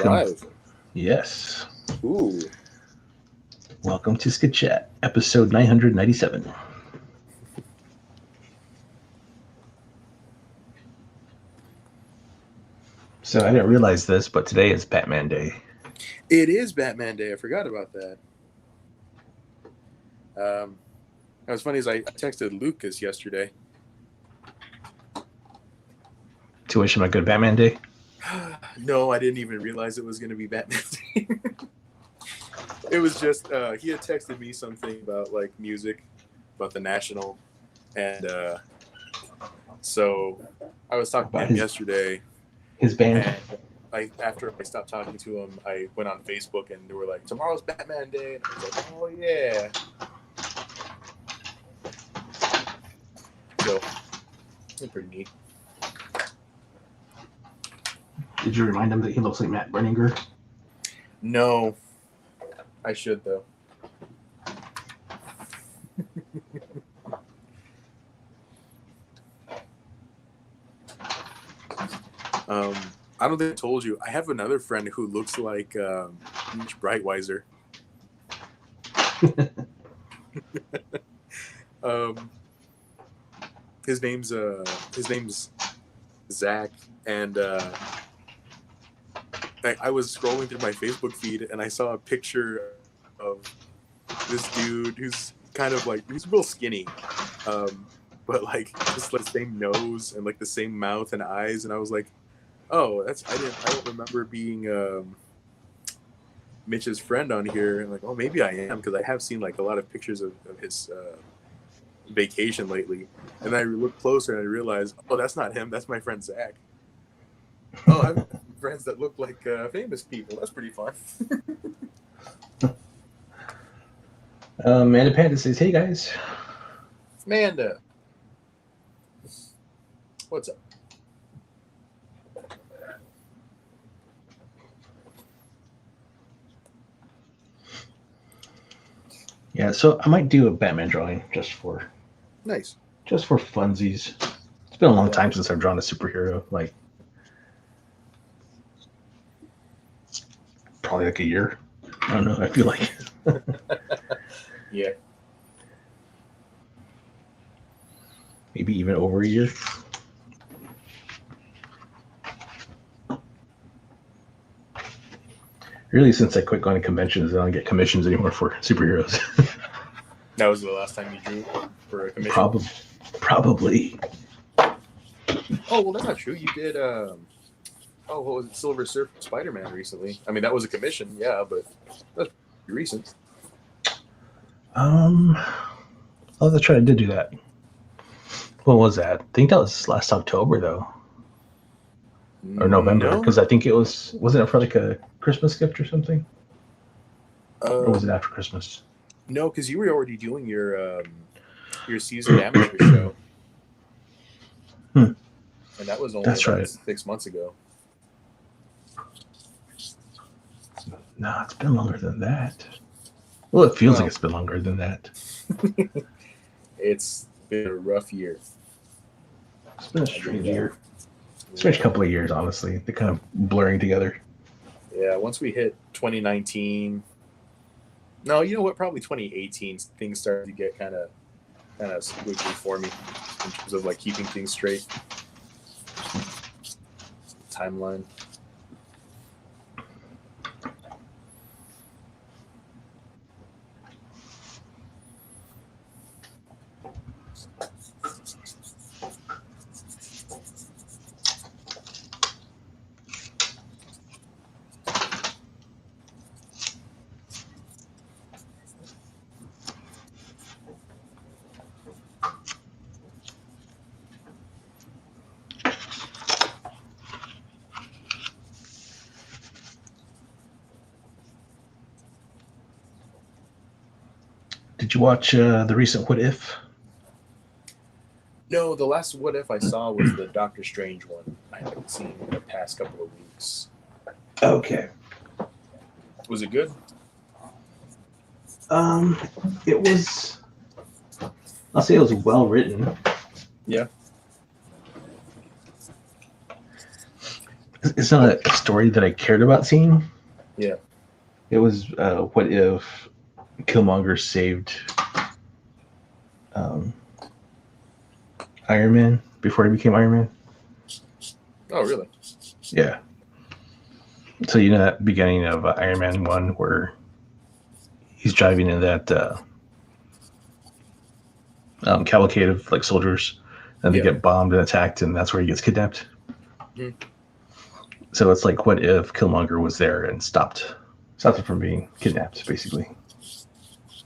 Welcome. live. Yes. Ooh. Welcome to sketchat, episode 997. So I didn't realize this, but today is Batman Day. It is Batman Day. I forgot about that. That was funny as I texted Lucas yesterday. To wish him a good Batman Day. No, I didn't even realize it was going to be Batman Day. It was just, he had texted me something about like music, about the National. And so I was talking to him yesterday. His band. And after I stopped talking to him, I went on Facebook and they were like, tomorrow's Batman Day. And I was like, oh yeah. So, it's pretty neat. Did you remind him that he looks like Matt Berninger? No. I should, though. I don't think I told you. I have another friend who looks like Mitch Brightweiser. His name's Zach, and I was scrolling through my Facebook feed and I saw a picture of this dude who's kind of like, he's real skinny, but like just like the same nose and like the same mouth and eyes, and I was like, oh, I don't remember being Mitch's friend on here. And like, oh, maybe I am, because I have seen like a lot of pictures of his vacation lately, and I looked closer and I realized, oh, that's not him, that's my friend Zach. Oh, I have friends that look like famous people. That's pretty fun. Amanda Panda says, hey guys. Amanda, what's up? Yeah, so I might do a Batman drawing just for funsies. It's been a long time since I've drawn a superhero, like probably like a year. I don't know, I feel like. Yeah. Maybe even over a year. Really, since I quit going to conventions, I don't get commissions anymore for superheroes. That was the last time you drew for a commission? Probably. Oh, well, that's not true. You did, what was it, Silver Surfer Spider-Man recently. I mean, that was a commission, yeah, but that's pretty recent. That's right, I did do that. When was that? I think that was last October, though. Or November, because I think wasn't it for like a Christmas gift or something? Or was it after Christmas? No, because you were already doing your seasoned amateur show. And that was only 6 months ago. No, it's been longer than that. Well, it feels like it's been longer than that. It's been a rough year. It's been a strange year. Strange couple of years, honestly. They're kind of blurring together. Yeah, once we hit 2019, no, you know what? Probably 2018, things started to get kind of squiggly for me in terms of like keeping things straight. Timeline. Did you watch the recent What If? No, the last What If I saw was the Doctor Strange one. I haven't seen in the past couple of weeks. Okay. Was it good? It was. I'll say it was well written. Yeah. it's not a story that I cared about seeing. Yeah. It was what if Killmonger saved Iron Man before he became Iron Man? Oh, really? Yeah. So you know that beginning of Iron Man 1 where he's driving in that cavalcade of like soldiers, and they get bombed and attacked, and that's where he gets kidnapped. Mm-hmm. So it's like, what if Killmonger was there and stopped him from being kidnapped, basically?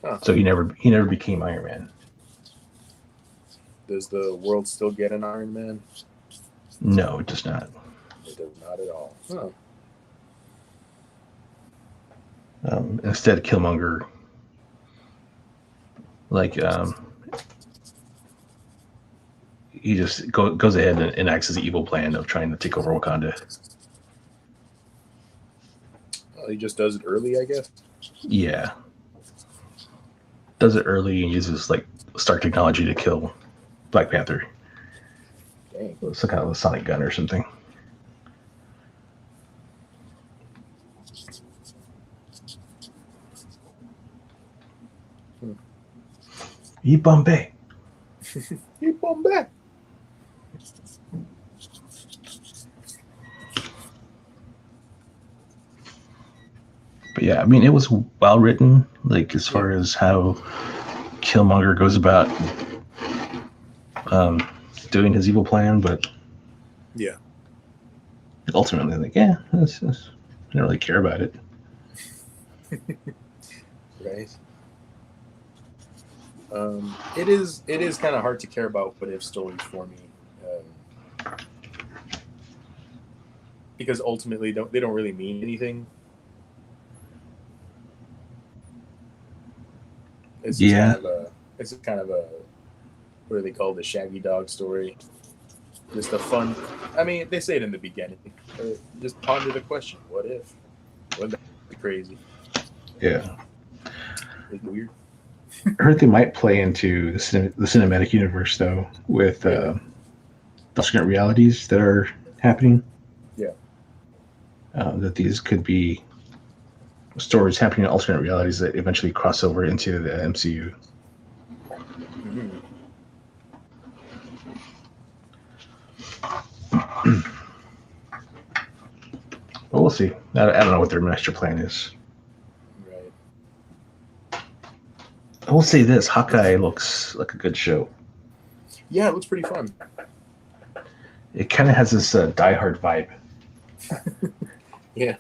Huh. So he never became Iron Man. Does the world still get an Iron Man? No, it does not. It does not at all. Huh. Instead, Killmonger, like, he just goes ahead and enacts his evil plan of trying to take over Wakanda. Well, he just does it early, I guess. Yeah. Does it early and uses like Stark technology to kill Black Panther. Dang. Some kind of a sonic gun or something. Eat Bombay. Eat Bombay. But yeah, I mean, it was well written, like as far as how Killmonger goes about doing his evil plan, but yeah, ultimately, like, I don't really care about it. Right. It is kind of hard to care about what if stories for me, because ultimately they don't really mean anything. It's just kind of a what do they call the Shaggy Dog story? Just a fun. I mean, they say it in the beginning. Just ponder the question: what if? Wouldn't that be crazy? Yeah. It's weird. I heard they might play into the cinematic universe though, with alternate realities that are happening. Yeah. That these could be stories happening in alternate realities that eventually cross over into the MCU. Mm-hmm. But we'll see. I don't know what their master plan is. Right. I will say this: Hawkeye looks like a good show. Yeah, it looks pretty fun. It kind of has this Die Hard vibe. Yeah.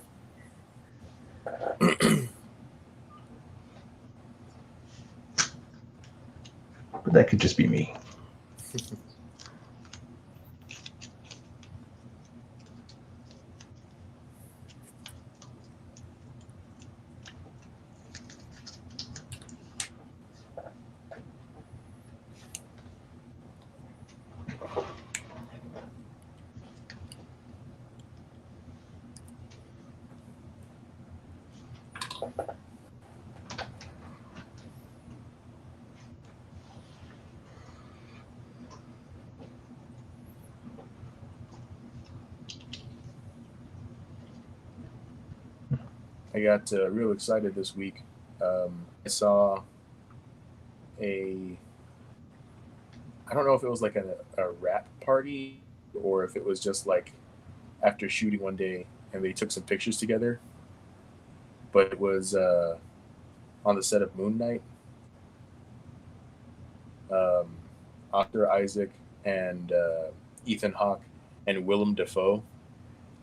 But that could just be me. I got real excited this week. I saw I don't know if it was like a rap party or if it was just like after shooting one day and they took some pictures together. But it was on the set of Moon Knight. Oscar Isaac and Ethan Hawke and Willem Dafoe.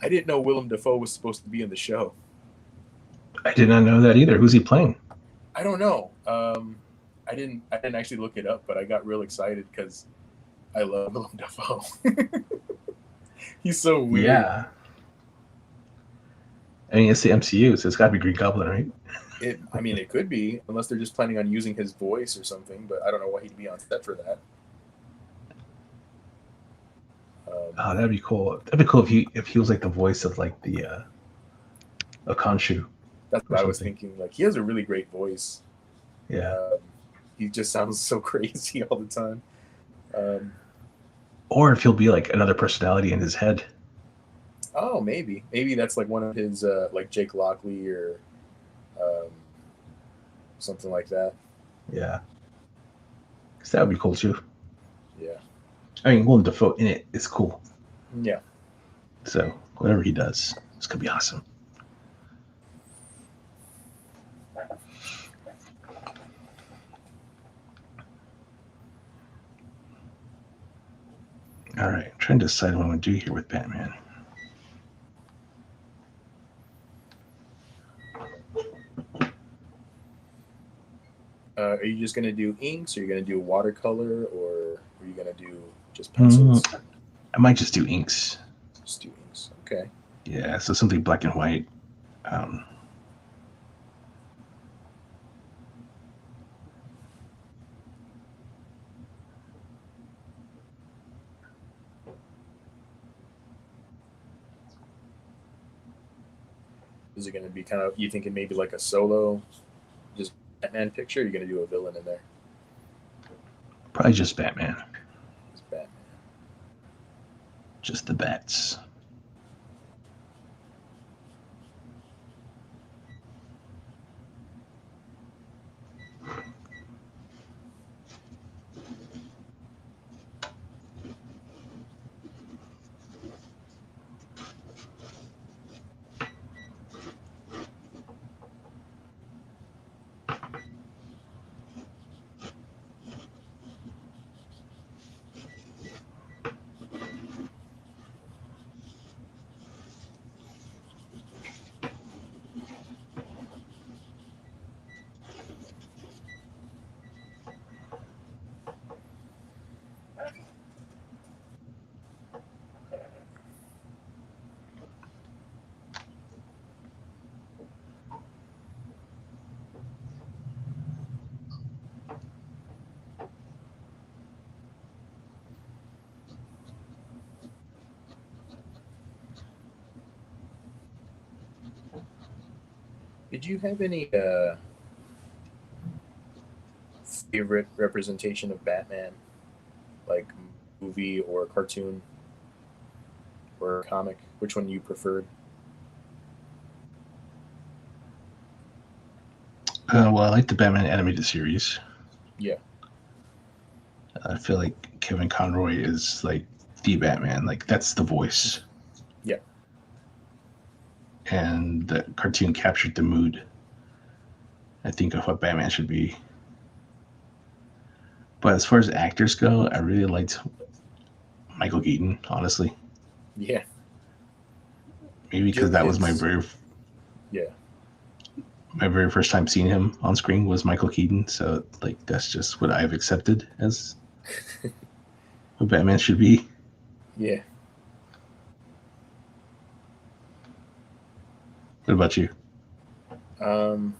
I didn't know Willem Dafoe was supposed to be in the show. I did not know that either. Who's he playing? I don't know. I didn't actually look it up, but I got real excited because I love Willem Dafoe. He's so weird. Yeah. I mean, it's the MCU, so it's got to be Green Goblin, right? It could be, unless they're just planning on using his voice or something, but I don't know why he'd be on set for that. Oh, that'd be cool. That'd be cool if he was like the voice of like the of Khonshu. That's what I was thinking. Like, he has a really great voice. Yeah. He just sounds so crazy all the time. Or if he'll be like another personality in his head. Oh, maybe that's like one of his like Jake Lockley or um, something like that. Yeah, because that would be cool too. Yeah, I mean, Willem Dafoe in it is cool. yeah. So whatever he does, it's gonna be awesome. All right, I'm trying to decide what I'm gonna do here with Batman. Are you just gonna do inks? Or are you gonna do watercolor, or are you gonna do just pencils? I might just do inks. Just do inks. Okay. Yeah, so something black and white. Um, Is it gonna be kind of you thinking maybe like a solo, just Batman picture? Or are you gonna do a villain in there? Probably just Batman. Just Batman. Just the bats. Did you have any favorite representation of Batman, like movie or cartoon or comic? Which one you preferred? Well, I like the Batman animated series. Yeah, I feel like Kevin Conroy is like the Batman. Like that's the voice, yeah. and the cartoon captured the mood, I think, of what Batman should be. But as far as actors go, I really liked Michael Keaton, honestly. Yeah, Maybe because that was his yeah. my very first time seeing him on screen was Michael Keaton. So like that's just what I've accepted as what Batman should be. Yeah. What about you? Um.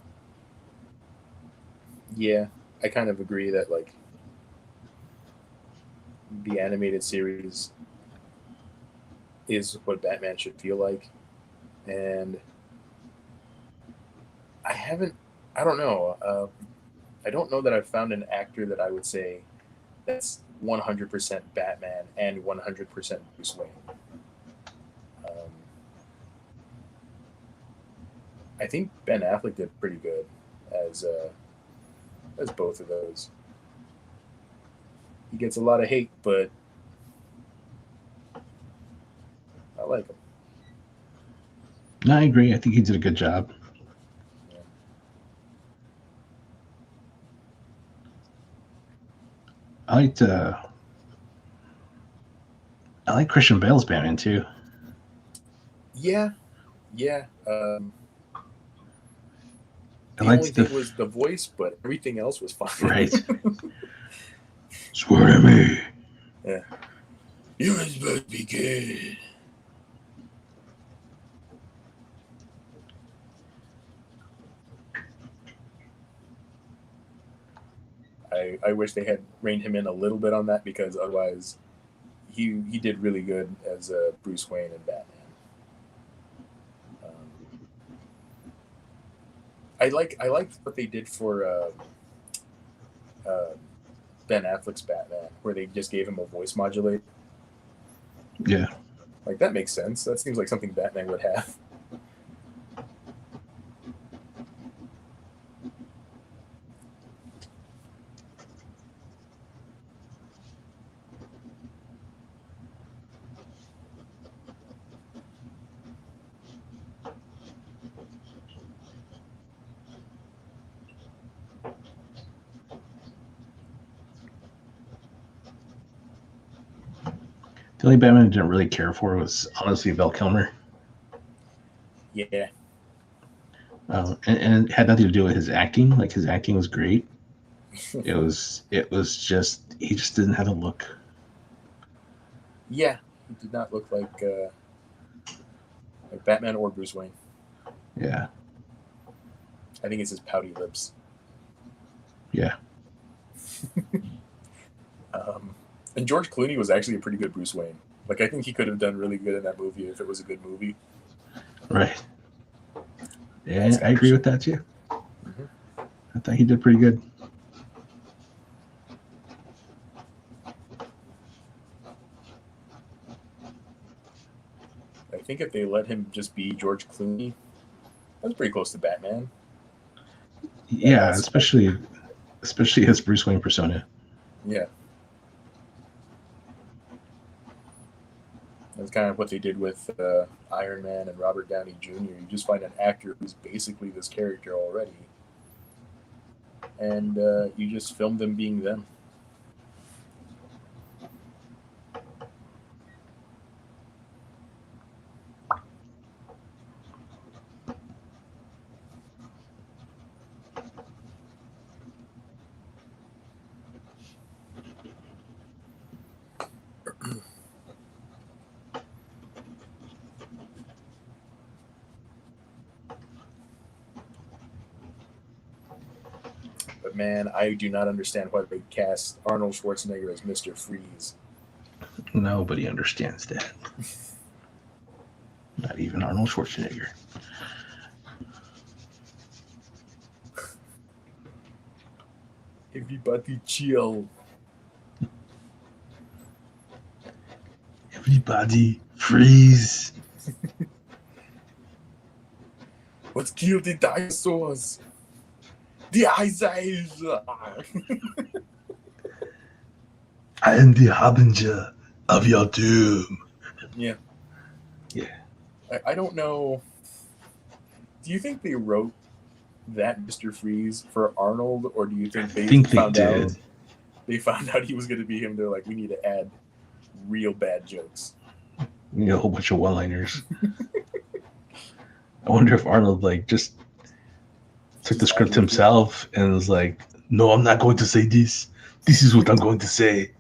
Yeah, I kind of agree that like the animated series is what Batman should feel like, and I haven't. I don't know. I don't know that I've found an actor that I would say that's 100% Batman and 100% Bruce Wayne. Um, I think Ben Affleck did pretty good as both of those. He gets a lot of hate, but I like him. No, I agree. I think he did a good job. Yeah. I liked I like Christian Bale's Batman too. Yeah, yeah. I The only liked thing was the voice, but everything else was fine. right. Swear to me. Yeah. You were supposed to be good. I wish they had reined him in a little bit on that because otherwise he did really good as Bruce Wayne and Batman. Um, I liked what they did for uh, Ben Affleck's Batman, where they just gave him a voice modulator. Yeah. Like, that makes sense. That seems like something Batman would have. The only Batman I didn't really care for was honestly Val Kilmer. Yeah. And it had nothing to do with his acting. Like, his acting was great. It was just, he just didn't have a look. Yeah. He did not look like Batman or Bruce Wayne. Yeah. I think it's his pouty lips. Yeah. And George Clooney was actually a pretty good Bruce Wayne. Like, I think he could have done really good in that movie if it was a good movie. Right. Yeah, I agree with that too. Mm-hmm. I thought he did pretty good. I think if they let him just be George Clooney, that's pretty close to Batman. Yeah, especially his Bruce Wayne persona. Yeah. That's kind of what they did with Iron Man and Robert Downey Jr. You just find an actor who's basically this character already, and you just film them being them. But man, I do not understand why they cast Arnold Schwarzenegger as Mr. Freeze. Nobody understands that. Not even Arnold Schwarzenegger. Everybody chill. Everybody freeze. Let's kill the dinosaurs. The Ice Age. I am the harbinger of your doom. Yeah. Yeah. I don't know. Do you think they wrote that Mr. Freeze for Arnold, or do you think they found out he was going to be him? They're like, we need to add real bad jokes. You know, a whole bunch of one-liners. I wonder if Arnold just took the script himself and was like, "No, I'm not going to say this. This is what I'm going to say.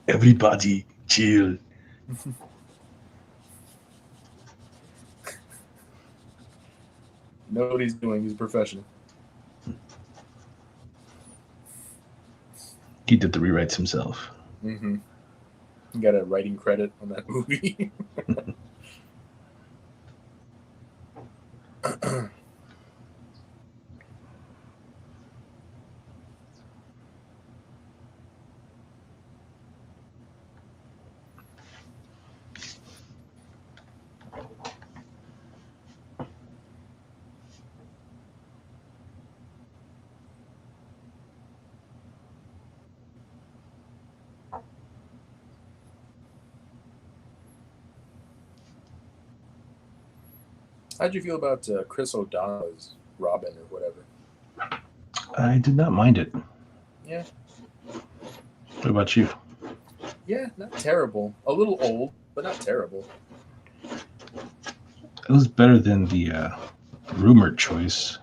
Everybody chill." Know what he's doing. He's a professional. He did the rewrites himself. Mm-hmm. He got a writing credit on that movie. How'd you feel about Chris O'Donnell's Robin or whatever? I did not mind it. Yeah. What about you? Yeah, not terrible. A little old, but not terrible. It was better than the rumored choice.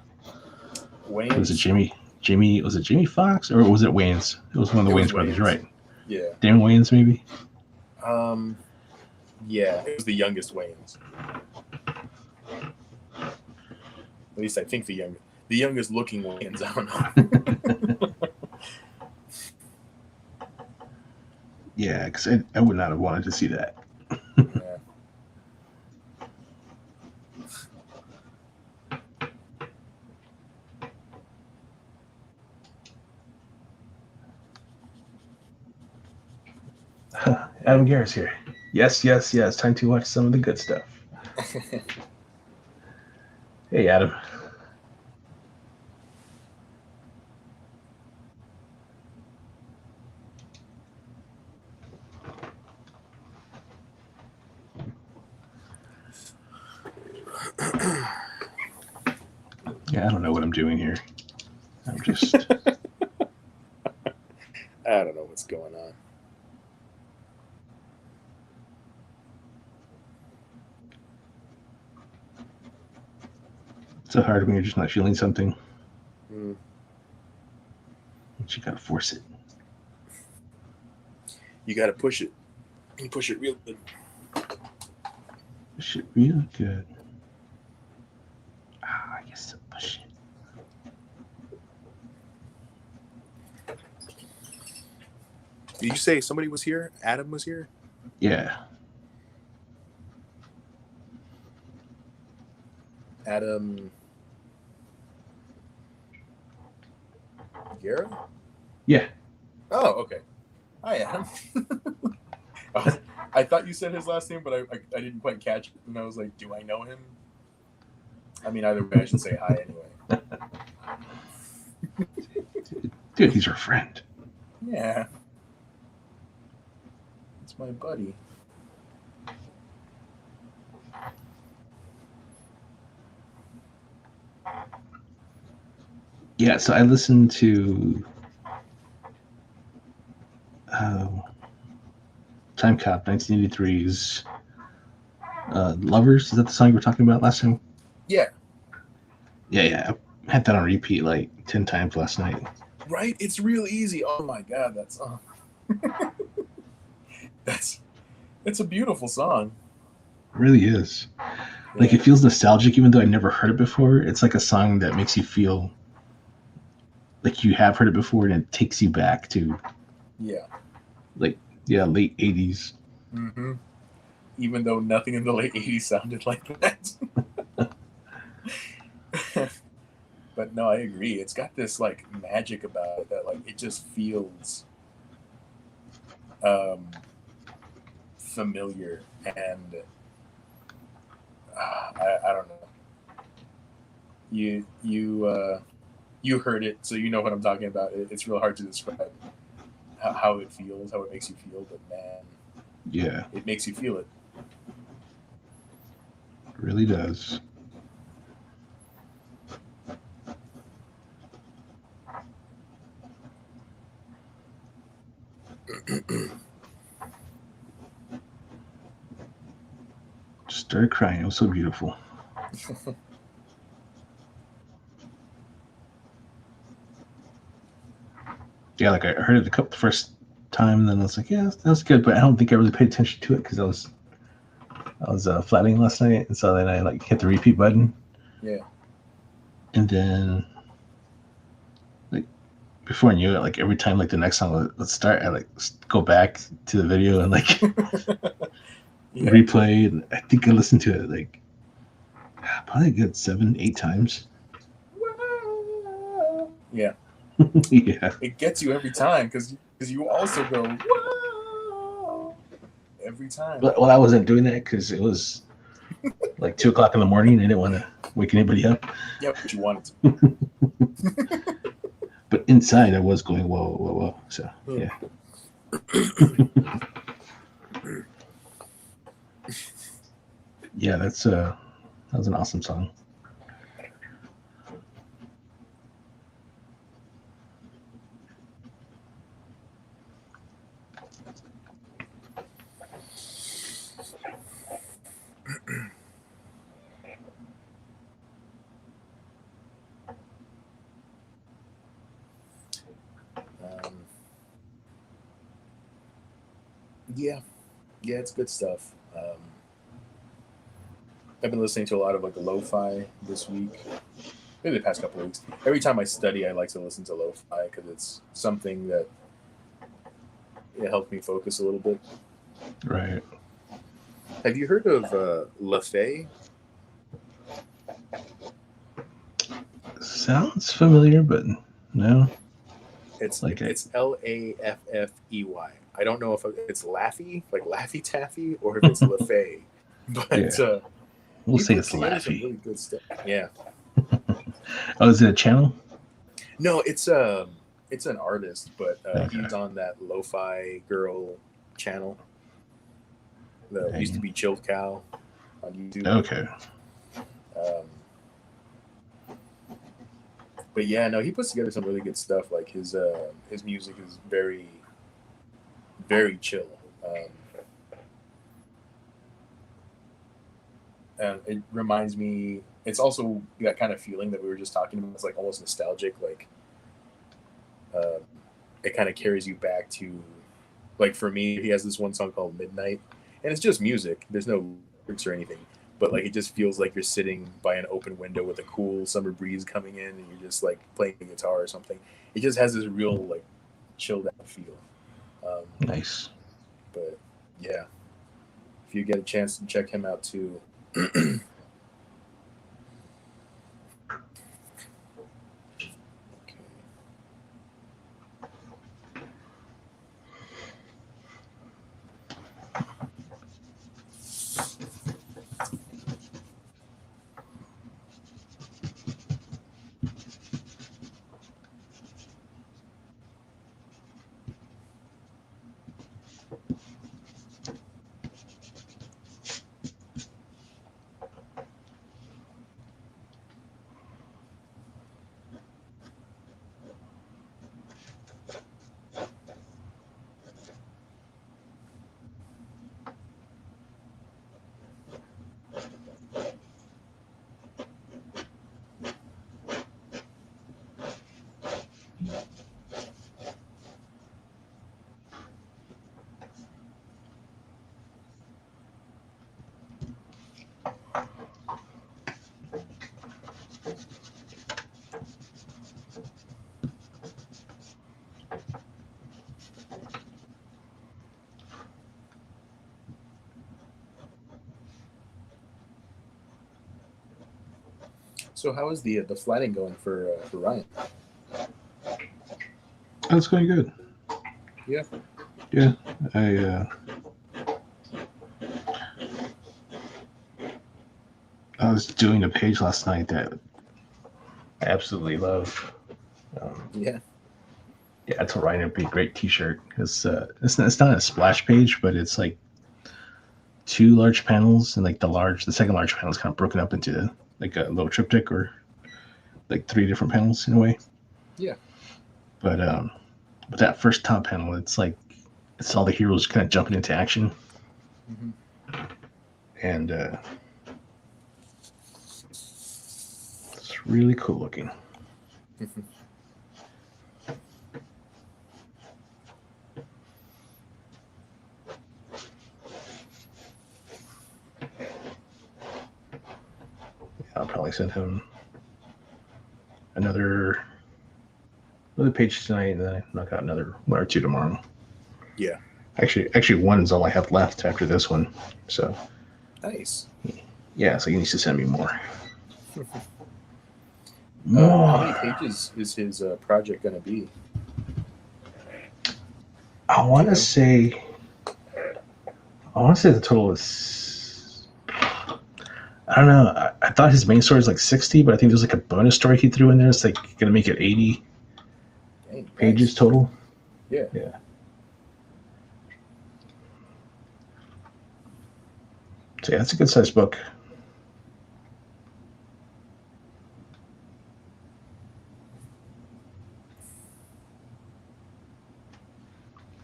Wayne's? Was it Jamie? Was it Jamie Foxx or was it Wayans? It was one of the Wayans brothers, right? Yeah. Damon Wayans, maybe. Yeah, it was the youngest Wayans. At least I think the youngest looking Wayans. I don't know. Yeah, because I would not have wanted to see that. Yeah. Adam Garrett's here. Yes. Time to watch some of the good stuff. Hey, Adam. Yeah, I don't know what I'm doing here. I'm just. I don't know what's going on. It's so hard when you're just not feeling something. Mm. But you gotta force it. You got to push it. You push it real good. Push it real good. I guess I'll push it. Did you say somebody was here? Adam was here? Yeah. Adam Guerra? Yeah. Oh, okay. Hi, Adam. I thought you said his last name, but I didn't quite catch it. And I was like, do I know him? I mean, either way, I should say hi anyway. Dude, he's our friend. Yeah. It's my buddy. Yeah, so I listened to Time Cop 1983's Lovers. Is that the song you were talking about last time? Yeah. Yeah. I had that on repeat like 10 times last night. Right? It's real easy. Oh my God, that song. It's a beautiful song. It really is. Like, it feels nostalgic even though I never heard it before. It's like a song that makes you feel like you have heard it before, and it takes you back to late 80s. Mm-hmm. Even though nothing in the late 80s sounded like that. But no, I agree. It's got this like magic about it that like it just feels familiar, and I don't know. You heard it, so you know what I'm talking about. It's real hard to describe how it feels, how it makes you feel, but man, Yeah, it makes you feel it. It really does. Just started crying. It was so beautiful. Yeah, like I heard it the first time, and then I was like, yeah, that's good, but I don't think I really paid attention to it because I was flattening last night, and so then I like hit the repeat button. Yeah. And then, like, before I knew it, like every time like the next song would start, I like go back to the video and like replay. And I think I listened to it like probably a good 7-8 times. Yeah. Yeah. It gets you every time because you also go whoa every time. Well, I wasn't doing that because it was like 2:00 in the morning. I didn't want to wake anybody up. Yeah, but you wanted to. But inside, I was going whoa. So yeah. Yeah, that was an awesome song. Yeah, it's good stuff. I've been listening to a lot of like lo-fi this week, maybe the past couple of weeks. Every time I study, I like to listen to lo-fi because it's something that it helps me focus a little bit. Right. Have you heard of LaFay? Sounds familiar, but no. It's Like it's Laffey. I don't know if it's Laffy, like Laffy Taffy, or if it's LaFay. But yeah, we'll he say puts it's together some Laffy. really good stuff. Yeah. Oh, is it a channel? No, it's an artist, but Okay. he's on that Lo-Fi Girl channel. The used to Dang. be Chilled Cow on YouTube. Okay. Um, but yeah, no, he puts together some really good stuff. Like his music is very, very chill. And it reminds me. It's also that kind of feeling that we were just talking about. It's like almost nostalgic. Like uh, it kind of carries you back to, like for me, he has this one song called Midnight, and it's just music. There's no lyrics or anything, but like it just feels like you're sitting by an open window with a cool summer breeze coming in, and you're just like playing a guitar or something. It just has this real like chilled out feel. Nice. But yeah, if you get a chance to check him out too. So how is the flatting going for Ryan? That's going good. Yeah. Yeah, I was doing a page last night that I absolutely love. Yeah. Yeah, it's Ryan. It'd be a great T-shirt. It's not a splash page, but it's like two large panels, and like the second large panel is kind of broken up into like a little triptych or like three different panels in a way. Yeah. But that first top panel, it's like it's all the heroes kind of jumping into action, and it's really cool looking. I'll probably send him another page tonight, and then I knock out another one or two tomorrow. Yeah. Actually, one's all I have left after this one. So nice. Yeah, so he needs to send me more. How many pages is his project going to be? I want to say the total is. I don't know. I thought his main story is like 60, but I think there's like a bonus story he threw in there. It's like going to make it 80 pages total. Yeah. Yeah. So yeah, it's a good sized book.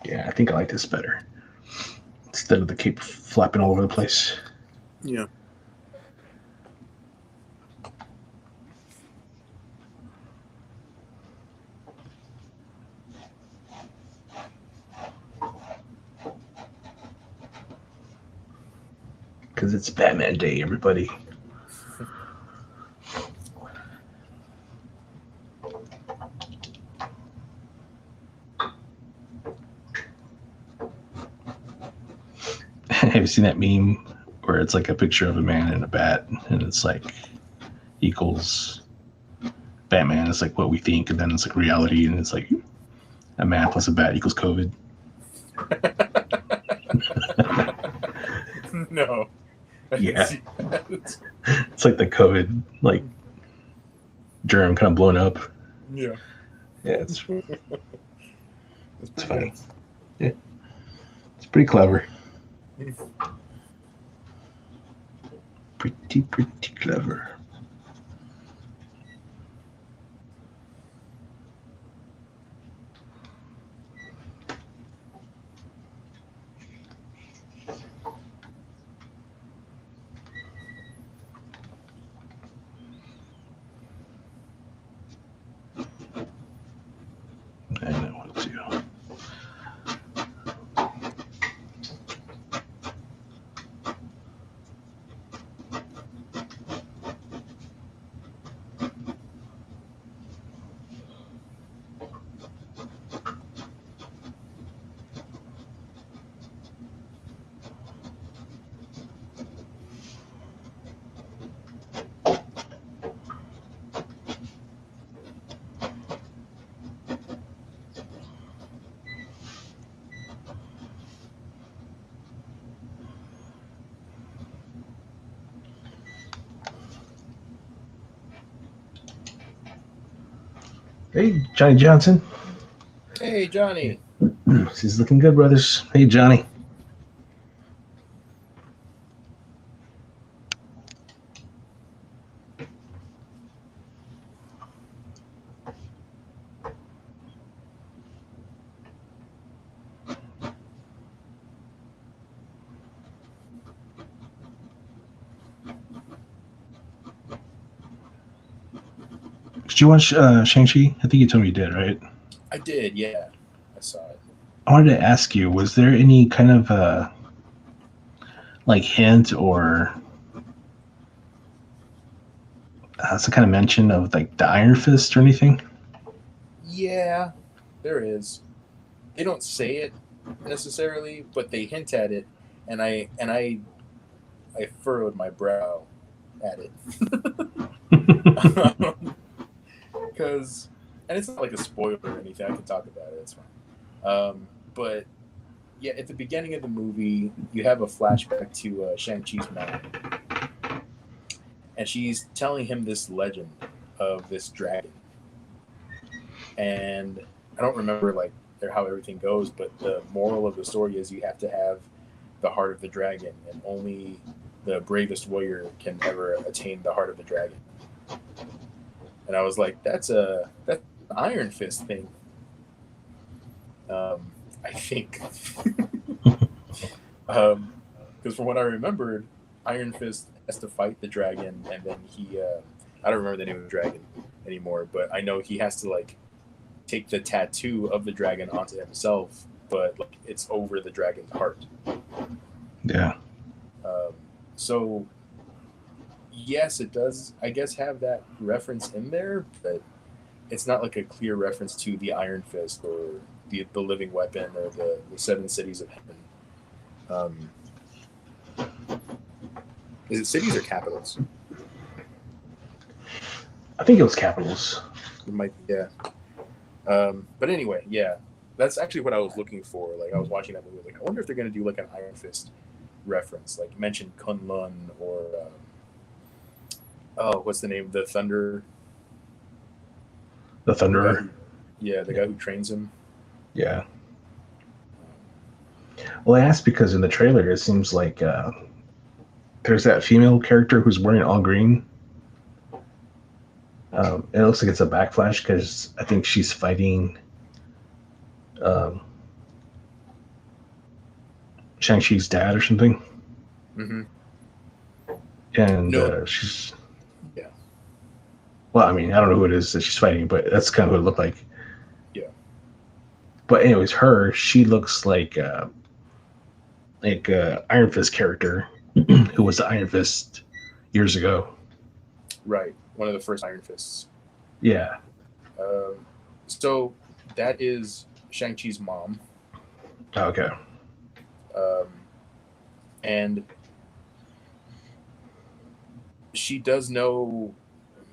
Yeah, I think I like this better. Instead of the cape flapping all over the place. Yeah. Because it's Batman Day, everybody. Have you seen that meme where it's like a picture of a man and a bat, and it's like equals Batman? It's like what we think, and then it's like reality, and it's like A man plus a bat equals COVID. No. Yeah. It's like the COVID like germ kind of blown up. Yeah. Yeah, it's That's funny. Yeah. It's pretty clever. Pretty clever. I know what to do. Hey, Johnny Johnson. Hey, Johnny. She's looking good, brothers. Hey, Johnny. Did you watch Shang-Chi? I think you told me you did, right? I did, yeah. I saw it. I wanted to ask you, was there any kind of like hint or some kind of mention of like the Iron Fist or anything? Yeah, there is. They don't say it necessarily, but they hint at it, and I furrowed my brow at it. Because, and it's not like a spoiler or anything. I can talk about it. It's fine. But yeah, at the beginning of the movie, you have a flashback to Shang-Chi's mom, and she's telling him this legend of this dragon. And I don't remember like how everything goes, but the moral of the story is you have to have the heart of the dragon, and only the bravest warrior can ever attain the heart of the dragon. And I was like, that's an Iron Fist thing. I think. Because from what I remembered, Iron Fist has to fight the dragon, and then I don't remember the name of the dragon anymore, but I know he has to like take the tattoo of the dragon onto himself, but like it's over the dragon's heart. Yeah. So yes, it does, I guess, have that reference in there, but it's not like a clear reference to the Iron Fist or the living weapon or the seven cities of heaven. Is it cities or capitals? I think it was capitals. It might be, yeah. But anyway, yeah, that's actually what I was looking for. Like I was watching that movie, like I wonder if they're gonna do like an Iron Fist reference, like mention Kunlun or what's the name? The Thunder. The Thunderer. The guy who trains him. Yeah. Well, I asked because in the trailer it seems like there's that female character who's wearing all green. It looks like it's a backflash because I think she's fighting Shang-Chi's dad or something. Mm-hmm. And she's... Yeah. Well, I mean, I don't know who it is that she's fighting, but that's kind of what it looked like. Yeah. But anyways, she looks like Iron Fist character who was the Iron Fist years ago. Right. One of the first Iron Fists. Yeah. So that is Shang-Chi's mom. Okay. And she does know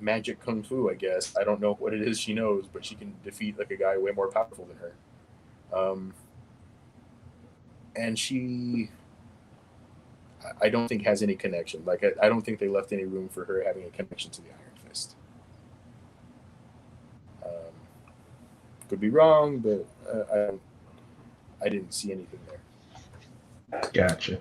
magic kung fu, I guess. I don't know what it is she knows, but she can defeat like a guy way more powerful than her. And she, I don't think has any connection. Like I don't think they left any room for her having a connection to the Iron Fist. Could be wrong, but I didn't see anything there. Gotcha.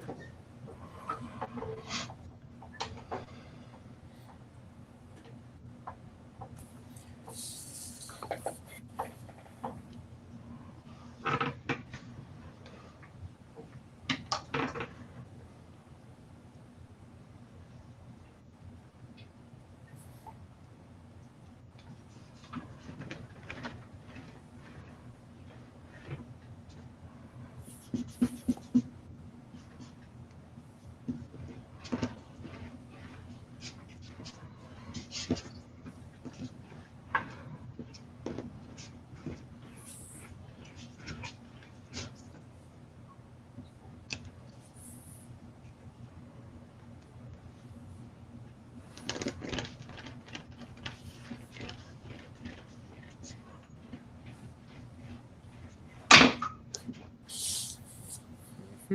I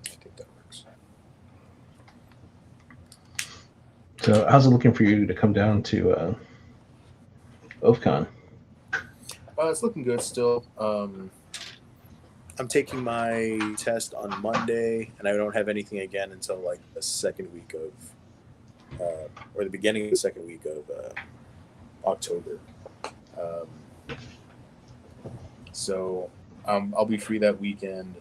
think that works. So, how's it looking for you to come down to OFCON? It's looking good still. I'm taking my test on Monday, and I don't have anything again until like the second week of, or the beginning of the second week of October. So I'll be free that weekend.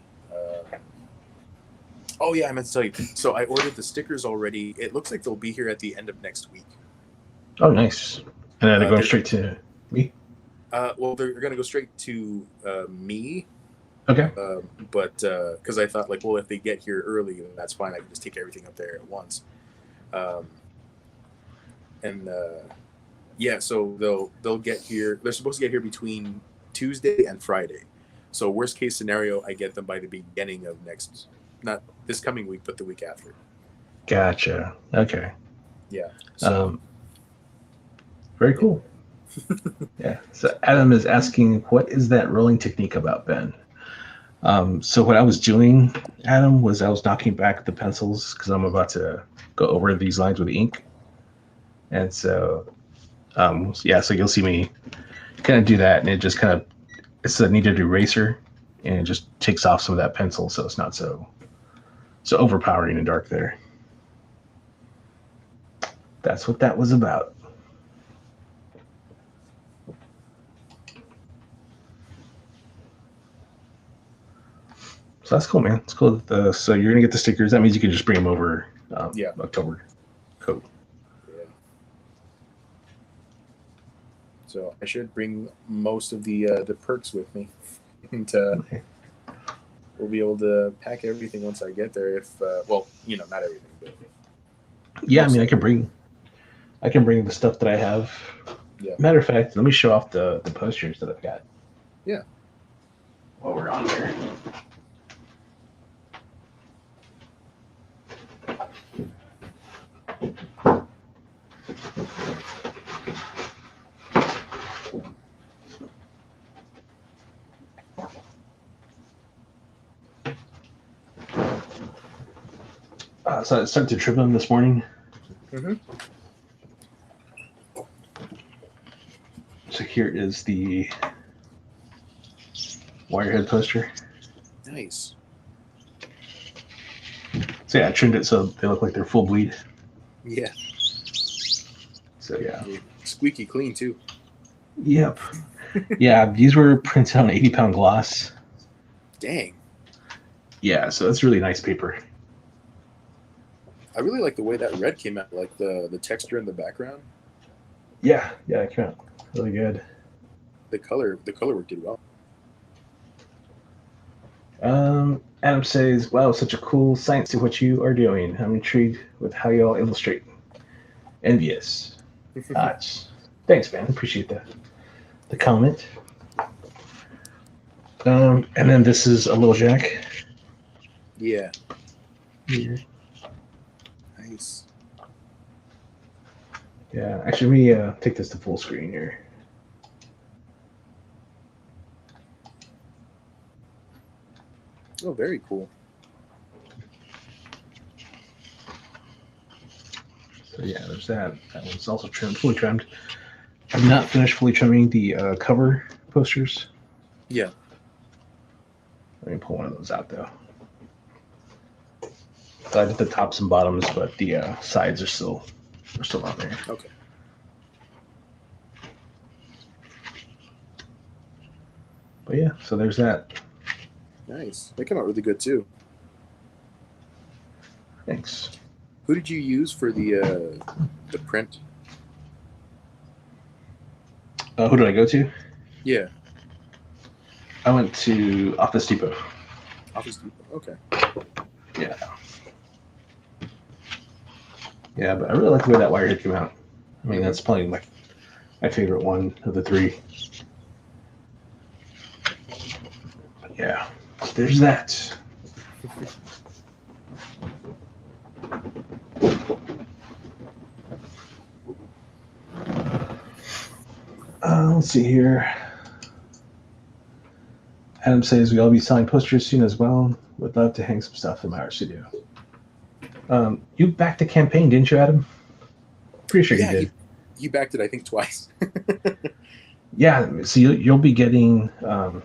Oh yeah, I meant to tell you. So I ordered the stickers already. It looks like they'll be here at the end of next week. Oh, nice. And then they're going straight to me? Well, they're going to go straight to me. Okay. But because I thought, like, well, if they get here early, then that's fine. I can just take everything up there at once. Yeah, so they'll get here. They're supposed to get here between Tuesday and Friday. So worst case scenario, I get them by the beginning of not this coming week, but the week after. Gotcha. Okay. Yeah. So. Very cool. Yeah. So Adam is asking, what is that rolling technique about, Ben? So what I was doing, Adam, was I was knocking back the pencils because I'm about to go over these lines with ink. And so, so you'll see me kind of do that, and it just kind of, it's a kneaded eraser, and it just takes off some of that pencil, so it's not so overpowering and dark there. That's what that was about. So that's cool, man. It's cool. So you're gonna get the stickers. That means you can just bring them over. October. Cool. Yeah. So I should bring most of the perks with me, and we'll be able to pack everything once I get there. If not everything, but yeah, I mean, I can bring the stuff that I have. Yeah. Matter of fact, let me show off the posters that I've got. Yeah. While we're on there. So I started to trim them this morning. Mm-hmm. So here is the Wirehead poster. Nice. So yeah, I trimmed it so they look like they're full bleed. Yeah. So yeah. Squeaky clean too. Yep. Yeah, these were printed on 80-pound gloss. Dang. Yeah, so that's really nice paper. I really like the way that red came out, like the texture in the background. Yeah, it came out really good. The color work did well. Adam says, wow, such a cool science to what you are doing. I'm intrigued with how y'all illustrate. Envious. Thanks, man. Appreciate the comment. And then this is a little Jack. Yeah. Here. Nice. Yeah, actually, let me take this to full screen here. Oh, very cool. So yeah, there's that. That one's also trimmed, fully trimmed. I've not finished fully trimming the cover posters. Yeah. Let me pull one of those out though. So I did the tops and bottoms, but the sides are still on there. Okay. But yeah, so there's that. Nice. They came out really good too. Thanks. Who did you use for the print? Who did I go to? Yeah. I went to Office Depot. Office Depot. Okay. Yeah. Yeah, but I really like the way that Wirehead came out. I mean, that's probably my favorite one of the three. But yeah, there's that. Let's see here. Adam says we all be selling posters soon as well. Would love to hang some stuff in my art studio. You backed the campaign, didn't you, Adam? Pretty sure you did. He backed it, I think, twice. Yeah, so you'll be getting the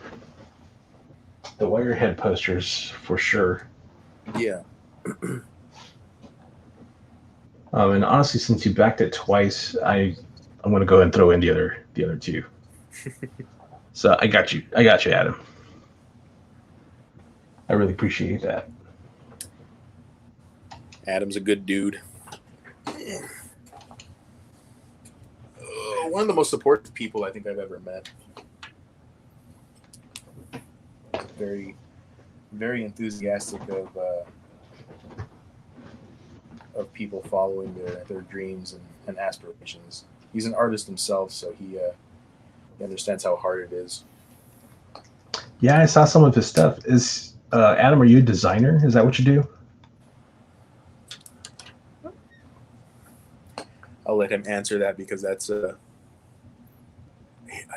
Wirehead posters for sure. Yeah. And honestly, since you backed it twice, I'm going to go ahead and throw in the other two. So I got you, Adam. I really appreciate that. Adam's a good dude. One of the most supportive people I think I've ever met. Very, very enthusiastic of people following their dreams and aspirations. He's an artist himself, so he understands how hard it is. Yeah, I saw some of his stuff. Is Adam, are you a designer? Is that what you do? I'll let him answer that because that's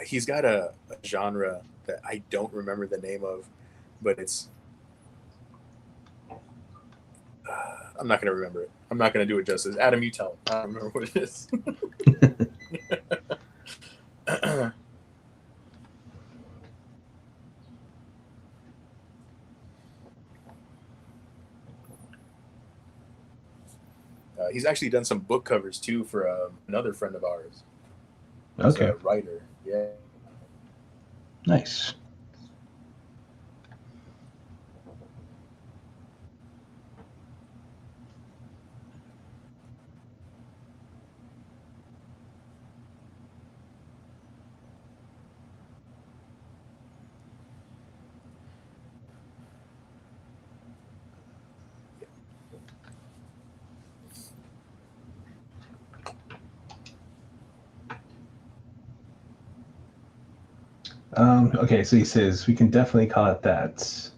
he's got a genre that I don't remember the name of, but it's I'm not going to remember it. I'm not going to do it justice. Adam, you tell him. I don't remember what it is. He's actually done some book covers too for another friend of ours. He's Okay. a writer. Yeah. Nice. Okay, so he says we can definitely call it that.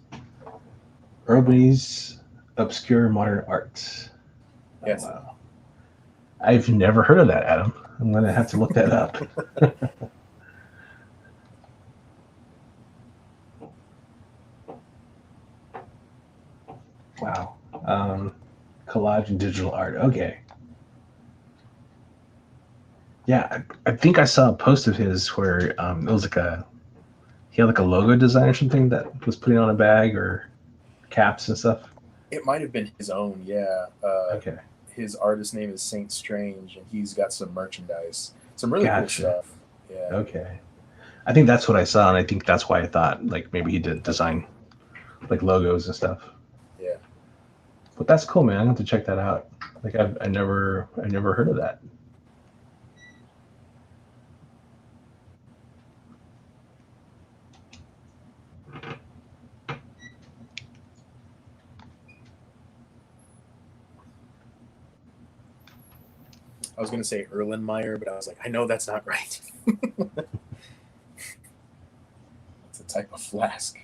Urbanese obscure modern art. Yes. Oh, wow. I've never heard of that, Adam. I'm gonna have to look that up. Wow. Collage and digital art. Okay. Yeah, I think I saw a post of his where it was he had like a logo design or something that was putting on a bag or caps and stuff. It might have been his own. Yeah. Okay. His artist name is Saint Strange, and he's got some merchandise, some really cool stuff. Yeah. Okay. I think that's what I saw, and I think that's why I thought like maybe he did design like logos and stuff. Yeah. But that's cool, man. I have to check that out. Like I never heard of that. I was going to say Erlenmeyer, but I was like, I know that's not right. It's a type of flask.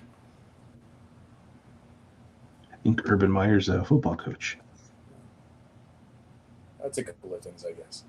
I think Urban Meyer's a football coach. That's a couple of things, I guess.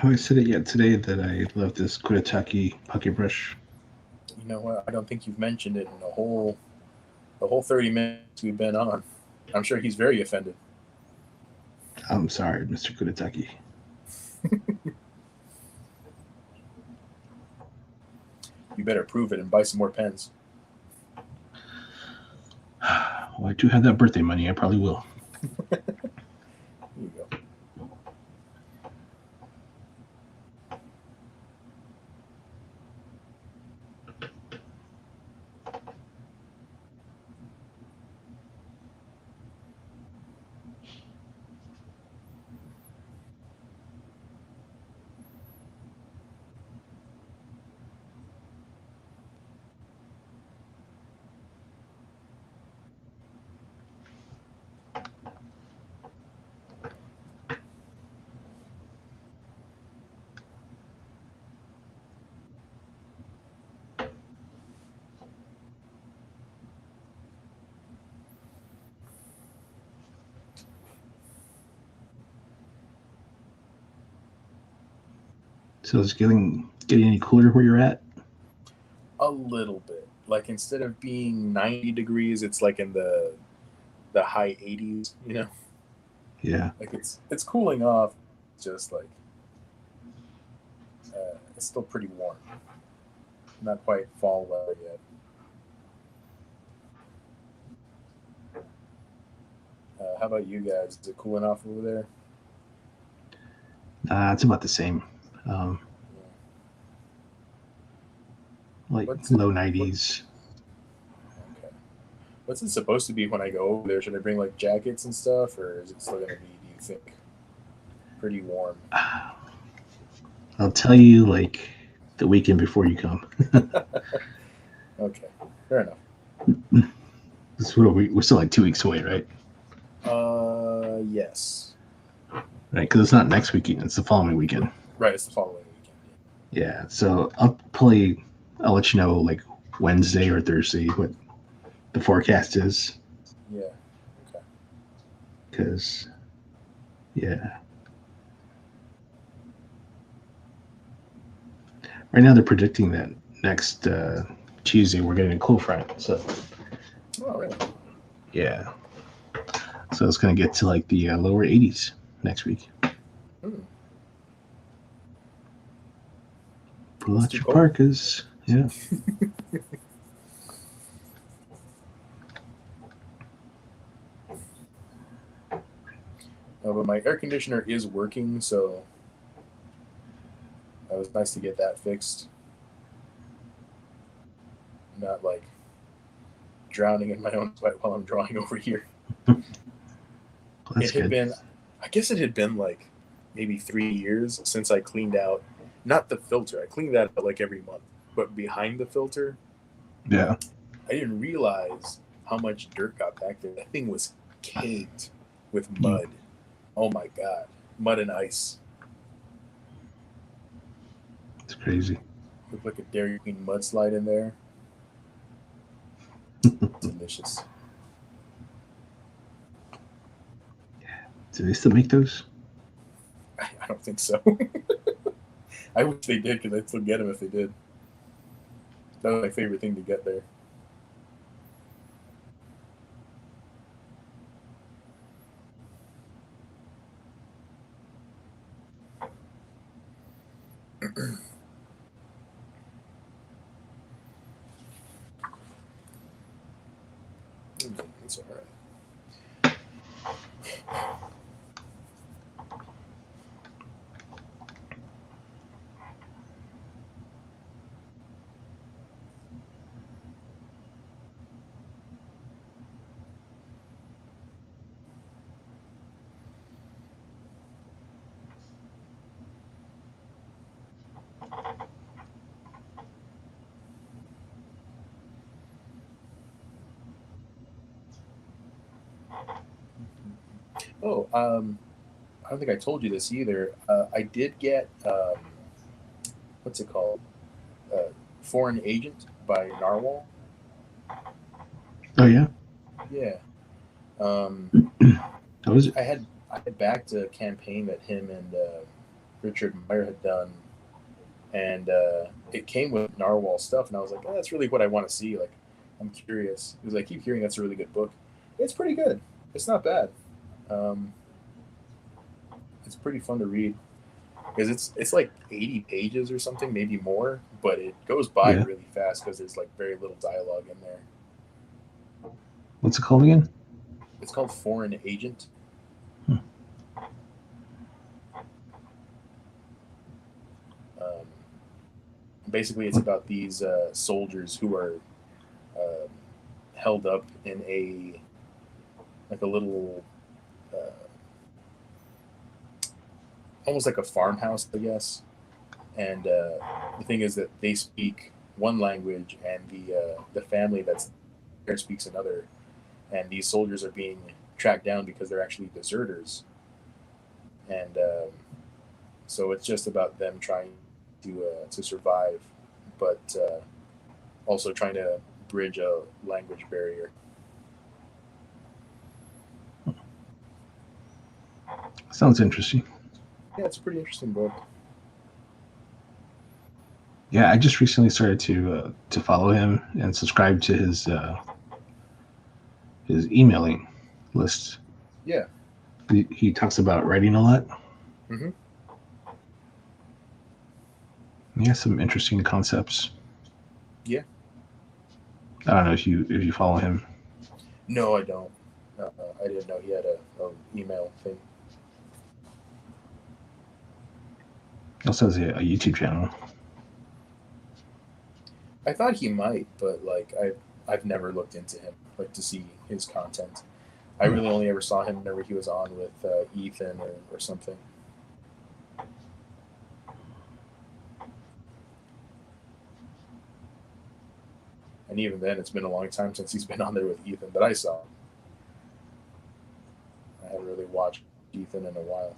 I said it yet today that I love this Kuretake pocket brush. You know what? I don't think you've mentioned it in the whole 30 minutes we've been on. I'm sure he's very offended. I'm sorry, Mr. Kuretake. You better prove it and buy some more pens. Well, I do have that birthday money. I probably will. Here you go. So it's getting any cooler where you're at? A little bit. Like instead of being 90 degrees, it's like in the high 80s. You know, Yeah. like it's cooling off. Just like it's still pretty warm. Not quite fall weather yet. How about you guys? Is it cooling off over there? It's about the same. Like What's low 90s. Okay. What's it supposed to be when I go over there? Should I bring like jackets and stuff, or is it still gonna be? Do you think pretty warm? I'll tell you like the weekend before you come. Okay, fair enough. This is what we're still like 2 weeks away, right? Yes. Right, because it's not next weekend; it's the following weekend. Right, it's the following weekend. Yeah, so I'll let you know like Wednesday or Thursday what the forecast is. Yeah. Okay. Because, yeah. Right now they're predicting that next Tuesday we're getting a cool front. So. Oh, really? Yeah. So it's going to get to like the lower 80s next week. Pull out your parkas. Yeah. But my air conditioner is working, so it was nice to get that fixed. Not like drowning in my own sweat while I'm drawing over here. That's good. I guess it had been like maybe 3 years since I cleaned out, not the filter. I cleaned that out like every month, but behind the filter, Yeah. I didn't realize how much dirt got back there. That thing was caked with mud. Oh my God. Mud and ice. It's crazy. Looked like a Dairy Queen mudslide in there. Delicious. Do they still make those? I don't think so. I wish they did, because I'd still get them if they did. That was my favorite thing to get there. It's all right. Oh, I don't think I told you this either. I did get what's it called? Foreign Agent by Narwhal. Oh yeah. Yeah. How was it? I had backed a campaign that him and Richard Meyer had done, and it came with narwhal stuff, and I was like, oh, that's really what I want to see. Like, I'm curious because I keep hearing that's a really good book. It's pretty good. It's not bad. Um, it's pretty fun to read because it's like 80 pages or something, maybe more, but it goes by Yeah. really fast because there's like very little dialogue in there. What's it called again? It's called Foreign Agent. Hmm. Um, Basically, it's about these soldiers who are uh, held up in a little uh, almost like a farmhouse, I guess. And the thing is that they speak one language, and the family that's there speaks another. And these soldiers are being tracked down because they're actually deserters. And so it's just about them trying to survive, but also trying to bridge a language barrier. Sounds interesting. Yeah, it's a pretty interesting book. Yeah, I just recently started to follow him and subscribe to his emailing list. Yeah. He talks about writing a lot. Hmm. He has some interesting concepts. Yeah. I don't know if you follow him. No, I don't. I didn't know he had a email thing. He also has a YouTube channel. I thought he might, but like I've never looked into him like to see his content. I really only ever saw him whenever he was on with Ethan or something. And even then, it's been a long time since he's been on there with Ethan that I saw. I haven't really watched Ethan in a while.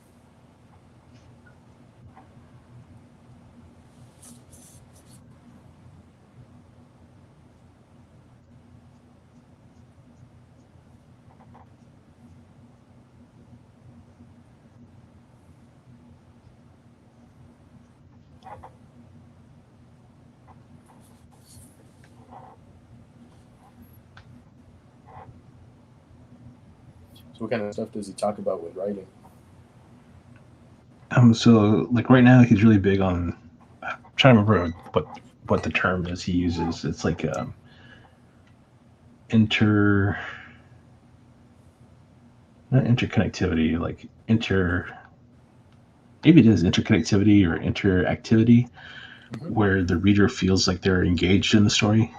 So, what kind of stuff does he talk about with writing? So like right now he's really big on. I'm trying to remember what the term is he uses. It's like inter not interconnectivity, like maybe it is interconnectivity or interactivity, where the reader feels like they're engaged in the story.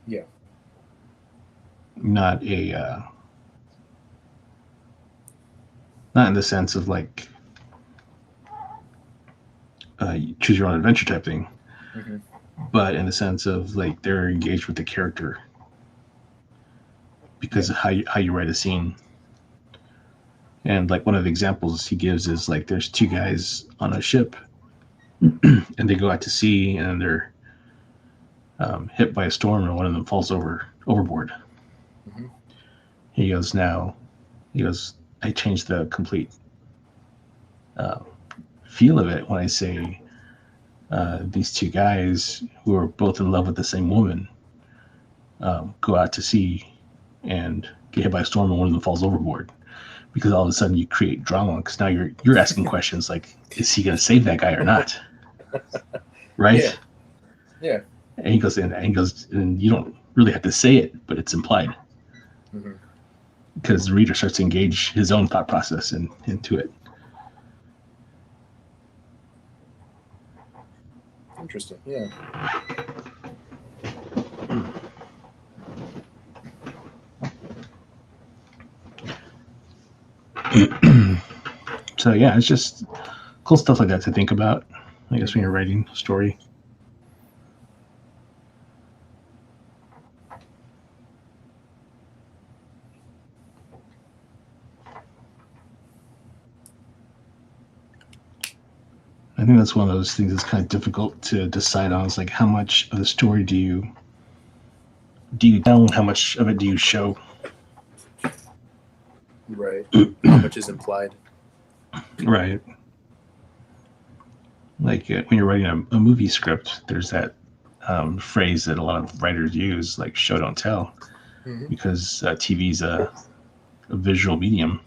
Yeah. Not not in the sense of like choose your own adventure type thing, Mm-hmm. but in the sense of like they're engaged with the character because of how you write a scene. And like one of the examples he gives is like there's two guys on a ship and they go out to sea and they're hit by a storm and one of them falls overboard. Mm-hmm. He goes, I changed the complete feel of it when I say these two guys who are both in love with the same woman go out to sea and get hit by a storm and one of them falls overboard. Because all of a sudden you create drama because now you're asking questions like, is he going to save that guy or not? Right? Yeah. Yeah. And he goes, and you don't really have to say it, but it's implied. Mm-hmm. Because the reader starts to engage his own thought process into it. Interesting. Yeah. So yeah, it's just cool stuff like that to think about, I guess, when you're writing a story. I think that's one of those things that's kind of difficult to decide on. It's like how much of the story do you tell, how much of it do you show? Right. How much is implied? Right. Like when you're writing a movie script, there's that phrase that a lot of writers use, like show don't tell, Mm-hmm. because TV's a visual medium.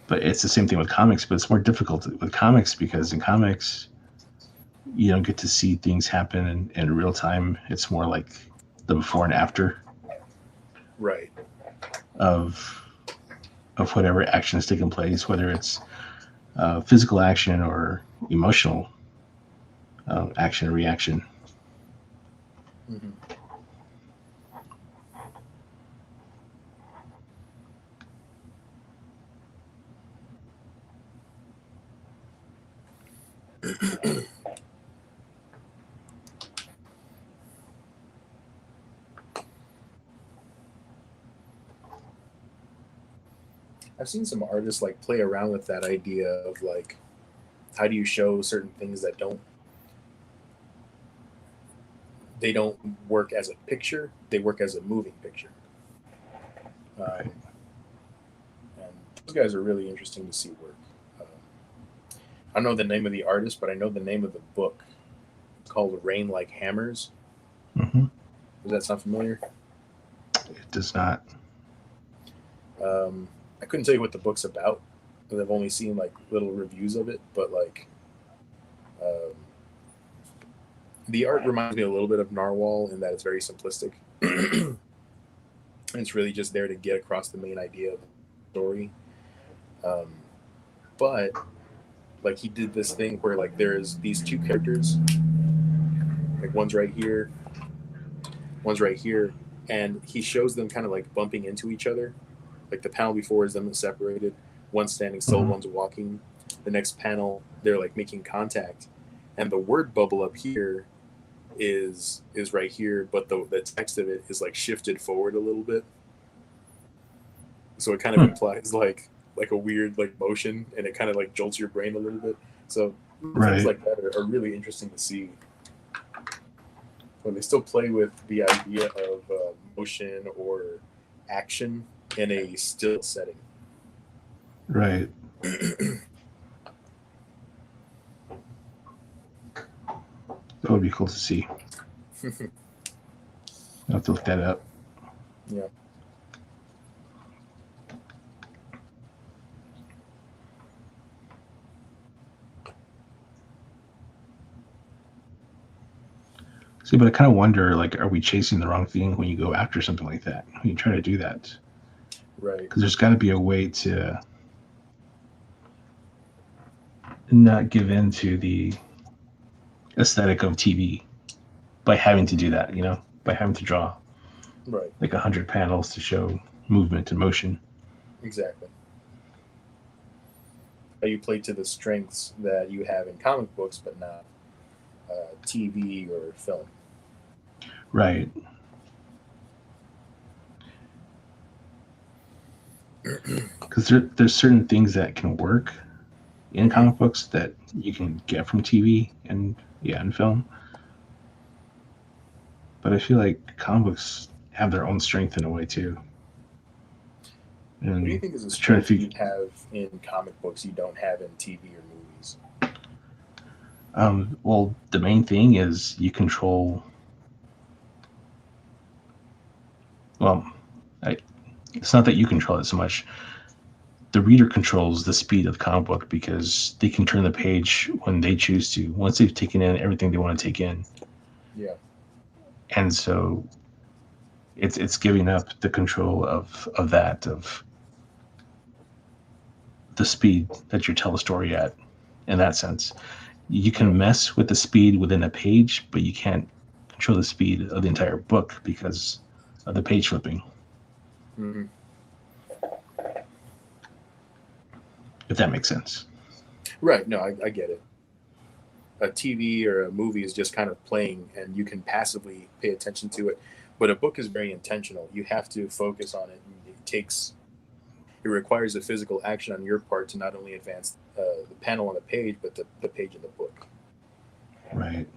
But it's the same thing with comics, but it's more difficult with comics because in comics, you don't get to see things happen in real time. It's more like the before and after Right. of whatever action is taking place, whether it's physical action or emotional action or reaction. Mm-hmm. I've seen some artists like play around with that idea of like, how do you show certain things that they don't work as a picture, they work as a moving picture. Right. And those guys are really interesting to see work. I don't know the name of the artist, but I know the name of the book. It's called Rain Like Hammers. Mm-hmm. Does that sound familiar? It does not. I couldn't tell you what the book's about because I've only seen like little reviews of it, but like the art reminds me a little bit of Narwhal in that it's very simplistic. And it's really just there to get across the main idea of the story. But like he did this thing where like there's these two characters, like one's right here, and he shows them kind of like bumping into each other. Like the panel before is them separated, one's standing still, Mm-hmm. one's walking. The next panel, they're like making contact, and the word bubble up here is right here, but the text of it is like shifted forward a little bit, so it kind of implies like a weird like motion, and it kind of like jolts your brain a little bit. So things Right. like that are really interesting to see when they still play with the idea of motion or action in a still setting. Right. That would be cool to see. I'll have to look that up. Yeah. See, but I kind of wonder, like, are we chasing the wrong thing when you go after something like that? When you try to do that? Right. Because there's got to be a way to not give in to the aesthetic of TV by having to do that, by having to draw Right. like 100 panels to show movement and motion. Exactly. You play to the strengths that you have in comic books, but not TV or film. Right. Because there's certain things that can work in comic books that you can get from TV and film. But I feel like comic books have their own strength in a way too. And What do you think is a trying to strength you have in comic books you don't have in TV or movies? Well, the main thing is you control. Well, it's not that you control it so much. The reader controls the speed of the comic book because they can turn the page when they choose to, once they've taken in everything they want to take in. Yeah. And so it's giving up the control of the speed that you tell a story at. In that sense, you can mess with the speed within a page, but you can't control the speed of the entire book because of the page flipping. Mm-hmm. If that makes sense. Right. No, I get it. A TV or a movie is just kind of playing, and you can passively pay attention to it. But a book is very intentional. You have to focus on it. It requires a physical action on your part to not only advance the panel on the page, but the page in the book. Right.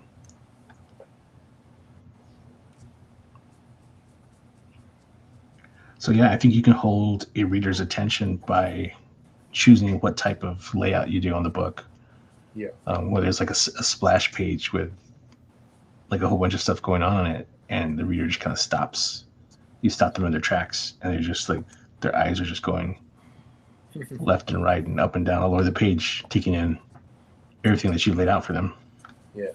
So yeah, I think you can hold a reader's attention by choosing what type of layout you do on the book. Where there's like a splash page with like a whole bunch of stuff going on it, and the reader just kind of stops. You stop them in their tracks, and they're just like their eyes are just going left and right and up and down all over the page, taking in everything that you laid out for them. Yeah.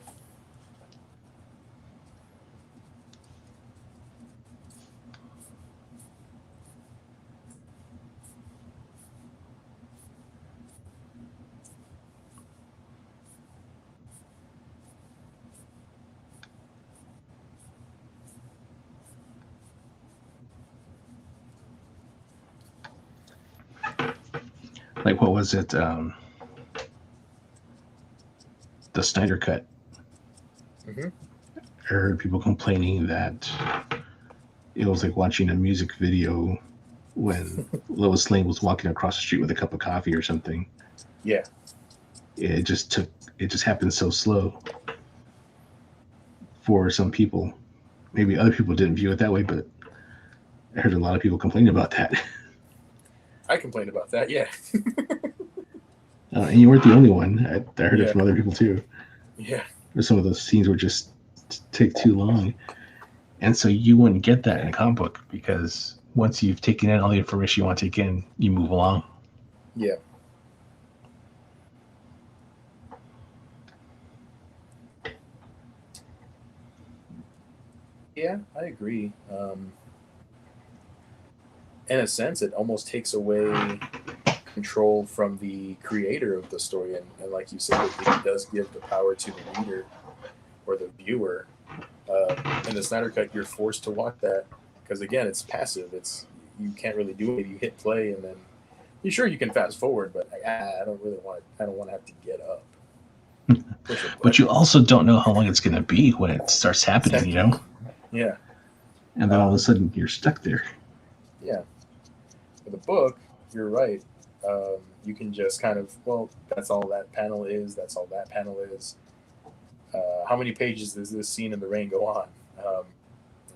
Like, what was it? The Snyder Cut. Mm-hmm. I heard people complaining that it was like watching a music video when Lois Lane was walking across the street with a cup of coffee or something. Yeah. It just happened so slow for some people. Maybe other people didn't view it that way, but I heard a lot of people complain about that. I complained about that, yeah. And you weren't the only one. I heard it from other people too. Yeah. Where some of those scenes were just take too long. And so you wouldn't get that in a comic book, because once you've taken in all the information you want to take in, you move along. Yeah. Yeah, I agree. In a sense, it almost takes away control from the creator of the story, and like you said, it does give the power to the reader or the viewer. In the Snyder Cut, you're forced to watch that because, again, it's passive. You can't really do it. You hit play, and then you can fast forward, but I don't want to have to get up. But you also don't know how long it's going to be when it starts happening, you know? Yeah. And then all of a sudden you're stuck there. Yeah. For the book, you're right. You can just kind of, well, that's all that panel is. That's all that panel is. How many pages does this scene in the rain go on?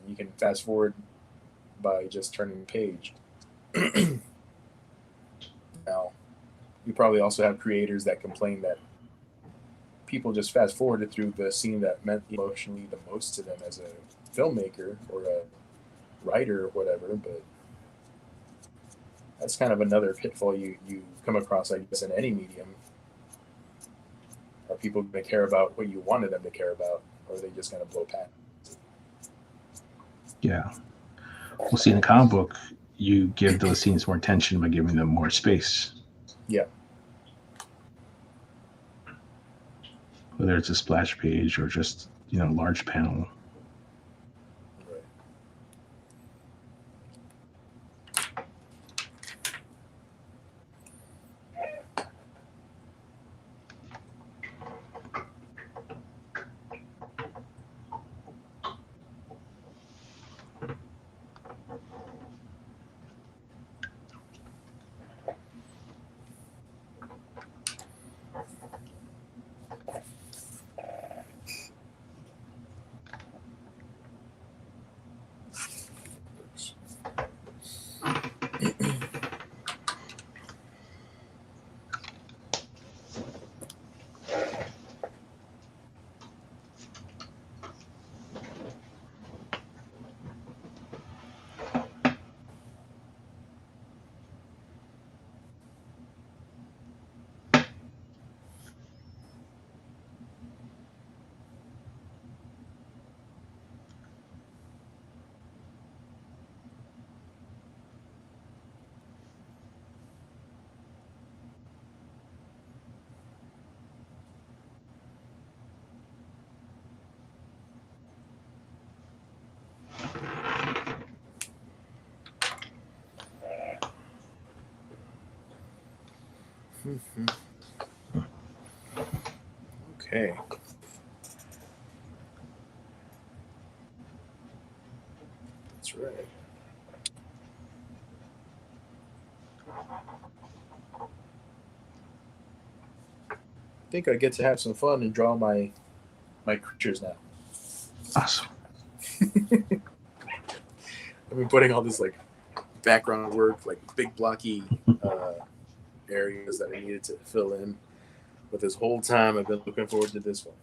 You can fast forward by just turning the page. Now, you probably also have creators that complain that people just fast forwarded through the scene that meant emotionally the most to them as a filmmaker or a writer or whatever, but that's kind of another pitfall you come across, I guess, in any medium. Are people going to care about what you wanted them to care about, or are they just going to blow past? Yeah. Well, see, in a comic book, you give those scenes more attention by giving them more space. Yeah. Whether it's a splash page or just, large panel. Right. Okay. That's right. I think I get to have some fun and draw my creatures now. Awesome. I've been putting all this like background work, like big blocky areas that I needed to fill in. But this whole time, I've been looking forward to this one.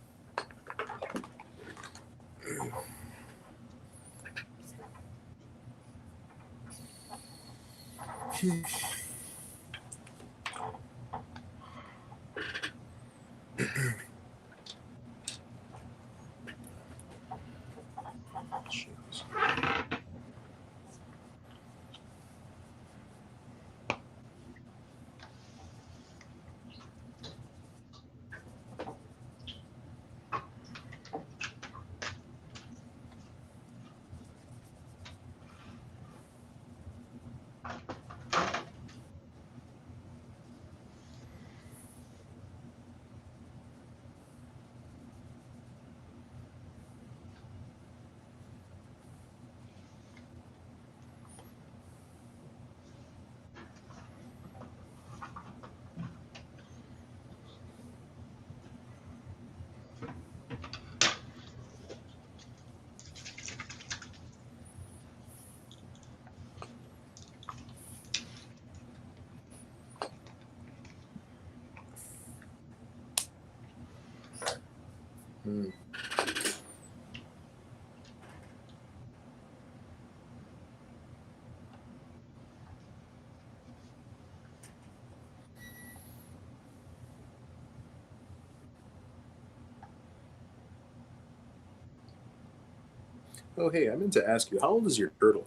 Oh, hey, I meant to ask you, how old is your turtle?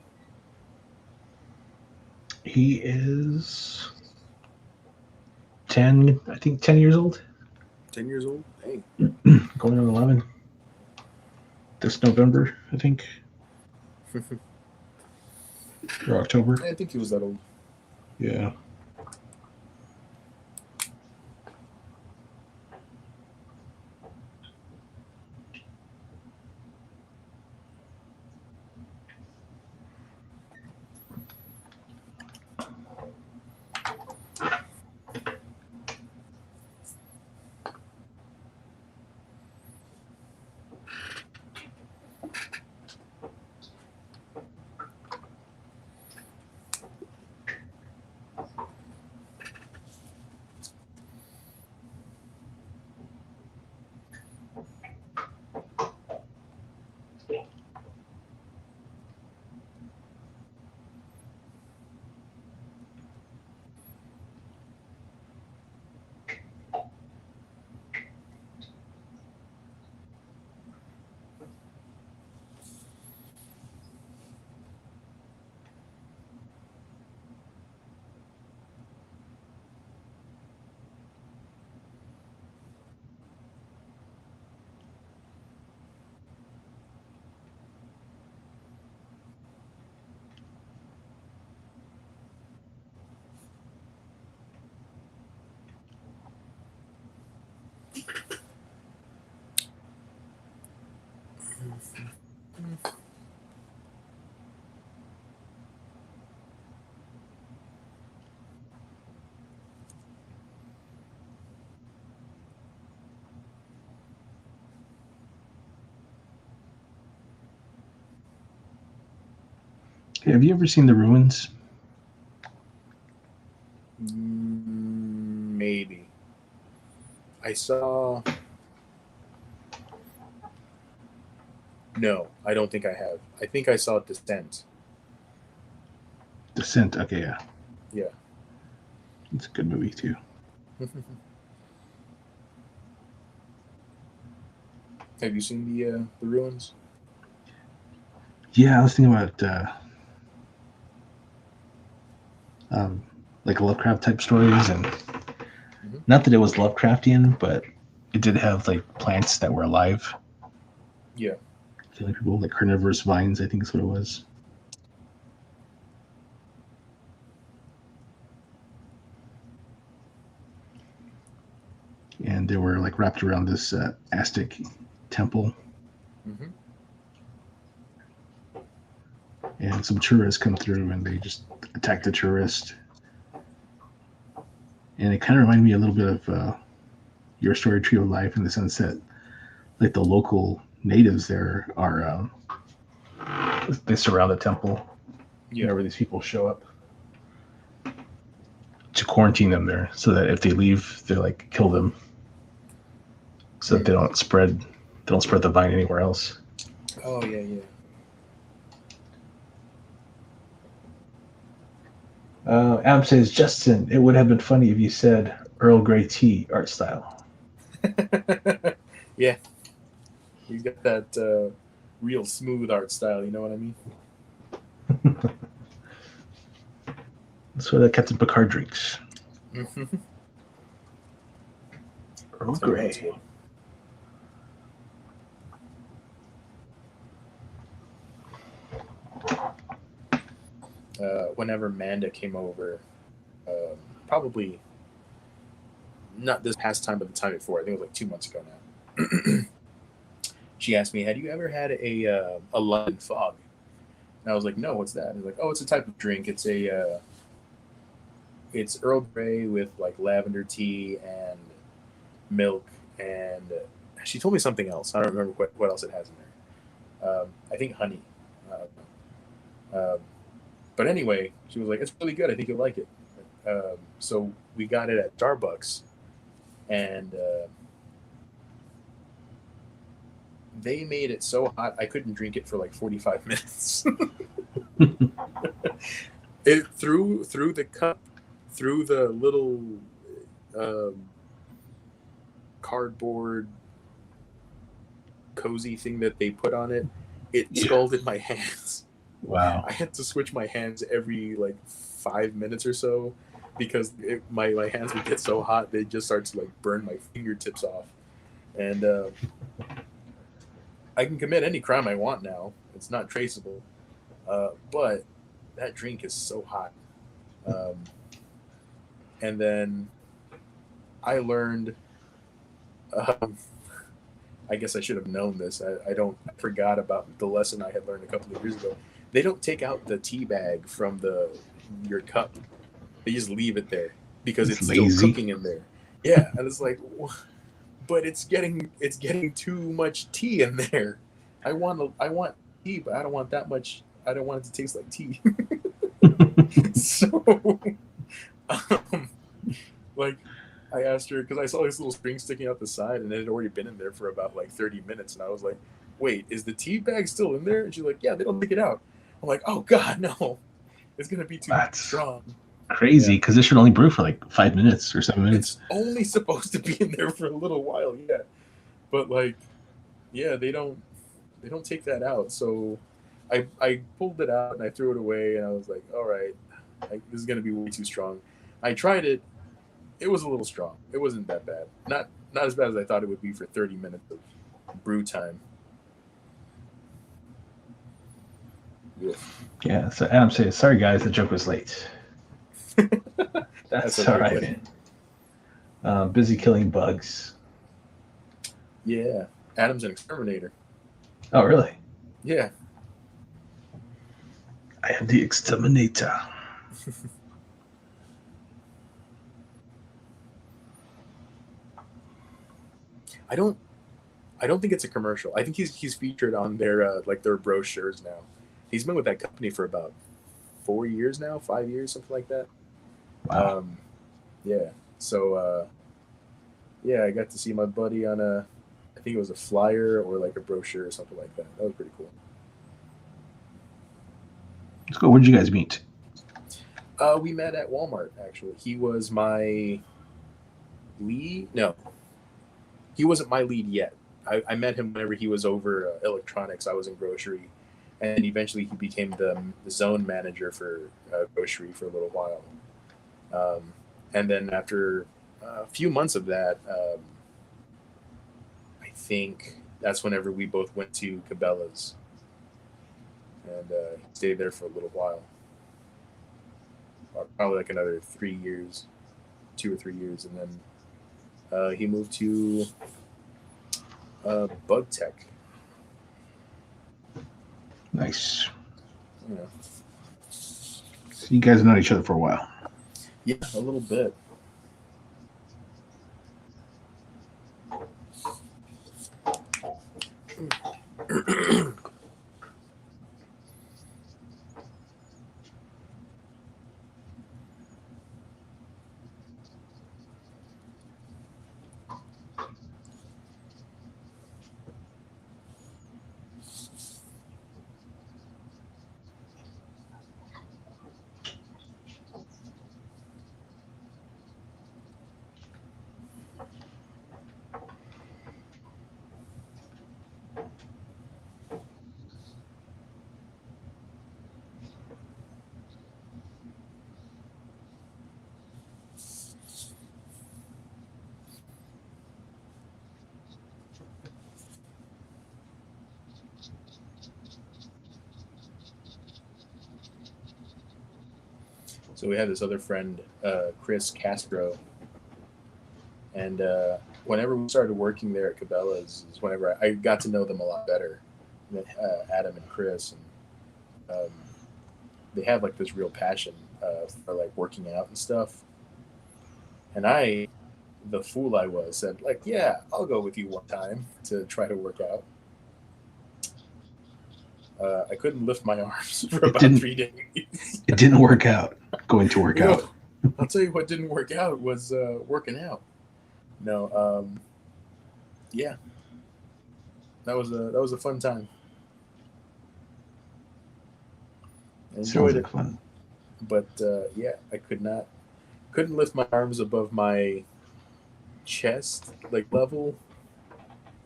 He is 10, I think 10 years old. 10 years old? Dang. Going on 11 this November, I think. Or October. I think he was that old. Yeah. Have you ever seen The Ruins? Maybe. I saw... No, I don't think I have. I think I saw Descent. Descent, okay, yeah. Yeah. It's a good movie, too. Have you seen the Ruins? Yeah, I was thinking about like Lovecraft type stories, and not that it was Lovecraftian, but it did have like plants that were alive. Yeah. Killing people, like carnivorous vines, I think is what it was. And they were like wrapped around this Aztec temple. Mm-hmm. And some tourists come through and they just attack the tourist. And it kind of reminded me a little bit of Your Story Tree of Life in the sense that like the local natives there are they surround the temple whenever these people show up to quarantine them there so that if they leave, they like kill them so that they don't spread the vine anywhere else. Oh yeah. Adam says, Justin, it would have been funny if you said Earl Grey tea art style. Yeah, he's got that real smooth art style. You know what I mean? That's what Captain Picard drinks. Earl Grey. Whenever Manda came over, probably not this past time, but the time before, I think it was like 2 months ago now. She asked me, "Had you ever had a London fog?" And I was like, "No, what's that?" And like, "Oh, it's a type of drink. It's it's Earl Grey with like lavender tea and milk." And she told me something else. I don't remember what else it has in there. I think honey. But anyway, she was like, "It's really good. I think you'll like it." So we got it at Starbucks, and they made it so hot I couldn't drink it for like 45 minutes. It through the cup, through the little cardboard cozy thing that they put on it. It scalded my hands. Wow. I had to switch my hands every like 5 minutes or so because my hands would get so hot they just start to like burn my fingertips off. And I can commit any crime I want now. It's not traceable. But that drink is so hot. And then I learned, I guess I should have known this. I forgot about the lesson I had learned a couple of years ago. They don't take out the tea bag from your cup. They just leave it there because it's lazy. Still cooking in there. Yeah, and it's like, but it's getting too much tea in there. I want tea, but I don't want that much. I don't want it to taste like tea. So, like, I asked her because I saw this little string sticking out the side, and it had already been in there for about like 30 minutes, and I was like, "Wait, is the tea bag still in there?" And she's like, "Yeah, they don't take it out." I'm like, "Oh God, no! It's gonna be too strong." Crazy, because it should only brew for like 5 minutes or 7 minutes. It's only supposed to be in there for a little while, yeah. But like, yeah, they don't take that out. So I pulled it out and I threw it away, and I was like, all right, this is gonna be way too strong. I tried it. It was a little strong. It wasn't that bad. Not as bad as I thought it would be for 30 minutes of brew time. Yeah. So Adam says, "Sorry guys, the joke was late." That's all right. Busy killing bugs. Yeah, Adam's an exterminator. Oh, really? Yeah. I am the exterminator. I don't think it's a commercial. I think he's featured on their their brochures now. He's been with that company for about 4 years now, 5 years, something like that. Wow. Yeah. So yeah, I got to see my buddy on I think it was a flyer or like a brochure or something like that. That was pretty cool. Let's go. Where did you guys meet? We met at Walmart, actually. He was my lead. No, he wasn't my lead yet. I met him whenever he was over electronics. I was in grocery, and eventually he became the zone manager for grocery for a little while. And then after a few months of that, I think that's whenever we both went to Cabela's, and stayed there for a little while. Probably like another 3 years, 2 or 3 years, and then he moved to Bug Tech. Nice. Yeah. So you guys have known each other for a while. Yeah, a little bit. So we had this other friend, Chris Castro, and whenever we started working there at Cabela's, is whenever I got to know them a lot better, Adam and Chris, and they have like this real passion for like working out and stuff. And I, the fool I was, said like, "Yeah, I'll go with you one time to try to work out." I couldn't lift my arms for about 3 days. It didn't work out. Going to work out. I'll tell you what didn't work out was working out. No, yeah, that was a fun time. I enjoyed it. Fun. But yeah, I couldn't lift my arms above my chest like level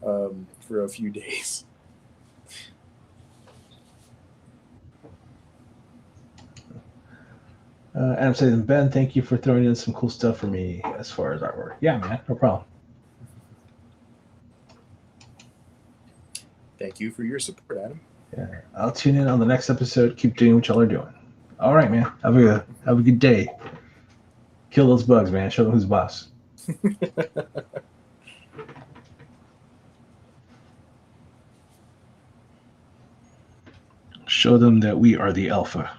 for a few days. Adam says, Ben, thank you for throwing in some cool stuff for me as far as artwork. Yeah, man, no problem. Thank you for your support, Adam. Yeah, I'll tune in on the next episode. Keep doing what y'all are doing. All right, man. Have a good day. Kill those bugs, man. Show them who's boss. Show them that we are the alpha.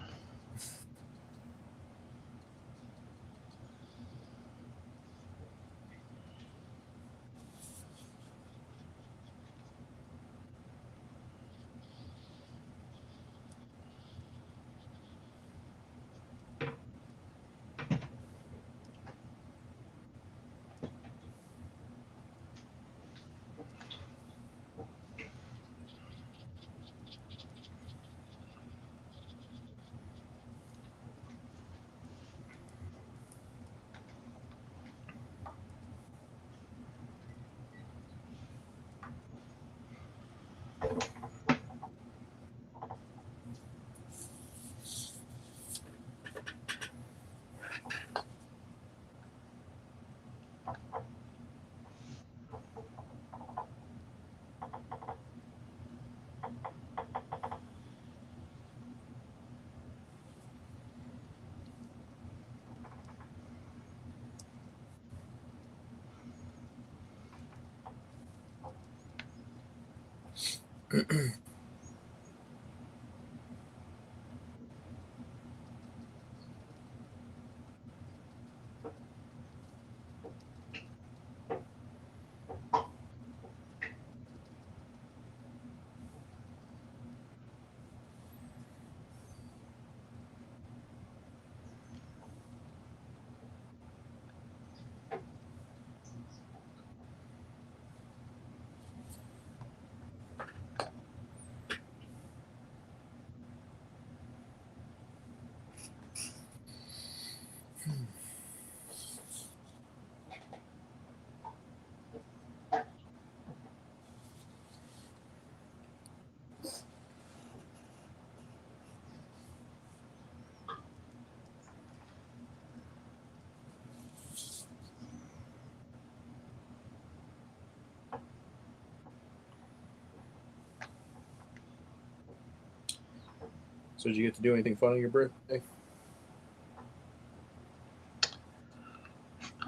So did you get to do anything fun on your birthday?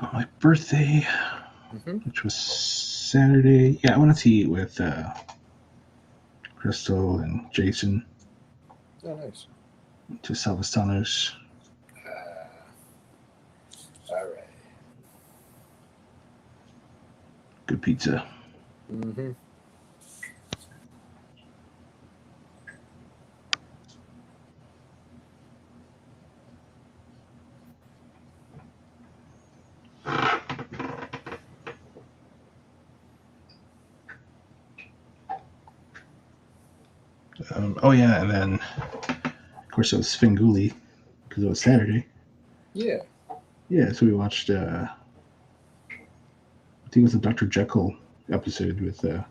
On my birthday, which was Saturday. Yeah, I went to eat with Crystal and Jason. Oh, nice. To Salvastanos. All right. Good pizza. Mm-hmm. Oh yeah, and then of course it was Svengoolie because it was Saturday. Yeah. Yeah, so we watched. I think it was a Dr. Jekyll episode with. Abbott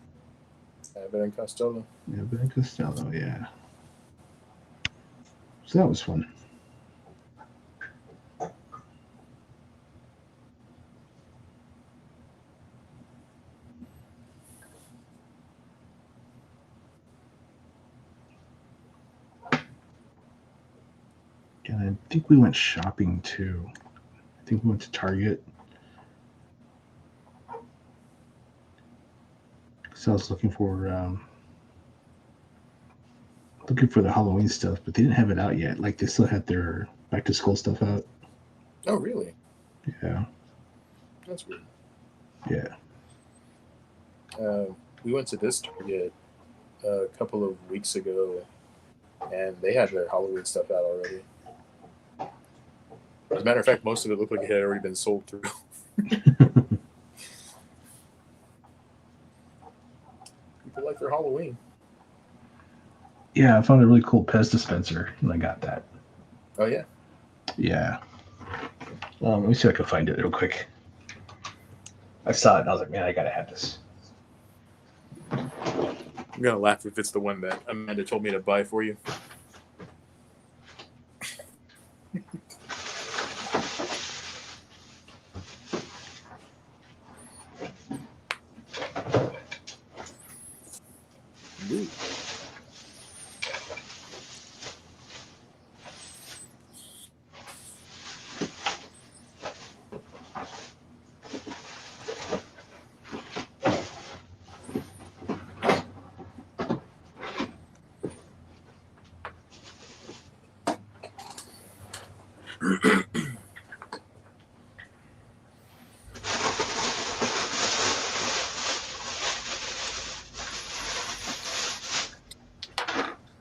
and Costello. Abbott and Costello, yeah. So that was fun. And I think we went shopping too. I think we went to Target. So I was looking for the Halloween stuff, but they didn't have it out yet. Like they still had their back to school stuff out. Oh, really? Yeah. That's weird. Yeah. We went to this Target a couple of weeks ago, and they had their Halloween stuff out already. As a matter of fact, most of it looked like it had already been sold through. People like their Halloween. Yeah, I found a really cool Pez dispenser, and I got that. Oh, yeah? Yeah. Let me see if I can find it real quick. I saw it, and I was like, man, I gotta have this. I'm going to laugh if it's the one that Amanda told me to buy for you. Ooh.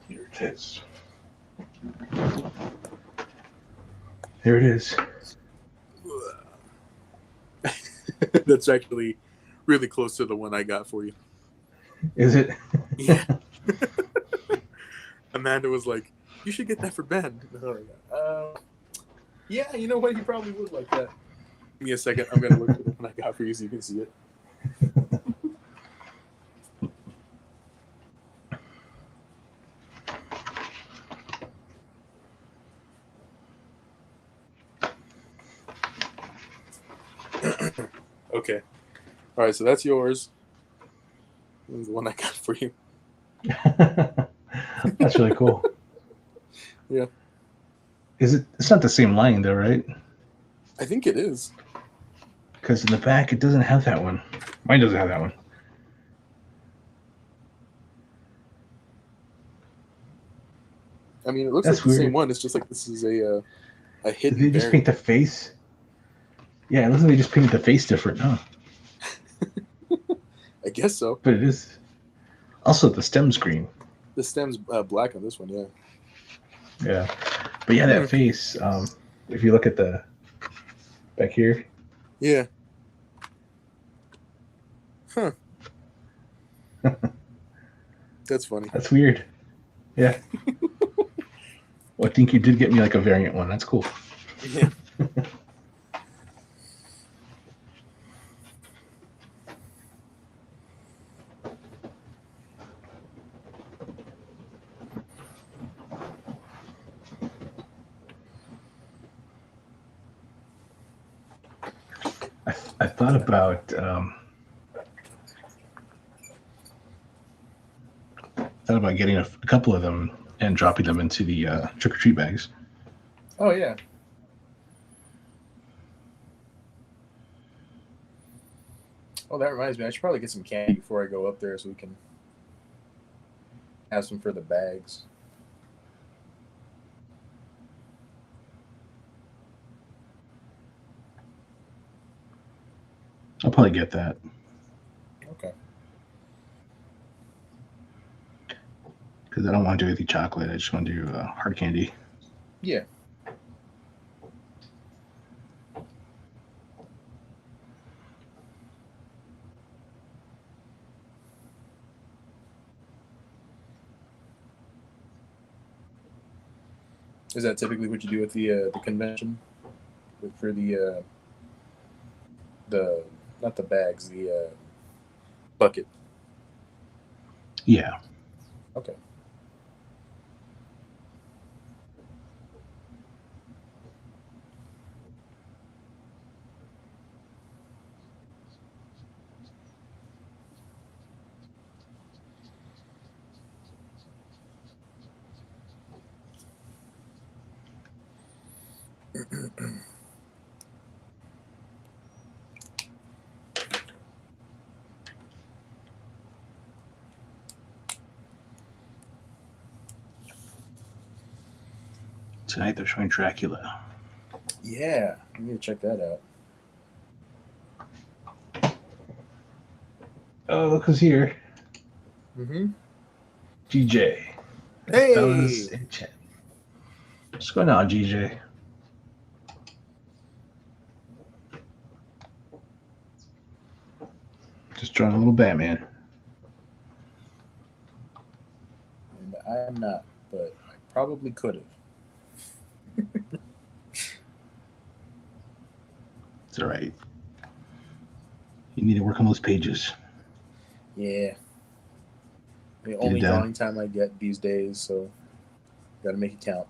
Here it is. There it is. That's actually really close to the one I got for you. Is it? Yeah. Amanda was like, you should get that for Ben. And I was like, yeah, you know what? He probably would like that. Give me a second. I'm going to look for the one I got for you so you can see it. Okay. All right, so that's yours. This is the one I got for you. That's really cool. Yeah. Is it? It's not the same line though, right? I think it is. Because in the back, it doesn't have that one. Mine doesn't have that one. I mean, it looks That's like the weird. same one. It's just like this is a hidden Did they just paint variant. the face? Yeah, it looks like they just painted the face different, huh? I guess so. But it is. Also, the stem's green. The stem's black on this one, yeah. Yeah. But yeah, that face, if you look at the back here. Yeah. Huh. That's funny. That's weird. Yeah. Well, I think you did get me like a variant one. That's cool. Yeah. I thought about getting a couple of them and dropping them into the trick or treat bags. Oh, yeah. Oh, that reminds me. I should probably get some candy before I go up there so we can have some for the bags. I'll probably get that. Okay. Because I don't want to do anything chocolate. I just want to do hard candy. Yeah. Is that typically what you do at the convention? For the not the bags, the bucket. Yeah. Okay. Tonight they're showing Dracula. Yeah, I need to check that out. Oh, look who's here. Mm-hmm. GJ. Hey! Fellas in chat. What's going on, GJ? Just drawing a little Batman. And I'm not, but I probably could have. It's all right. You need to work on those pages. Yeah. The only drawing time I get these days, so gotta make it count.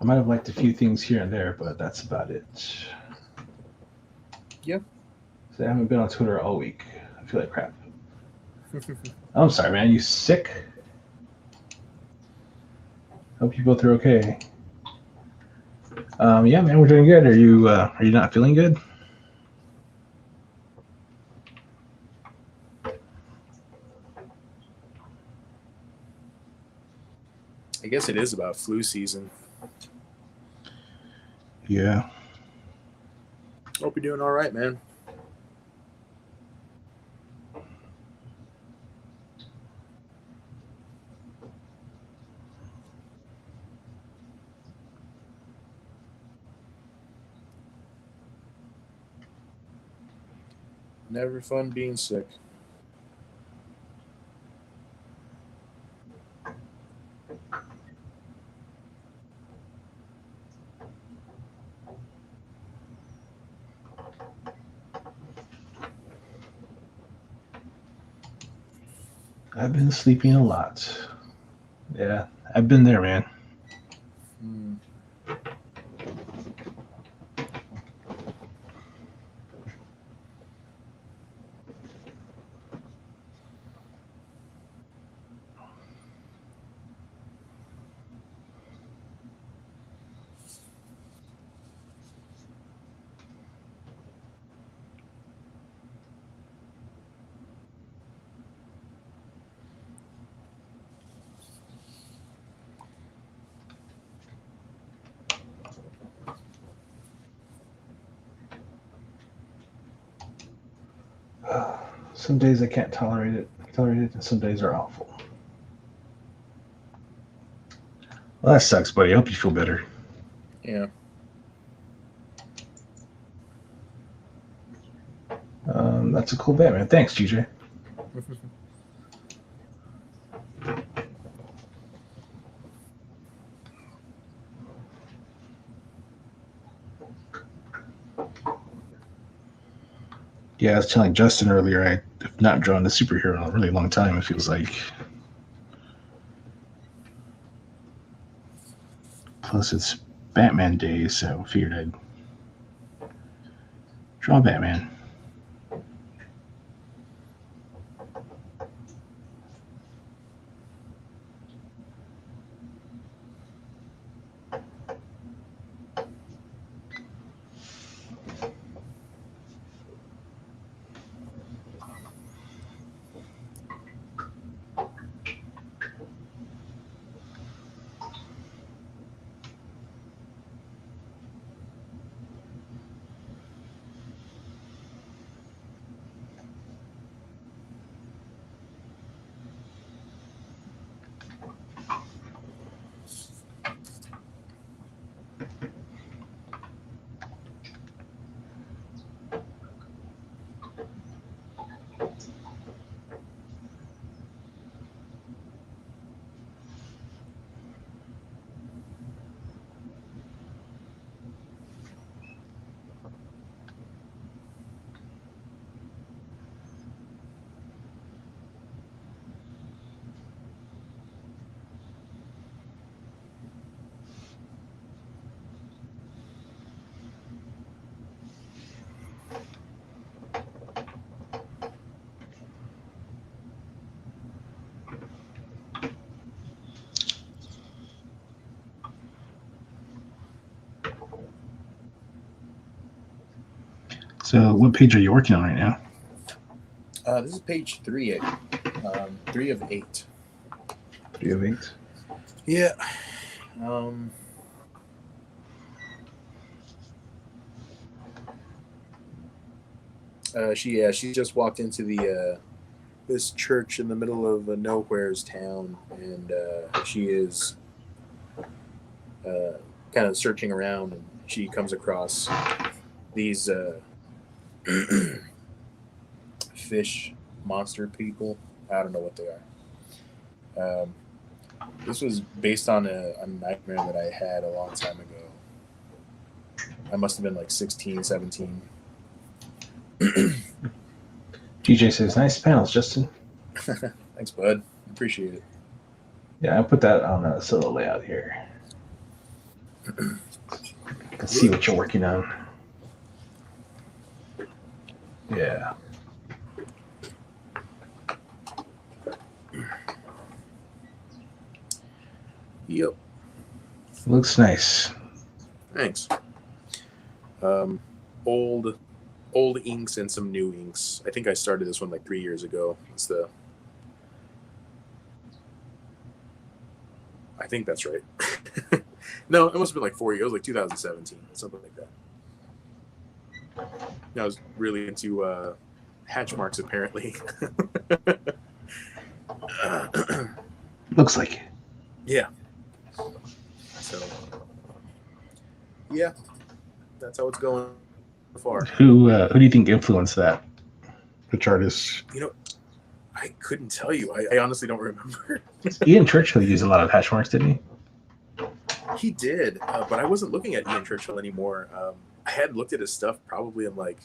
I might have liked a few things here and there, but that's about it. Yeah. So I haven't been on Twitter all week. I feel like crap. I'm sorry, man. You sick? Hope you both are okay. Yeah, man, we're doing good. Are you not feeling good? I guess it is about flu season. Yeah. Hope you're doing all right, man. Never fun being sick. I've been sleeping a lot. Yeah, I've been there, man. Mm. Some days I can't tolerate it, and some days are awful. Well, that sucks, buddy. I hope you feel better. Yeah. That's a cool Batman. Thanks, GJ. Yeah, I was telling Justin earlier, I have not drawn a superhero in a really long time, it feels like. Plus, it's Batman Day, so I figured I'd draw Batman. So, what page are you working on right now? This is page 3, 3 of 8. 3 of 8. Yeah. She just walked into the this church in the middle of a nowhere's town, and she is kind of searching around, and she comes across these fish monster people. I don't know what they are. This was based on a nightmare that I had a long time ago. I must have been like 16, 17. DJ says, nice panels, Justin. Thanks, bud. Appreciate it. Yeah, I put that on a solo layout here. Let's see what you're working on. Yeah. Yep. Looks nice. Thanks. Old inks and some new inks. I think I started this one like 3 years ago. I think that's right. No, it must have been like 4 years. It was like 2017, something like that. I was really into hatch marks, apparently. Looks like it. Yeah. So, yeah, that's how it's going so far. Who do you think influenced that? Which artist? I couldn't tell you. I honestly don't remember. Ian Churchill used a lot of hash marks, didn't he? He did, but I wasn't looking at Ian Churchill anymore. I hadn't looked at his stuff probably in like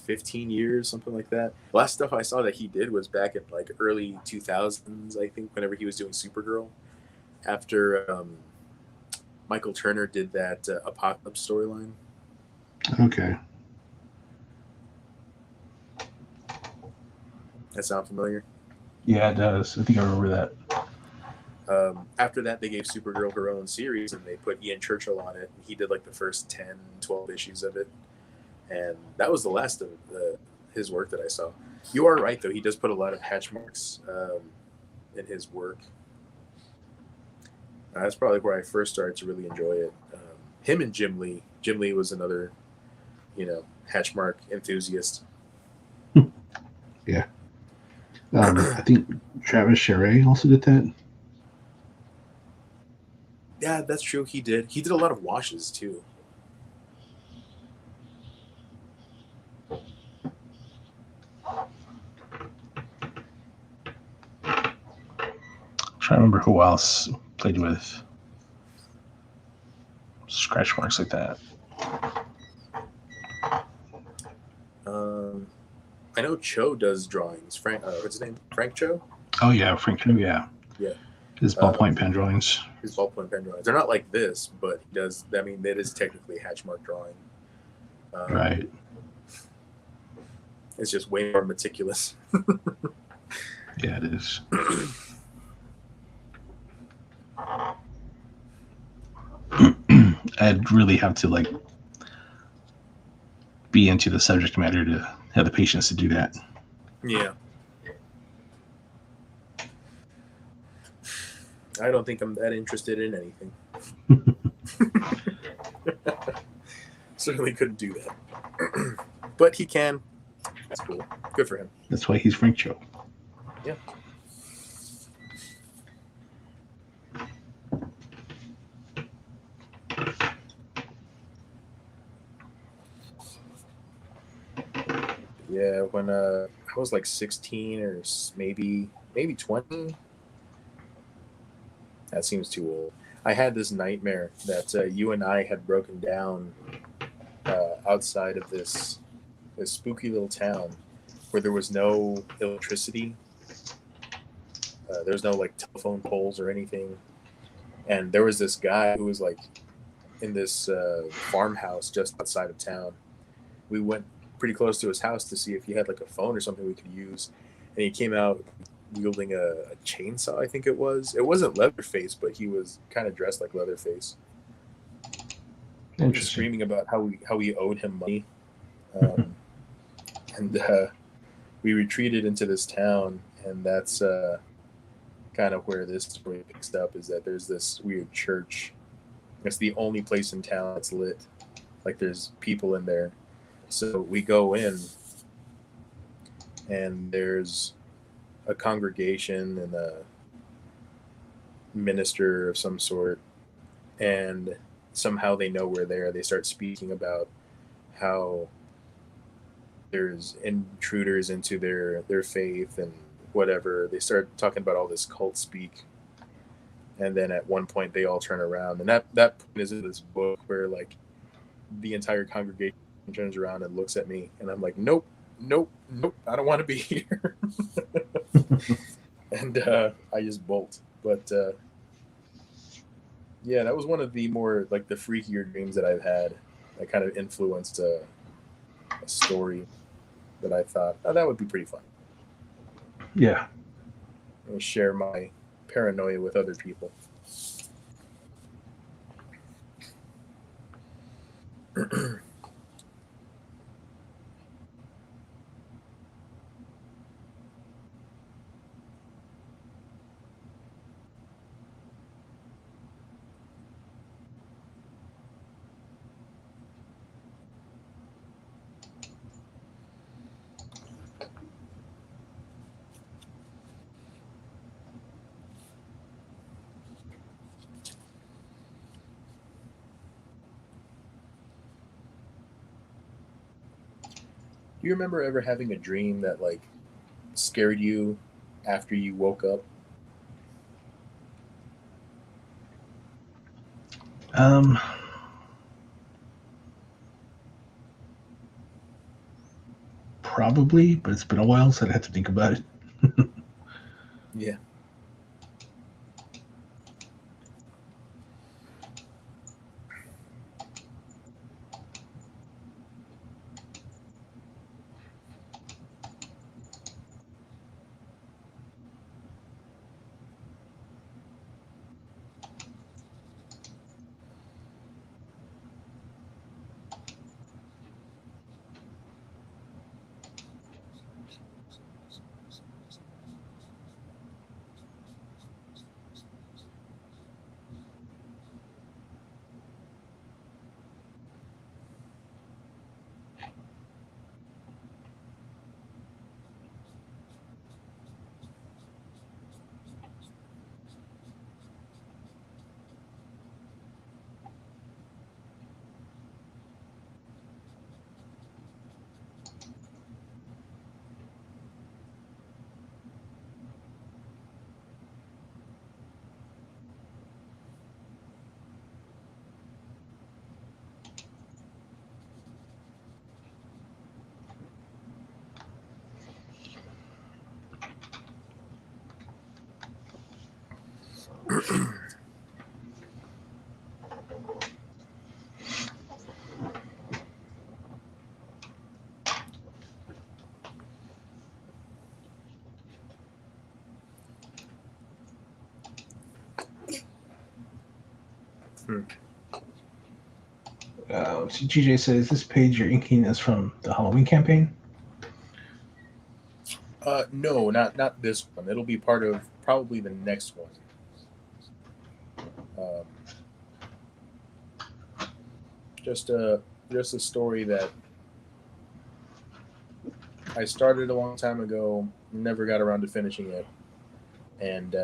15 years, something like that. The last stuff I saw that he did was back in like early 2000s, I think, whenever he was doing Supergirl. After Michael Turner did that Apocalypse storyline. Okay. That sound familiar? Yeah, it does. I think I remember that. After that, they gave Supergirl her own series, and they put Ian Churchill on it. He did like the first 10, 12 issues of it. And that was the last of his work that I saw. You are right, though. He does put a lot of hatch marks in his work. That's probably where I first started to really enjoy it. Him and Jim Lee. Jim Lee was another, hatch mark enthusiast. Yeah. I think Travis Charest also did that. Yeah, that's true. He did. He did a lot of washes, too. I'm trying to remember who else played with scratch marks like that. I know Cho does drawings. Frank, what's his name? Frank Cho? Oh, yeah. Frank Cho, yeah. Yeah. His ballpoint pen drawings. His ballpoint pen drawings. They're not like this, but he does. I mean, that is technically a hatch mark drawing. Right. It's just way more meticulous. Yeah, it is. I'd really have to be into the subject matter to have the patience to do that. Yeah. I don't think I'm that interested in anything. Certainly couldn't do that. But he can. That's cool. Good for him. That's why he's Frank Cho. Yeah. Yeah, when I was like 16 or maybe 20. That seems too old. I had this nightmare that you and I had broken down outside of this spooky little town where there was no electricity. There was no telephone poles or anything. And there was this guy who was in this farmhouse just outside of town. We went pretty close to his house to see if he had a phone or something we could use. And he came out wielding a chainsaw, I think it was. It wasn't Leatherface, but he was kind of dressed like Leatherface. He was screaming about how we owed him money. um, and we retreated into this town, and that's kind of where this story picks up. Is that there's this weird church. It's the only place in town that's lit. Like there's people in there. So we go in, and there's a congregation and a minister of some sort, and somehow they know we're there. They start speaking about how there's intruders into their faith and whatever. They start talking about all this cult speak, and then at one point they all turn around, and that point is in this book where like the entire congregation turns around and looks at me, and I'm like, nope, I don't want to be here. And I just bolt. But yeah, that was one of the more like the freakier dreams that I've had. That kind of influenced a story that I thought, oh, that would be pretty fun. Yeah. And share my paranoia with other people. Do you remember ever having a dream that like scared you after you woke up? Probably, but it's been a while, so I'd have to think about it. Yeah. GJ says this page you're inking is from the Halloween campaign. No, not this one. It'll be part of probably the next one. Just a story that I started a long time ago, never got around to finishing it, and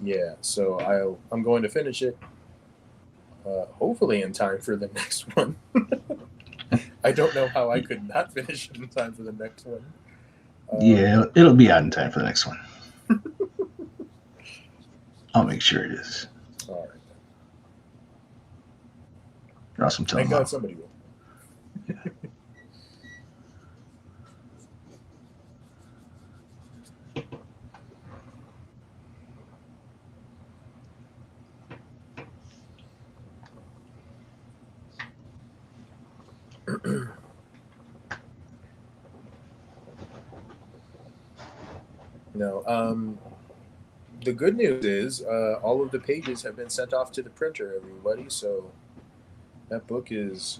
yeah, so I'm going to finish it, hopefully in time for the next one. I don't know how I could not finish it in time for the next one. Yeah, it'll be out in time for the next one. I'll make sure it is. All right. Or else I'm telling Thank Mom. God somebody will. Yeah. No. The good news is all of the pages have been sent off to the printer, everybody. So that book is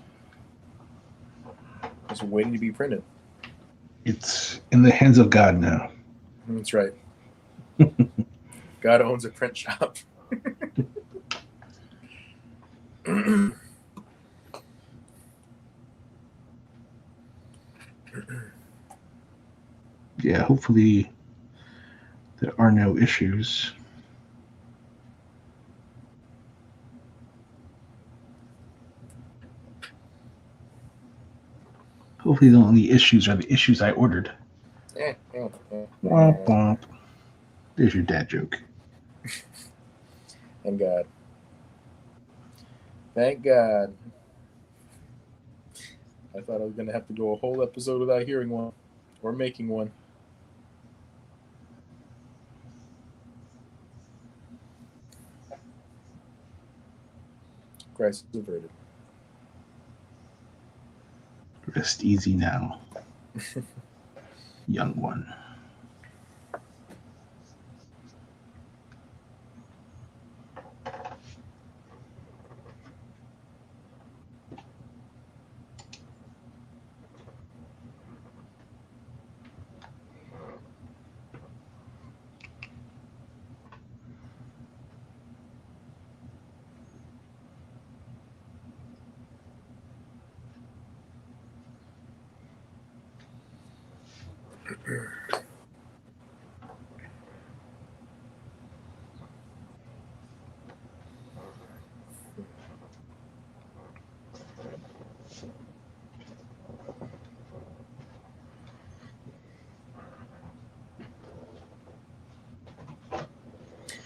It's waiting to be printed. It's in the hands of God now. That's right. God owns a print shop. Yeah, hopefully there are no issues. Hopefully the only issues are the issues I ordered. Womp womp. There's your dad joke. And God. Thank God. I thought I was going to have to go a whole episode without hearing one or making one. Crisis averted. Rest easy now, young one.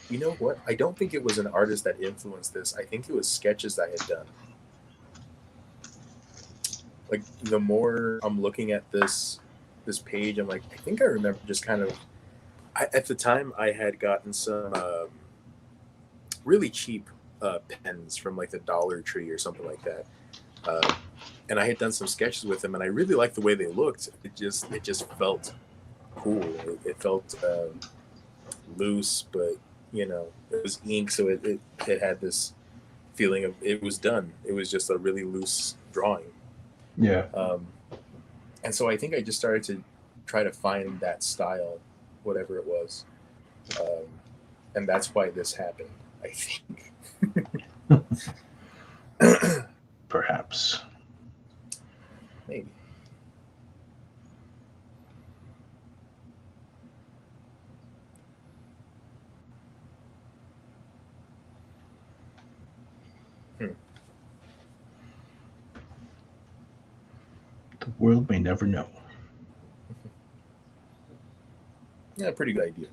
You know what? I don't think it was an artist that influenced this. I think it was sketches I had done. Like, the more I'm looking at this page, I'm like, I think I remember just kind of... at the time, I had gotten some really cheap pens from, like, the Dollar Tree or something like that. And I had done some sketches with them, and I really liked the way they looked. It just felt cool. It felt loose, but... You know, it was ink, so it had this feeling of it was done. It was just a really loose drawing. Yeah. And so I think I just started to try to find that style, whatever it was. And that's why this happened, I think. Perhaps. Maybe. The world may never know. Yeah, pretty good idea.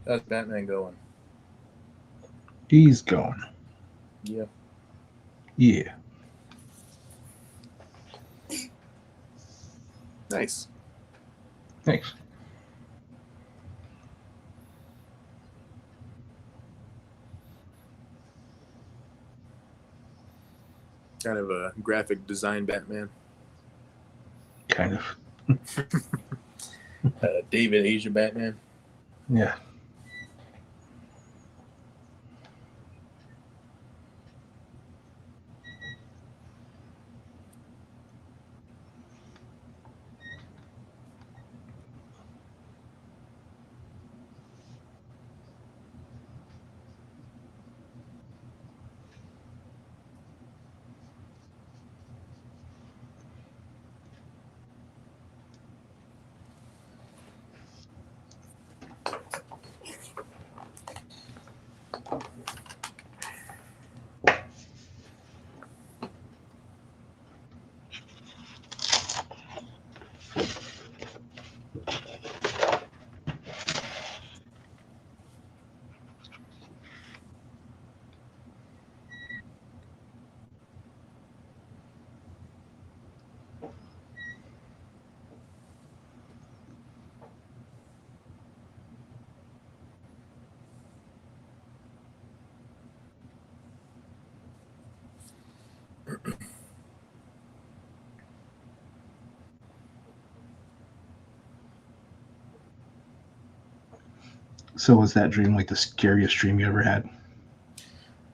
How's Batman going? He's going. Yeah. Yeah. Nice. Thanks. Kind of a graphic design Batman. Kind of. David Asia Batman. Yeah. So was that dream like the scariest dream you ever had?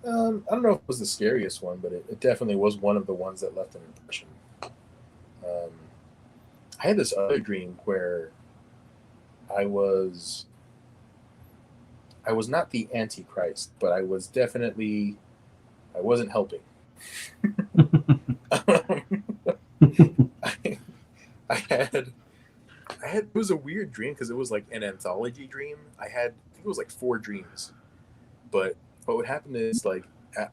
I don't know if it was the scariest one, but it definitely was one of the ones that left an impression. I had this other dream where I was not the Antichrist, but I wasn't helping. I, I had it was a weird dream because it was like an anthology dream. I think it was like 4 dreams, but what would happen is like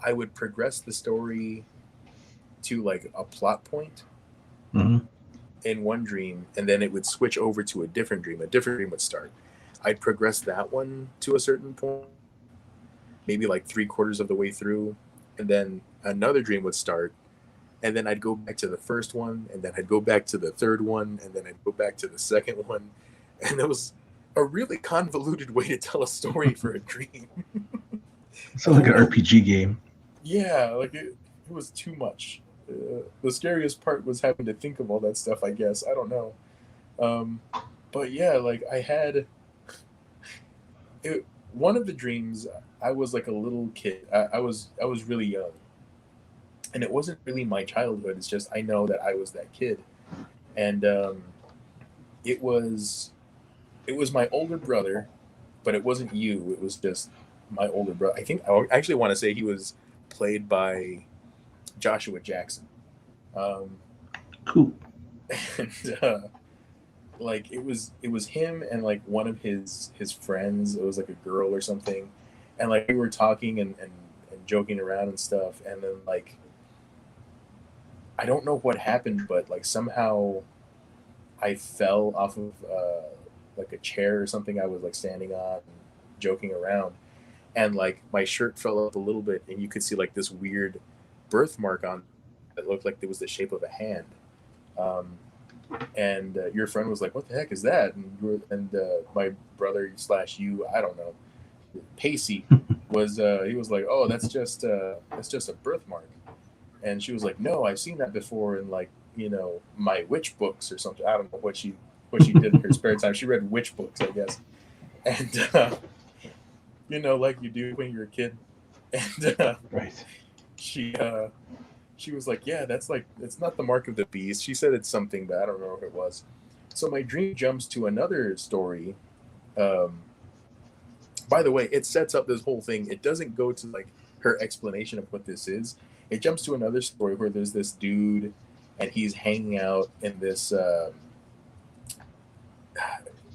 I would progress the story to like a plot point Mm-hmm. in one dream, and then it would switch over to a different dream. A different dream would start. I'd progress that one to a certain point, maybe like 3/4 of the way through, and then another dream would start, and then I'd go back to the first one, and then I'd go back to the third one, and then I'd go back to the second one, and it was a really convoluted way to tell a story for a dream. It's like an RPG game. Yeah, like it was too much. The scariest part was having to think of all that stuff, I guess. I don't know. But yeah, like I had one of the dreams. I was like a little kid. I was really young, and it wasn't really my childhood. It's just I know that I was that kid, and it was my older brother, but it wasn't you. It was just my older brother. I think I actually want to say he was played by Joshua Jackson. Cool. And like it was him and like one of his friends. It was like a girl or something, and like we were talking and joking around and stuff, and then like I don't know what happened, but like somehow I fell off of like a chair or something I was like standing on and joking around, and like my shirt fell up a little bit, and you could see like this weird birthmark on that looked like it was the shape of a hand. Um, and your friend was like, "What the heck is that?" And my brother slash you, I don't know, Pacey was he was like, "Oh, that's just a birthmark." And she was like, "No, I've seen that before in like my witch books or something. I don't know what she did in her spare time. She read witch books, I guess." And like you do when you're a kid. And Right. she was like, "Yeah, that's like it's not the mark of the beast." She said it's something, but I don't know if it was. So my dream jumps to another story. Um, by the way, it sets up this whole thing. It doesn't go to like her explanation of what this is. It jumps to another story where there's this dude, and he's hanging out in this.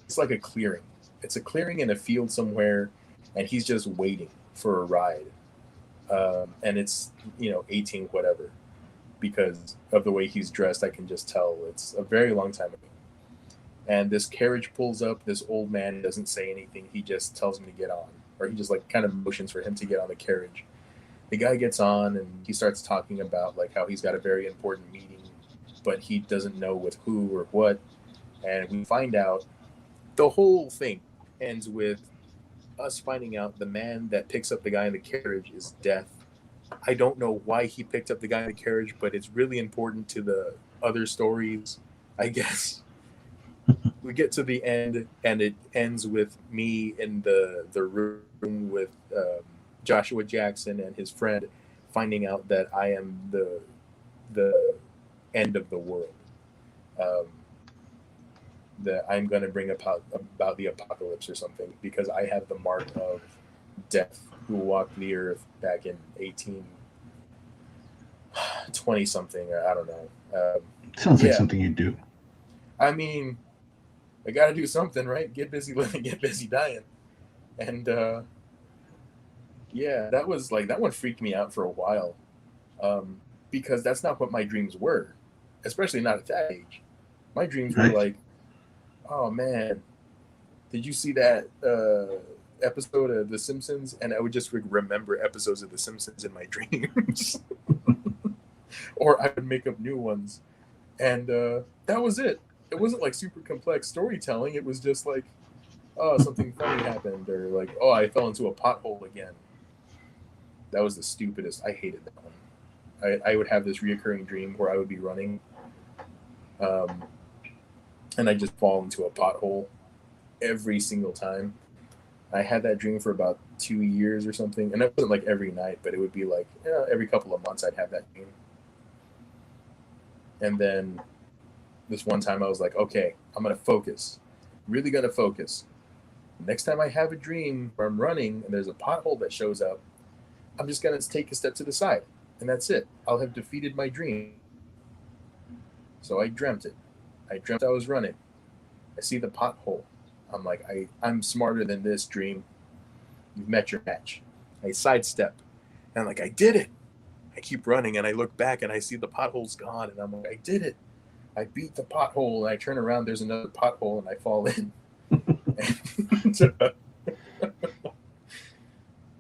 It's like a clearing. It's a clearing in a field somewhere, and he's just waiting for a ride. And it's 18 whatever, because of the way he's dressed. I can just tell it's a very long time ago. And this carriage pulls up. This old man doesn't say anything. He just tells him to get on, or he just like kind of motions for him to get on the carriage. The guy gets on, and he starts talking about like how he's got a very important meeting, but he doesn't know with who or what. And we find out the whole thing ends with us finding out the man that picks up the guy in the carriage is Death, I don't know why he picked up the guy in the carriage, but it's really important to the other stories, I guess. We get to the end, and it ends with me in the room with Joshua Jackson and his friend, finding out that I am the end of the world. Um, that I'm going to bring about the apocalypse or something, because I have the mark of death, who walked the earth back in 1820 something. I don't know. Sounds like yeah. something you do. I mean, I got to do something, right? Get busy living, get busy dying. And yeah, that was like, that one freaked me out for a while, because that's not what my dreams were, especially not at that age. My dreams were Right. like, oh man, did you see that episode of The Simpsons? And I would just remember episodes of The Simpsons in my dreams. Or I would make up new ones. And that was it. It wasn't like super complex storytelling. It was just like, oh, something funny happened, or like, oh, I fell into a pothole again. That was the stupidest. I hated that one. I would have this reoccurring dream where I would be running, and I just fall into a pothole every single time. I had that dream for about 2 years or something, and it wasn't like every night, but it would be like every couple of months I'd have that dream. And then this one time I was like, okay, I'm gonna focus, really gonna focus. Next time I have a dream where I'm running and there's a pothole that shows up, I'm just gonna take a step to the side, and that's it. I'll have defeated my dream. So I dreamt it. I dreamt I was running. I see the pothole. I'm like, I'm smarter than this, dream. You've met your match. I sidestep. And I'm like, I did it. I keep running, and I look back and I see the pothole's gone, and I'm like, I did it. I beat the pothole, and I turn around, there's another pothole, and I fall in.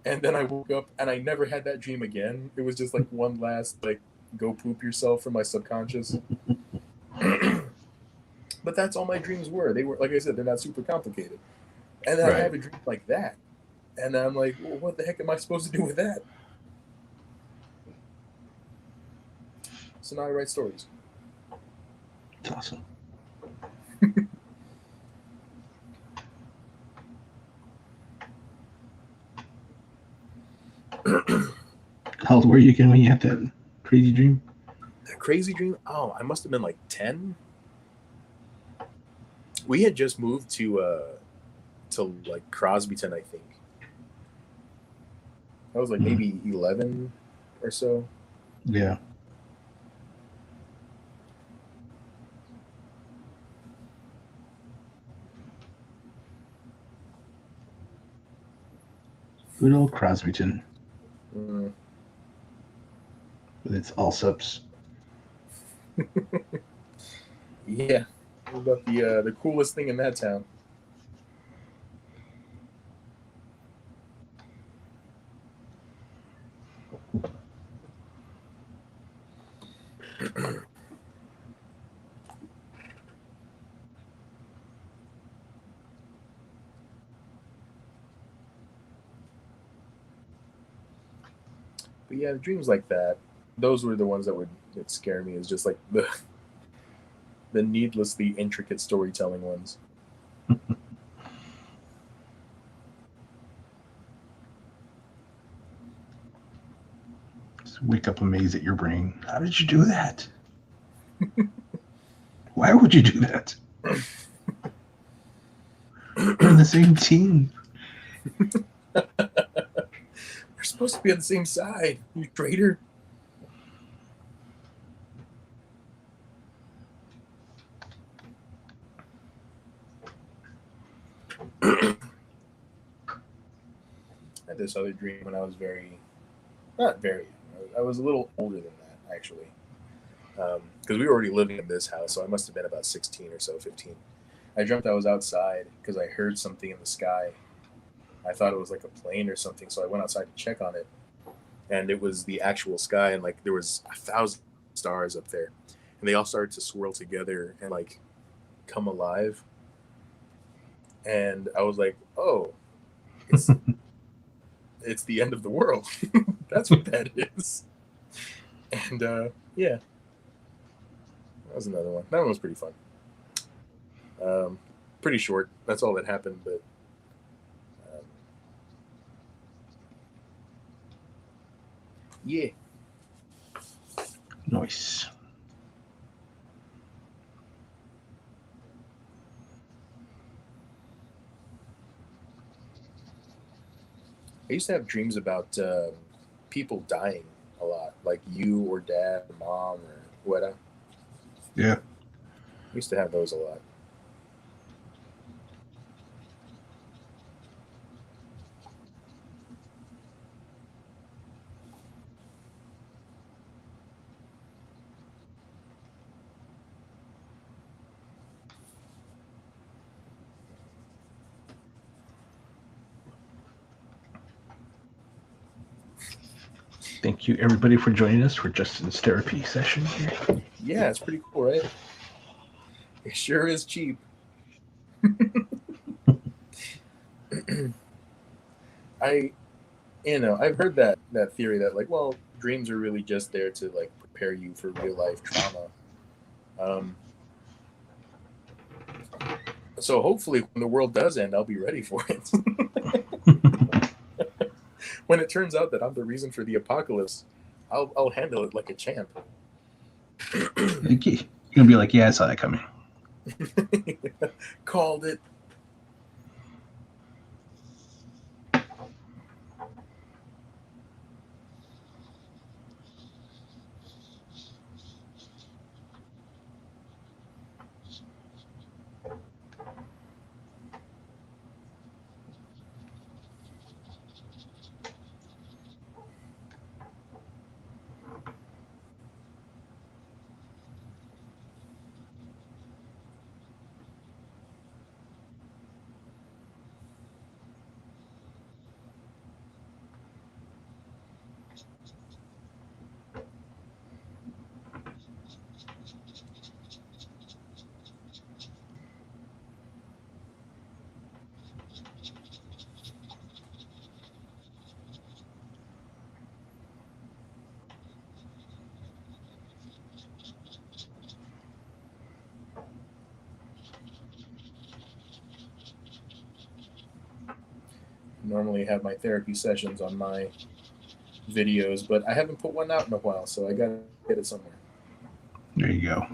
And then I woke up, and I never had that dream again. It was just like one last, like, go poop yourself from my subconscious. But that's all my dreams were. They were, like I said, they're not super complicated. And then I have a dream like that. And I'm like, well, what the heck am I supposed to do with that? So now I write stories. It's awesome. How old were you again when you had that crazy dream? That crazy dream? Oh, I must have been like 10. We had just moved to like Crosbyton, I think. I was like maybe 11 or so. Yeah. Good old Crosbyton. Mm. With its Allsups. Yeah. What about the coolest thing in that town? But yeah, dreams like that, those were the ones that would scare me, is just like the needlessly intricate storytelling ones. Just wake up amazed at your brain. How did you do that? Why would you do that? We're in the same team. We're supposed to be on the same side, you traitor. I had this other dream when I was I was a little older than that, actually. Because we were already living in this house, so I must have been about 16 or so, 15. I dreamt I was outside because I heard something in the sky. I thought it was like a plane or something, so I went outside to check on it. And it was the actual sky, and like there was 1,000 stars up there. And they all started to swirl together and like come alive. And I was like, oh, it's the end of the world. That's what that is. And yeah, that was another one. That one was pretty fun. Pretty short. That's all that happened, but yeah. Nice. I used to have dreams about people dying a lot, like you or dad or mom or whatever. Yeah. I used to have those a lot. Thank you, everybody, for joining us for Justin's therapy session here. Yeah, it's pretty cool, right? It sure is cheap. I've heard that theory that, like, well, dreams are really just there to, like, prepare you for real life trauma. So hopefully when the world does end, I'll be ready for it. When it turns out that I'm the reason for the apocalypse, I'll handle it like a champ. You're gonna be like, yeah, I saw that coming. Called it. Normally have my therapy sessions on my videos, but I haven't put one out in a while, so I gotta get it somewhere. There you go.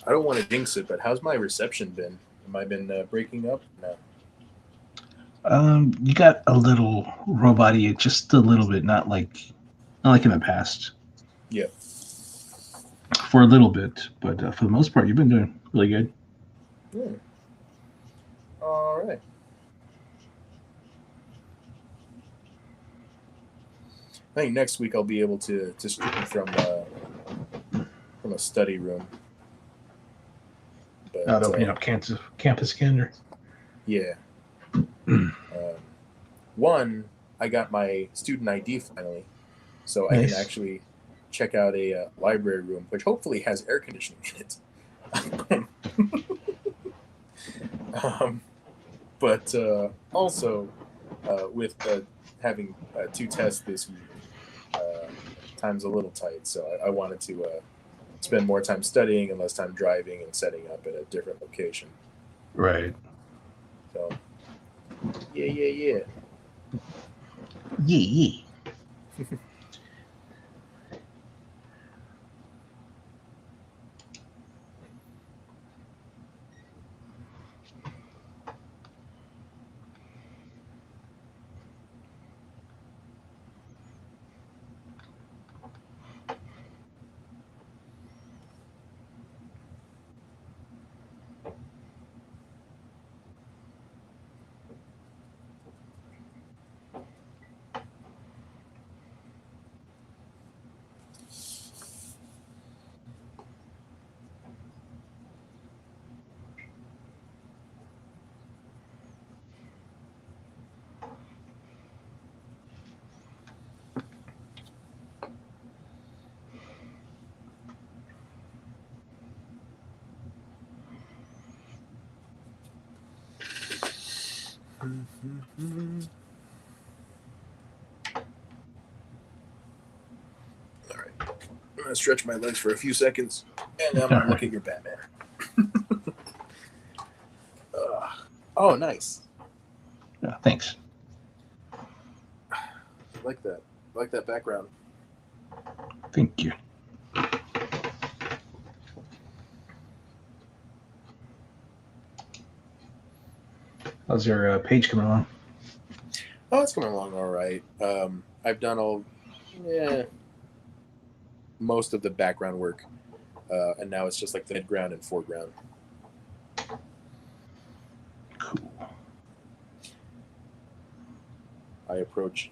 I don't want to jinx it, but how's my reception been? Am I been breaking up? No. You got a little robot-y, just a little bit, not like in the past. Yeah. For a little bit, but for the most part, you've been doing really good. All right. I think next week I'll be able to stream from a study room. But, opening up campus again, or yeah. One, I got my student ID finally, so I Nice. can actually check out a library room, which hopefully has air conditioning in it. But also, with having 2 tests this week, time's a little tight, so I wanted to spend more time studying and less time driving and setting up at a different location. Right. So, yeah. Yeah. All right. I'm going to stretch my legs for a few seconds, and then I'm going to look at your Batman. Oh, nice. Yeah, thanks. I like that. I like that background. Thank you. How's your page coming along? Oh, it's coming along all right. I've done most of the background work, and now it's just like the midground and foreground. Cool. I approach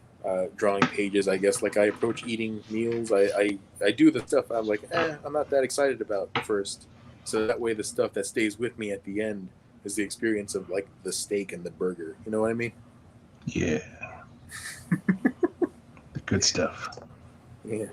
drawing pages, I guess, like I approach eating meals. I do the stuff I'm like, I'm not that excited about first. So that way the stuff that stays with me at the end is the experience of like the steak and the burger. You know what I mean? Yeah. The good stuff. Yeah.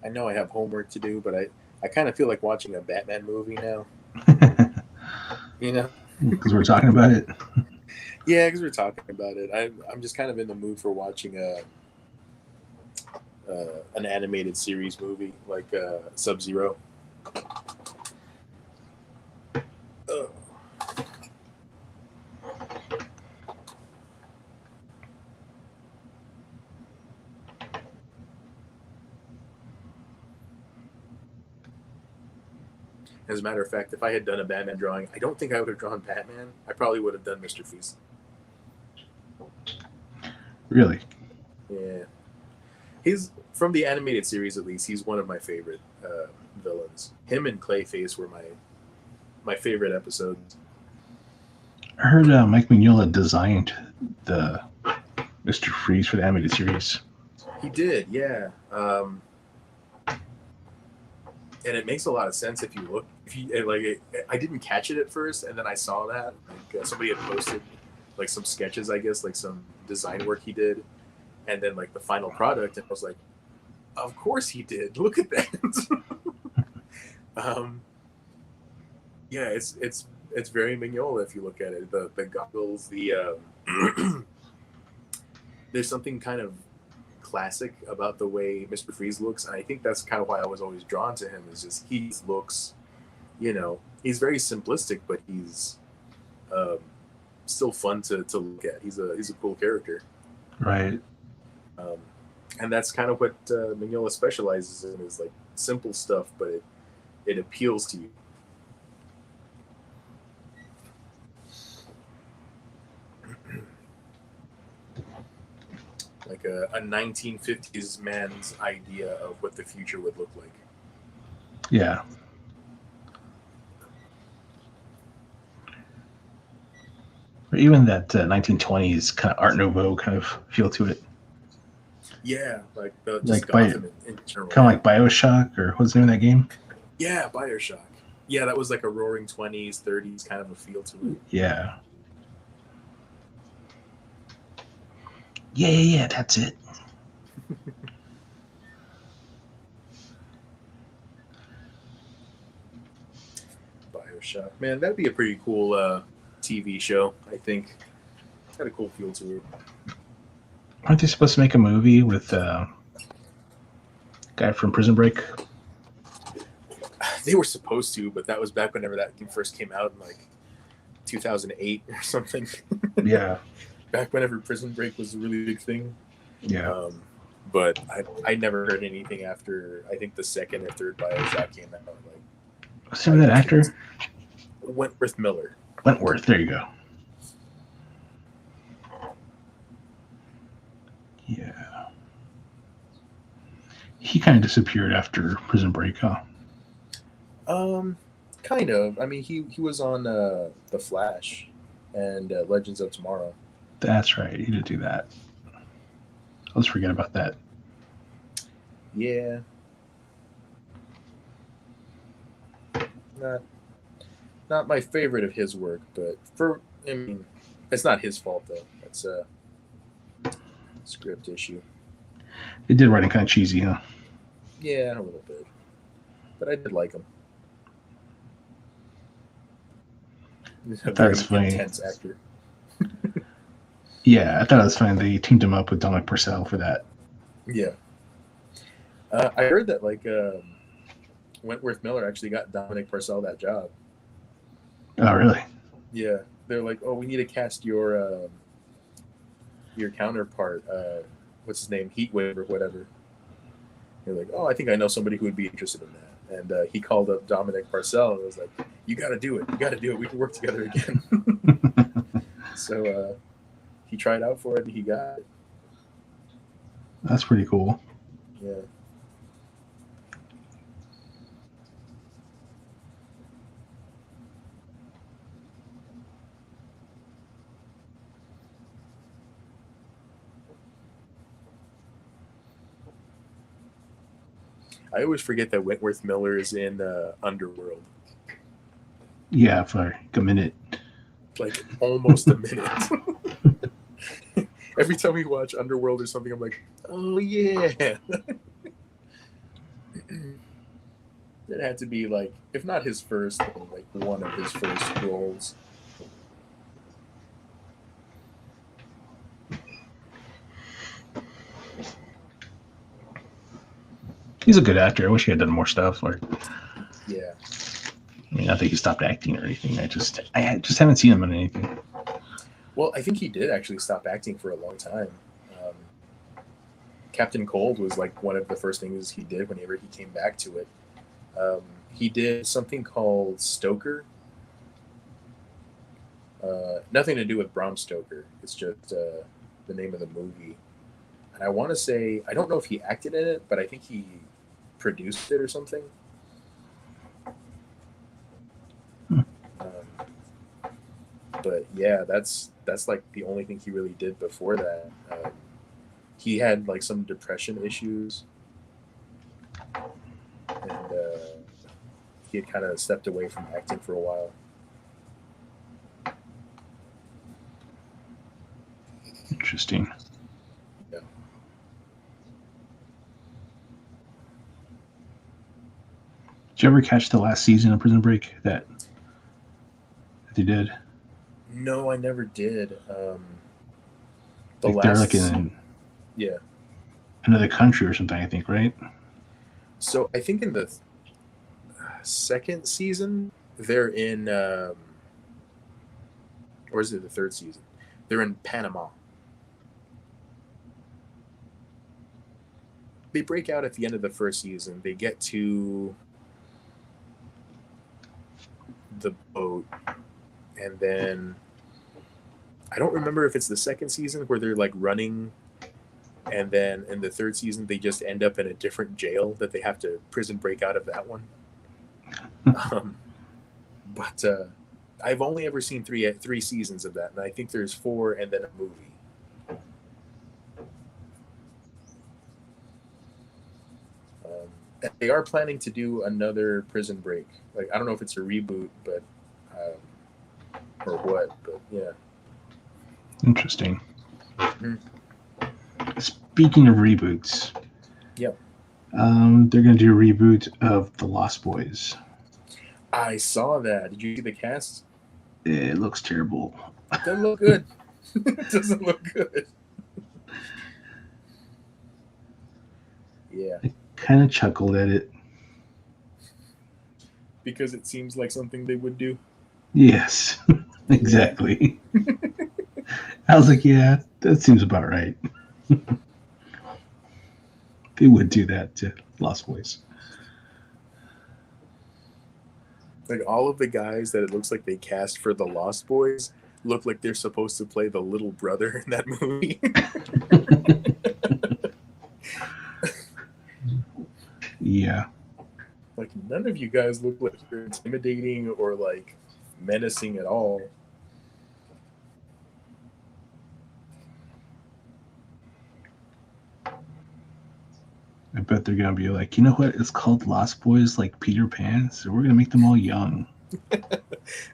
I know I have homework to do, but I kind of feel like watching a Batman movie now. You know? Because we're talking about it. Yeah, because we're talking about it. I'm just kind of in the mood for watching an animated series movie like Sub-Zero. As a matter of fact, if I had done a Batman drawing, I don't think I would have drawn Batman. I probably would have done Mr. Feast. Really? Yeah, he's from the animated series. At least he's one of my favorite villains. Him and Clayface were my favorite episodes. I heard Mike Mignola designed the Mr. Freeze for the animated series. He did, yeah. And it makes a lot of sense if you look. If you I didn't catch it at first, and then I saw that somebody had posted like some sketches, I guess, like some design work he did, and then like the final product, and I was like, of course he did. Look at that. Yeah, it's very Mignola if you look at it. The goggles, the there's something kind of classic about the way Mr. Freeze looks, and I think that's kind of why I was always drawn to him. Is just he looks, he's very simplistic, but he's still fun to look at. He's a cool character, Right. And that's kind of what Mignola specializes in, is like simple stuff, but it appeals to you. Like a 1950s man's idea of what the future would look like. Yeah. Or even that 1920s kind of Art Nouveau kind of feel to it. Yeah, like just Like Gotham in general. Kind of like Bioshock, or what's the name of that game? Yeah, Bioshock. Yeah, that was like a roaring 20s, 30s kind of a feel to it. Yeah. Yeah, that's it. Bioshock. Man, that'd be a pretty cool TV show, I think. It's got a cool feel to it. Aren't they supposed to make a movie with guy from Prison Break? They were supposed to, but that was back whenever that game first came out in like 2008 or something. Yeah. Back whenever Prison Break was a really big thing. Yeah. But I never heard anything after, I think, the second or third Bioshock came out. What's the name of that actor? Wentworth Miller. Wentworth, there you go. Yeah. He kind of disappeared after Prison Break, huh? Kind of. I mean, he was on The Flash and Legends of Tomorrow. That's right. He did do that. Let's forget about that. Yeah. Not my favorite of his work, but it's not his fault though. It's a script issue. It did writing kind of cheesy, huh? Yeah, a little bit. But I did like him. He's a very intense actor. Yeah, I thought it was funny. They teamed him up with Dominic Purcell for that. Yeah. I heard that Wentworth Miller actually got Dominic Purcell that job. Oh, really? Yeah. They're like, oh, we need to cast your counterpart, what's his name, Heatwave or whatever. They're like, oh, I think I know somebody who would be interested in that. And he called up Dominic Purcell and was like, you got to do it. You got to do it. We can work together again. So he tried out for it and he got it. That's pretty cool. Yeah. I always forget that Wentworth Miller is in Underworld. Yeah, for like a minute. Like almost a minute. Every time we watch Underworld or something, I'm like, oh yeah. It had to be like, if not his first, then like one of his first roles. He's a good actor. I wish he had done more stuff. Yeah. I mean, not that he stopped acting or anything. I just haven't seen him in anything. Well, I think he did actually stop acting for a long time. Captain Cold was like one of the first things he did whenever he came back to it. He did something called Stoker. Nothing to do with Bram Stoker. It's just the name of the movie. And I want to say, I don't know if he acted in it, but I think he produced it or something. Hmm. But yeah, that's like the only thing he really did before that. He had like some depression issues, and he had kind of stepped away from acting for a while. Interesting. Yeah. Did you ever catch the last season of Prison Break that they did? No, I never did. The Like last, they're like in yeah. another country or something, I think, right? So I think in the second season they're in, or is it the third season? They're in Panama. They break out at the end of the first season. They get to the boat, and then I don't remember if it's the second season where they're like running, and then in the third season they just end up in a different jail that they have to prison break out of that one. But I've only ever seen three seasons of that, and I think there's 4 and then a movie. And they are planning to do another Prison Break. Like I don't know if it's a reboot, but or what, but yeah. Interesting. Mm-hmm. Speaking of reboots, Yep. They're going to do a reboot of The Lost Boys. I saw that. Did you see the cast? It looks terrible. It doesn't look good. It doesn't look good. Yeah. I kind of chuckled at it. Because it seems like something they would do. Yes, exactly. I was like, yeah, that seems about right. They would do that to Lost Boys. Like all of the guys that it looks like they cast for the Lost Boys look like they're supposed to play the little brother in that movie. Yeah. Like none of you guys look like you're intimidating or like menacing at all. I bet they're going to be like, you know what? It's called Lost Boys like Peter Pan, so we're going to make them all young.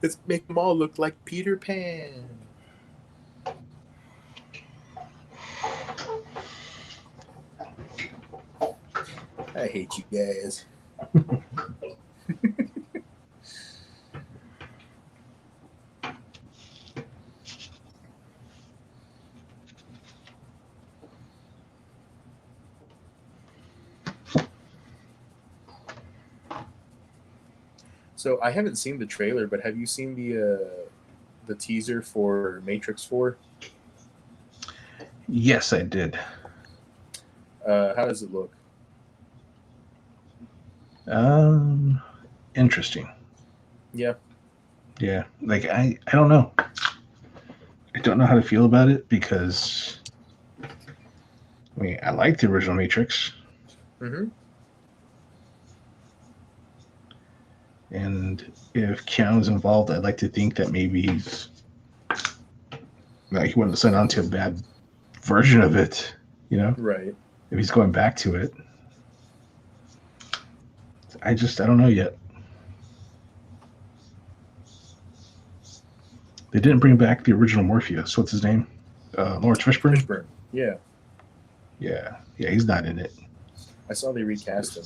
Let's make them all look like Peter Pan. I hate you guys. So I haven't seen the trailer, but have you seen the teaser for Matrix 4? Yes, I did. How does it look? Interesting. Yeah. Yeah, like I don't know. I don't know how to feel about it because I mean I like the original Matrix. Mm-hmm. And if Keanu's involved, I'd like to think that maybe he's like he wouldn't have signed on to a bad version of it, you know? Right. If he's going back to it. I don't know yet. They didn't bring back the original Morpheus. What's his name? Lawrence Fishburne? Fishburne. Yeah. Yeah, he's not in it. I saw they recast him.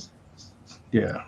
Yeah.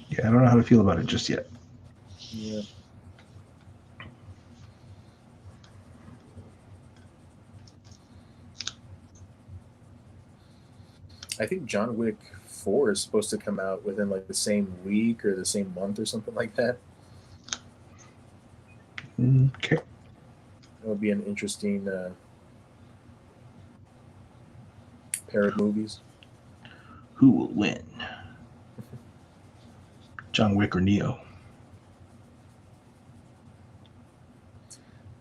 Yeah, I don't know how to feel about it just yet. Yeah. I think John Wick 4 is supposed to come out within like the same week or the same month or something like that. Okay. It would be an interesting pair of movies. Who will win? John Wick or Neo?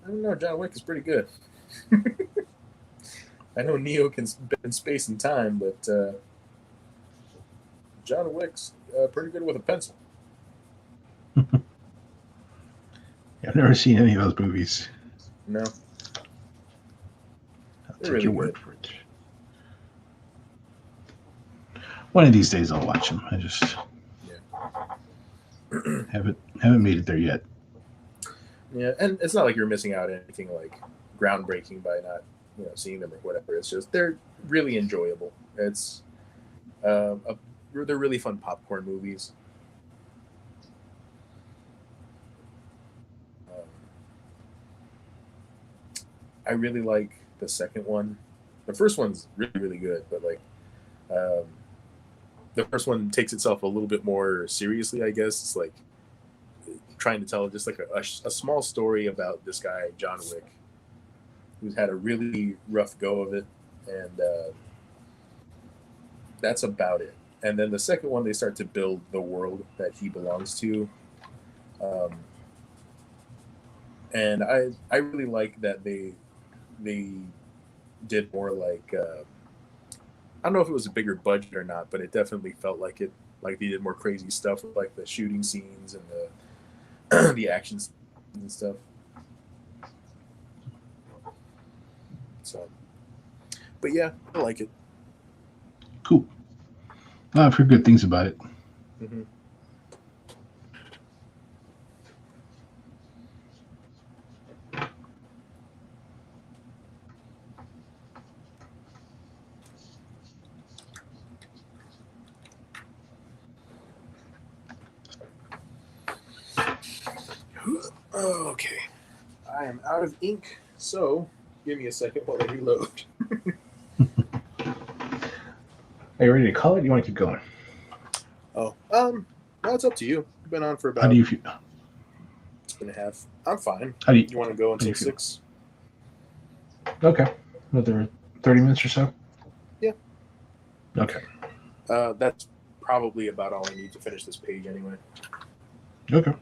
I don't know. John Wick is pretty good. I know Neo can bend space and time, but John Wick's pretty good with a pencil. I've never seen any of those movies. No, I'll they're take really your word good. for it. One of these days I'll watch them. I just haven't made it there yet. Yeah, and it's not like you're missing out on anything like groundbreaking by not seeing them or whatever. It's just they're really enjoyable. It's they're really fun popcorn movies. Um, I really like the second one. The first one's really good, but like um, the first one takes itself a little bit more seriously. I guess it's like trying to tell just like a small story about this guy John Wick, who's had a really rough go of it, and that's about it. And then the second one, they start to build the world that he belongs to, um, and I really like that they did more like I don't know if it was a bigger budget or not, but it definitely felt like it. Like they did more crazy stuff with like the shooting scenes and the the action scenes and stuff. So, but yeah, I like it. Cool. I've heard good things about it. Mm-hmm. Okay, I am out of ink, so give me a second while I reload. Are you ready to call it? You want to keep going? Oh, no, it's up to you. You've been on for How about do you feel? 2.5. I'm fine. How do you? You want to go How do you until feel? 6? Okay. Another 30 minutes or so? Yeah. Okay. That's probably about all I need to finish this page anyway. Okay.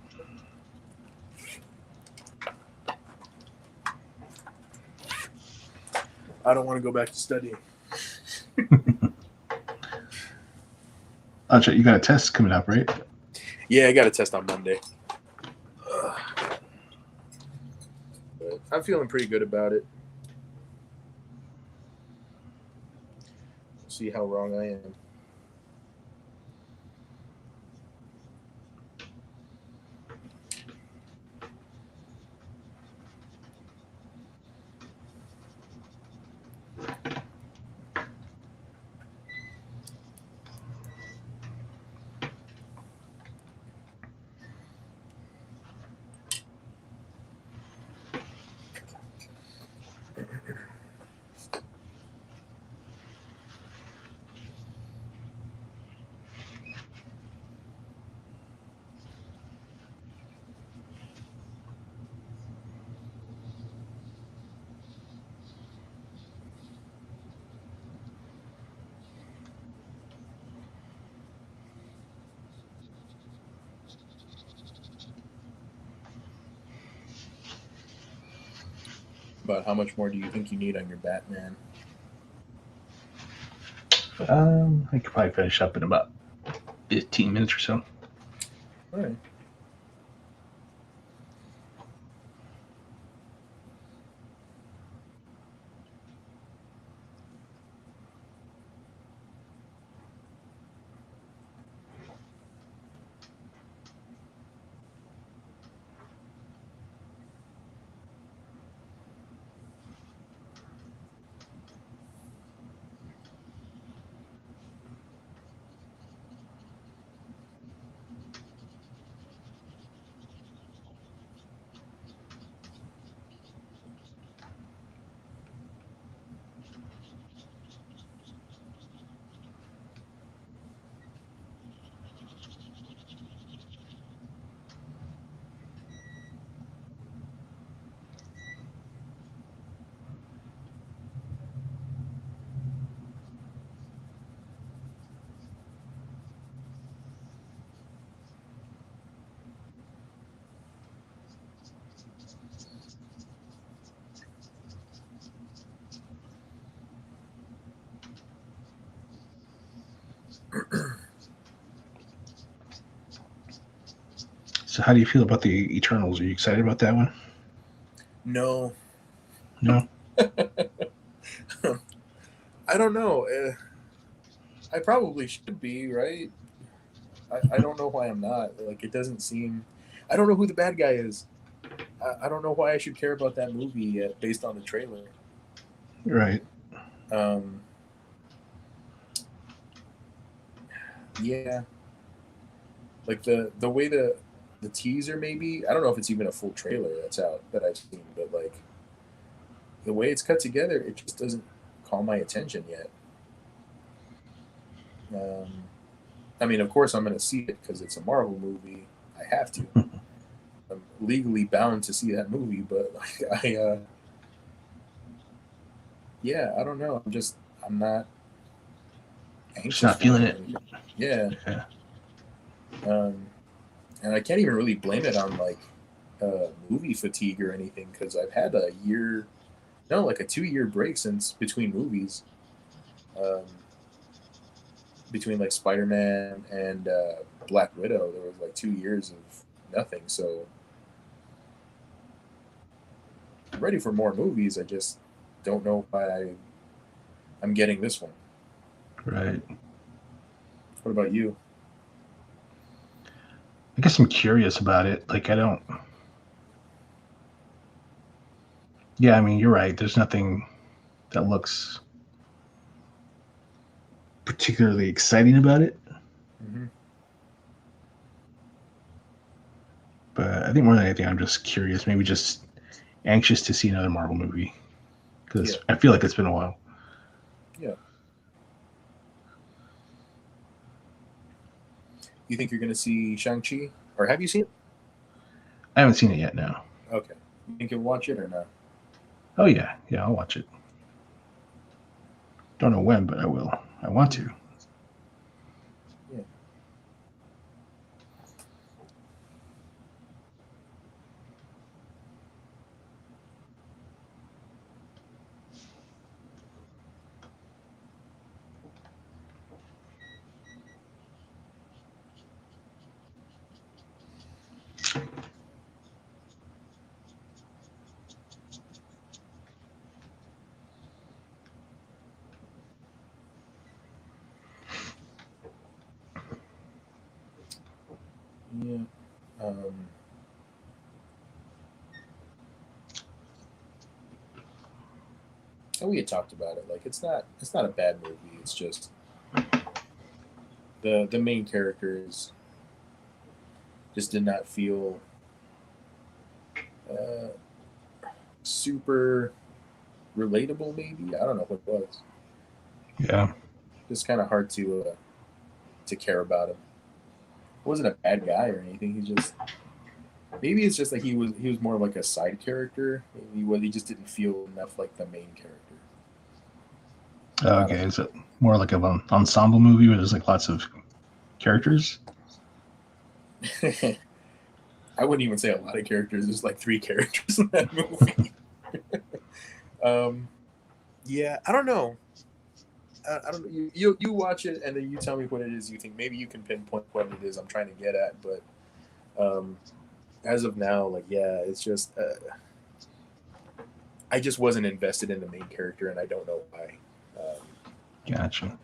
I don't want to go back to studying. I'll check. You got a test coming up, right? Yeah, I got a test on Monday. But I'm feeling pretty good about it. See how wrong I am. But how much more do you think you need on your Batman? I could probably finish up in about 15 minutes or so. All right. So how do you feel about the Eternals? Are you excited about that one? No, No. I don't know. I probably should be, right? I don't know why I'm not. Like, it doesn't seem. I don't know who the bad guy is. I don't know why I should care about that movie yet, based on the trailer. Right. Um, yeah, like the way the teaser, maybe, I don't know if it's even a full trailer that's out that I've seen, but like the way it's cut together, it just doesn't call my attention yet. Um, I mean, of course, I'm going to see it because it's a Marvel movie. I have to. I'm legally bound to see that movie, but like yeah, I don't know. I'm not Just anxious not for feeling it or it. anything. Yeah. Yeah. Um, and I can't even really blame it on like movie fatigue or anything because I've had a year, no, like a 2 year break since between movies, um, between like Spider Man and Black Widow. There was like 2 years of nothing. So I'm ready for more movies. I just don't know why I'm getting this one. Right. What about you? I guess I'm curious about it. Like I don't. Yeah, I mean you're right. There's nothing that looks particularly exciting about it. Mm-hmm. But I think more than anything, I'm just curious. Maybe just anxious to see another Marvel movie Yeah, because I feel like it's been a while. yeah. You think you're gonna see Shang-Chi, or have you seen it? I haven't seen it yet. No. Okay. You think you'll watch it or not? Oh yeah, yeah. I'll watch it. Don't know when, but I will. I want to. Yeah. Yeah. Um, and we had talked about it. Like it's not a bad movie. It's just the main characters just did not feel uh, super relatable. Maybe I don't know what it was. Yeah. Just kind of hard to care about him. He wasn't a bad guy or anything. He's just maybe it's just like he was more like a side character. Maybe he just didn't feel enough like the main character. I Okay. don't Is it more like an ensemble movie where there's like lots of characters? know. I wouldn't even say a lot of characters. There's like 3 characters in that movie. um, yeah, I don't know. I don't know. You watch it and then you tell me what it is you think. Maybe you can pinpoint what it is I'm trying to get at. But as of now, like yeah, it's just I just wasn't invested in the main character, and I don't know why. Um, Gotcha.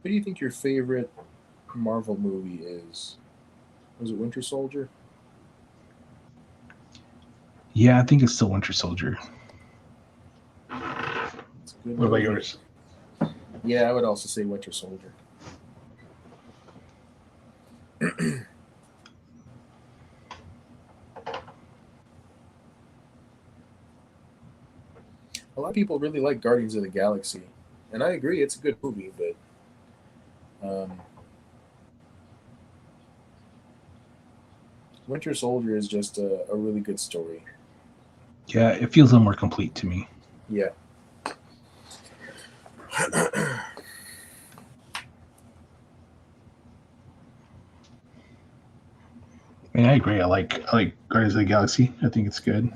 What do you think your favorite Marvel movie is? Was it Winter Soldier? Yeah, I think it's still Winter Soldier. It's a good What about movie. yours? Yeah, I would also say Winter Soldier. A lot of people really like Guardians of the Galaxy, and I agree, it's a good movie, but Winter Soldier is just a really good story. Yeah, it feels a little more complete to me. Yeah. I mean, I agree. I like Guardians of the Galaxy. I think it's good.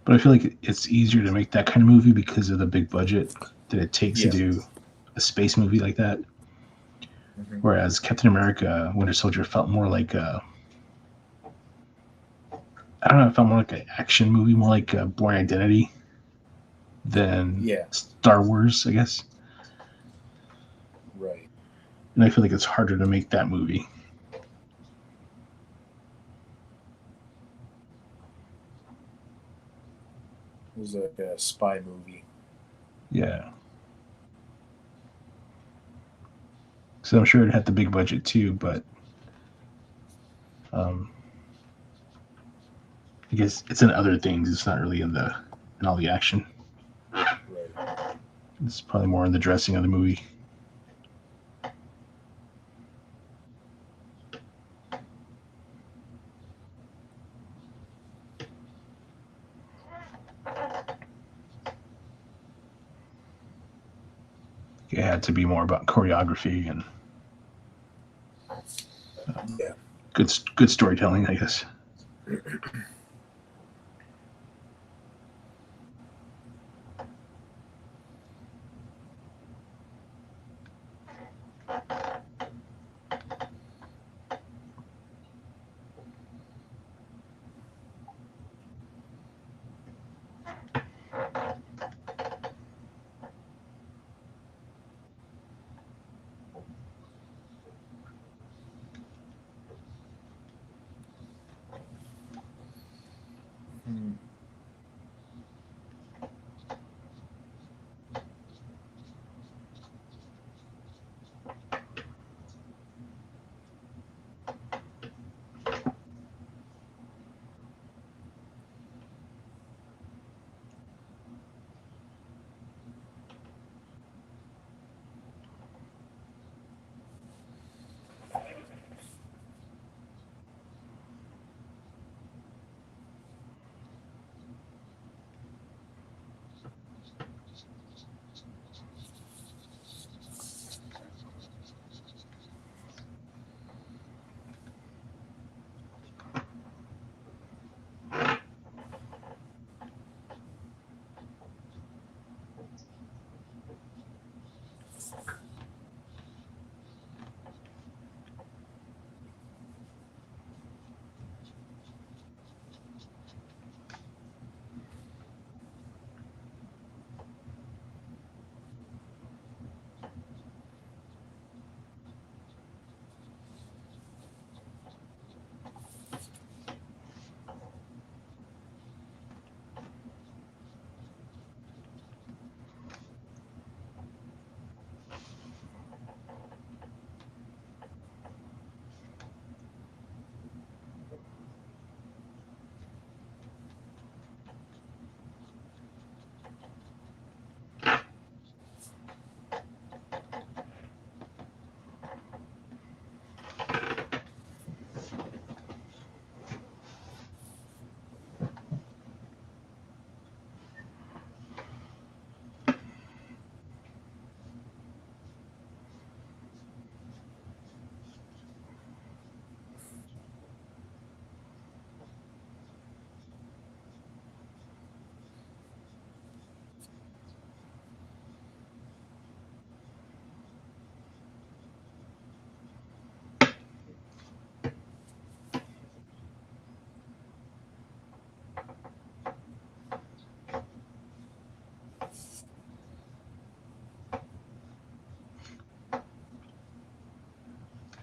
But I feel like it's easier to make that kind of movie because of the big budget that it takes to do a space movie like that. Mm-hmm. Whereas Captain America, Winter Soldier felt more like a, I don't know, it felt more like an action movie, more like a Bourne Identity than Star Wars, I guess. Right. And I feel like it's harder to make that movie. It was like a spy movie. Yeah. So I'm sure it had the big budget too, but I guess it's in other things. It's not really in all the action. Right. It's probably more in the dressing of the movie. It had to be more about choreography and good storytelling, I guess.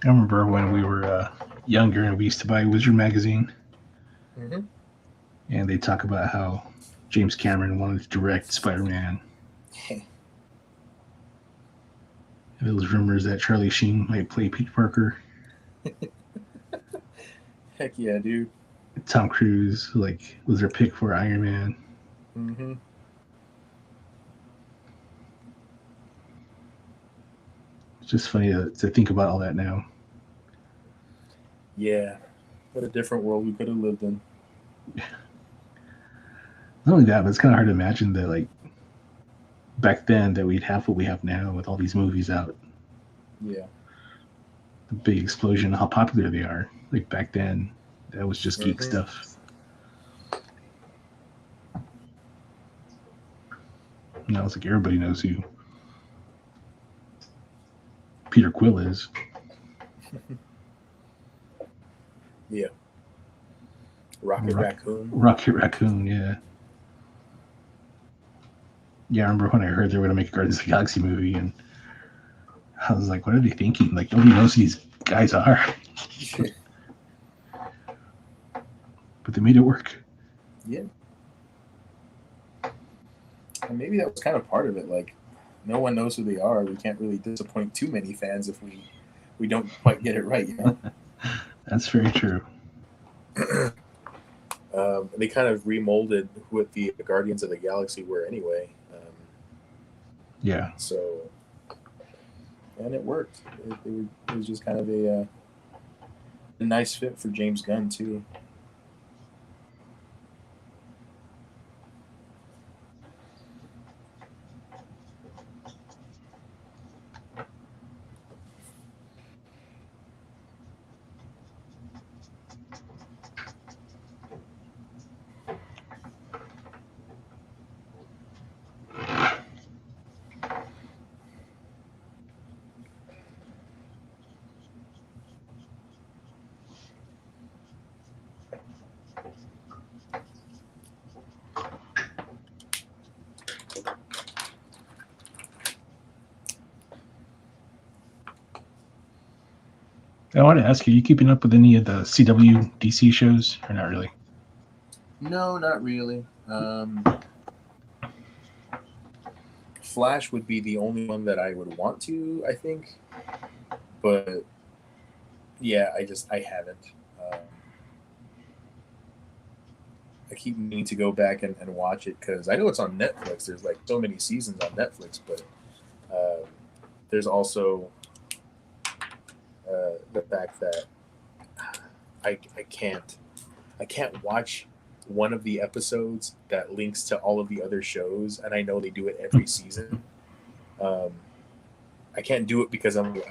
I remember when we were younger and we used to buy Wizard magazine, Mm-hmm. and they talk about how James Cameron wanted to direct Spider-Man. And there was rumors that Charlie Sheen might play Pete Parker. Heck yeah, dude. Tom Cruise was their pick for Iron Man. Mm-hmm. It's just funny to think about all that now. Yeah. What a different world we could have lived in. Not only that, but it's kind of hard to imagine that back then that we'd have what we have now with all these movies out. Yeah. The big explosion, how popular they are. Like back then, that was just geek stuff. Now it's like everybody knows who Peter Quill is. Yeah. Rocket Raccoon. Rocket Raccoon, yeah. Yeah, I remember when I heard they were going to make a Guardians of the Galaxy movie, and I was like, what are they thinking? Like, nobody knows who these guys are. But they made it work. Yeah. And maybe that was kind of part of it. Like, no one knows who they are. We can't really disappoint too many fans if we don't quite get it right, you know? That's very true. They kind of remolded what the Guardians of the Galaxy were anyway. Yeah. So, and it worked. It was just kind of a nice fit for James Gunn, too. I want to ask you, are you keeping up with any of the CW DC shows, or not really? No, not really. Flash would be the only one that I would want to, I think. But yeah, I haven't. I keep meaning to go back and watch it because I know it's on Netflix. There's like so many seasons on Netflix, but there's also the fact that I can't watch one of the episodes that links to all of the other shows, and I know they do it every season. I can't do it because I'm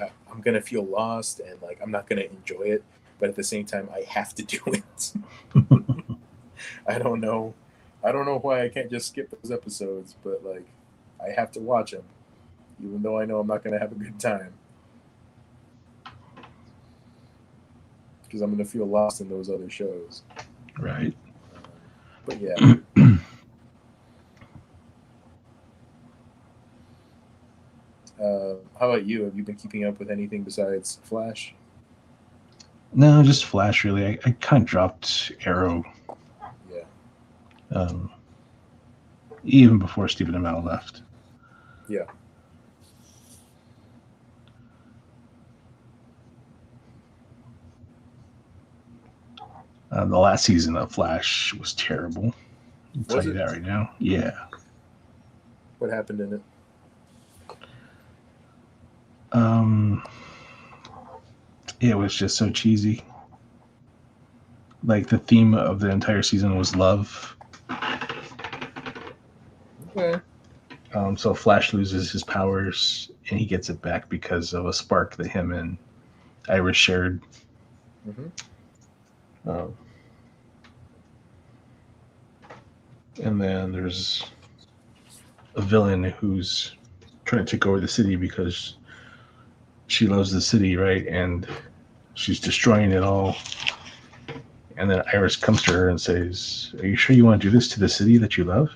gonna feel lost and like I'm not gonna enjoy it, but at the same time I have to do it. I don't know why I can't just skip those episodes, but like I have to watch them, even though I know I'm not gonna have a good time because I'm gonna feel lost in those other shows. Right. But yeah. How about you? Have you been keeping up with anything besides Flash? No, just Flash, really. I kind of dropped Arrow. Yeah. Even before Stephen Amell left. Yeah. The last season of Flash was terrible. I'll tell you that right now. Yeah. What happened in it? It was just so cheesy. Like the theme of the entire season was love. Okay. So Flash loses his powers and he gets it back because of a spark that him and Iris shared. Mm-hmm. And then there's a villain who's trying to take over the city because she loves the city, right? And she's destroying it all. And then Iris comes to her and says, "Are you sure you want to do this to the city that you love?"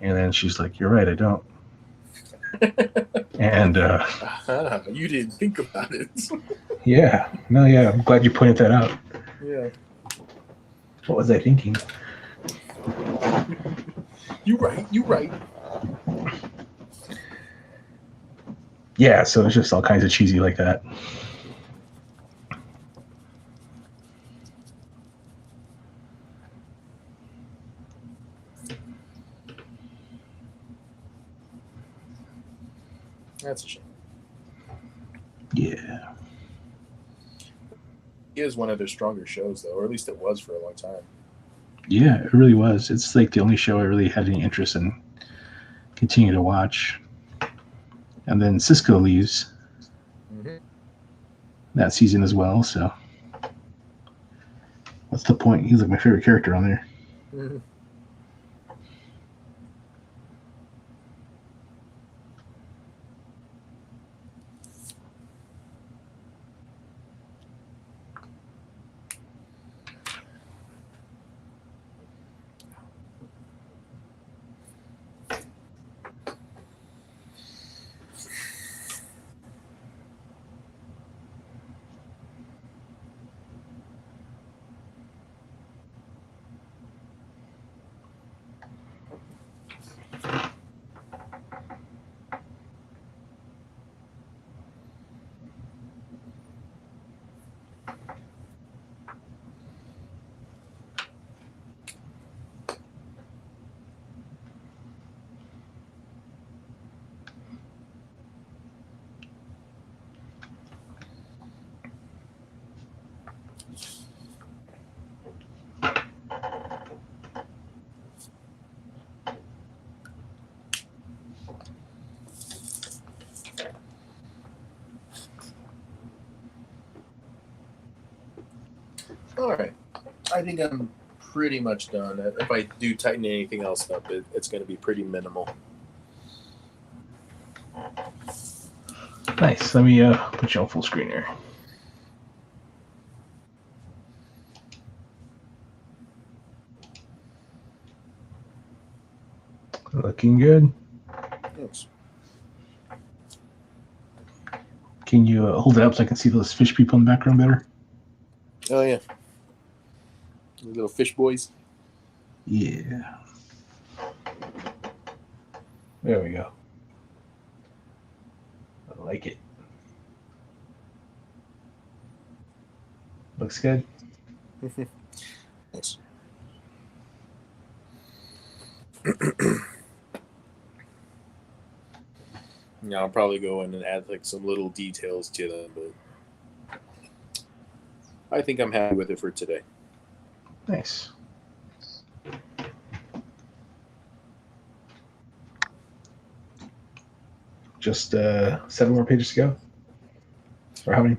And then she's like, "You're right, I don't." And You didn't think about it. yeah, I'm glad you pointed that out. Yeah. What was I thinking? You right. Yeah, so it's just all kinds of cheesy like that. That's a shame. Yeah. It is one of their stronger shows, though, or at least it was for a long time. Yeah, it really was. It's like the only show I really had any interest in continuing to watch. And then Cisco leaves that season as well, so what's the point? He's like my favorite character on there. Mm-hmm. All right. I think I'm pretty much done. If I do tighten anything else up, it's going to be pretty minimal. Nice. Let me put you on full screen here. Looking good. Thanks. Can you hold it up so I can see those fish people in the background better? Oh, yeah. The little fish boys. Yeah. There we go. I like it. Looks good. Thanks. Yeah, I'll probably go in and add like some little details to them, but I think I'm happy with it for today. Nice. Just 7 more pages to go? Or how many?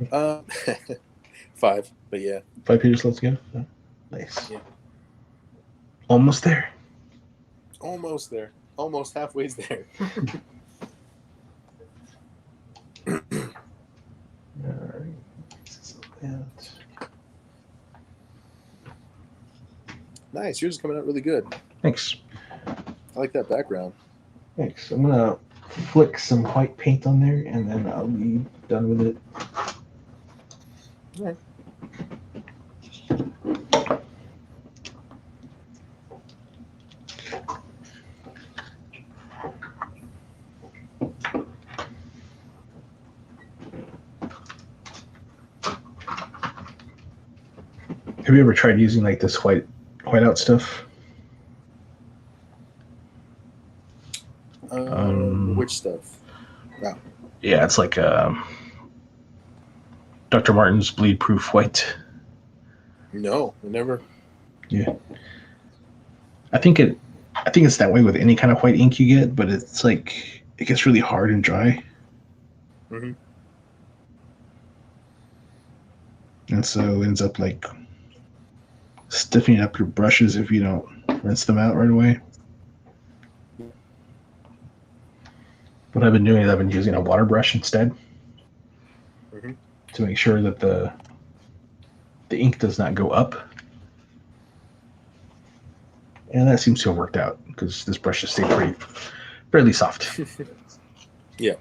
5, but yeah. 5 pages left to go? Oh, nice. Yeah. Almost there. Almost there. Almost halfway there. Alright. Nice. Yours is coming out really good. Thanks. I like that background. Thanks. I'm gonna flick some white paint on there and then I'll be done with it. All right. Have you ever tried using like this whiteout stuff? Which stuff? Wow. Yeah, it's like Dr. Martin's bleed proof white. No, I never. Yeah. I think it's that way with any kind of white ink you get, but it's like it gets really hard and dry. Mm-hmm. And so it ends up like stiffening up your brushes if you don't rinse them out right away. What I've been doing is I've been using a water brush instead to make sure that the ink does not go up. And that seems to have worked out because this brush has stayed fairly soft. Yeah.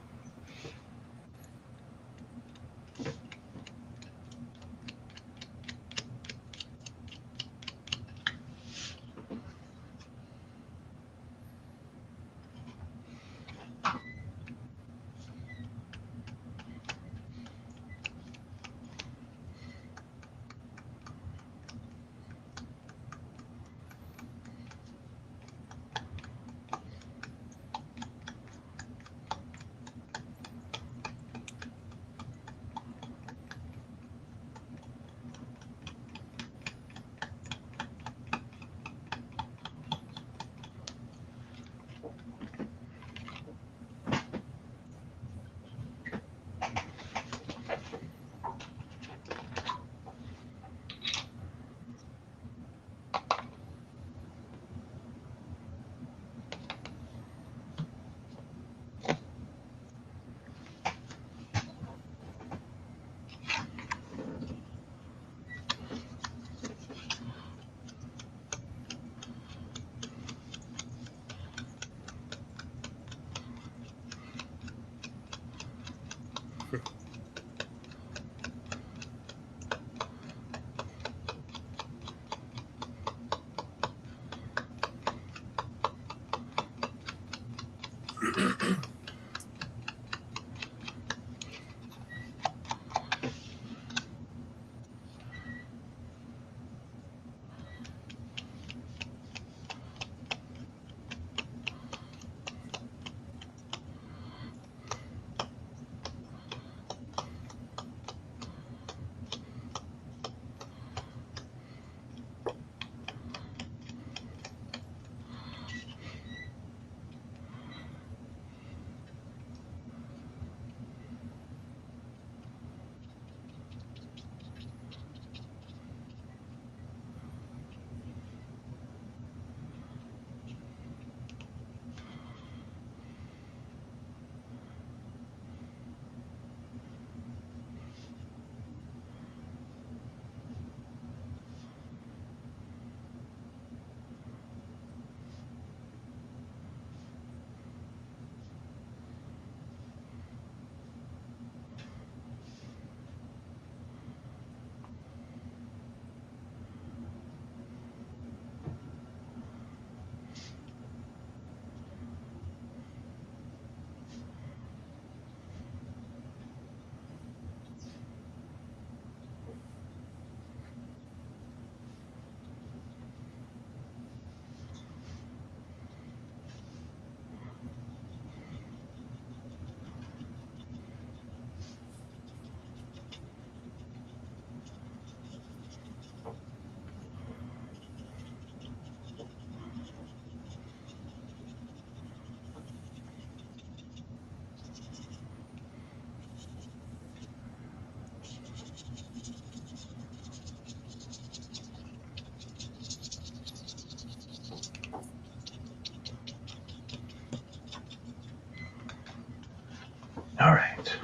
All right.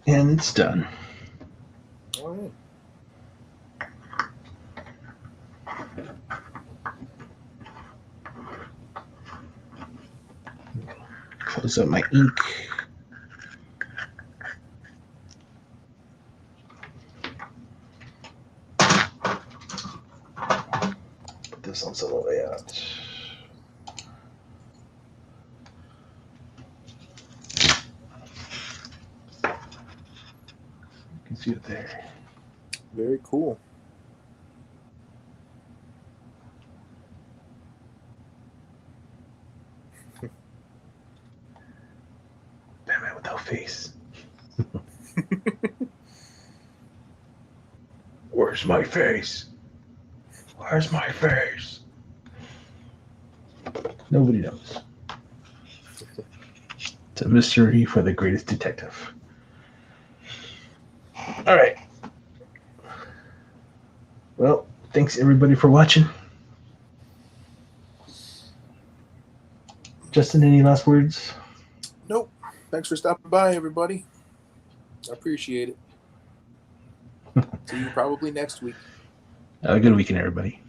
And it's done. All right. Close up my ink. Put this on some way out. You can see it there. Very cool. Batman without face. Where's my face? Where's my face? Nobody knows. It's a mystery for the greatest detective. All right. Well, thanks everybody for watching. Justin, any last words? Nope. Thanks for stopping by, everybody. I appreciate it. See you probably next week. Have a good weekend, everybody.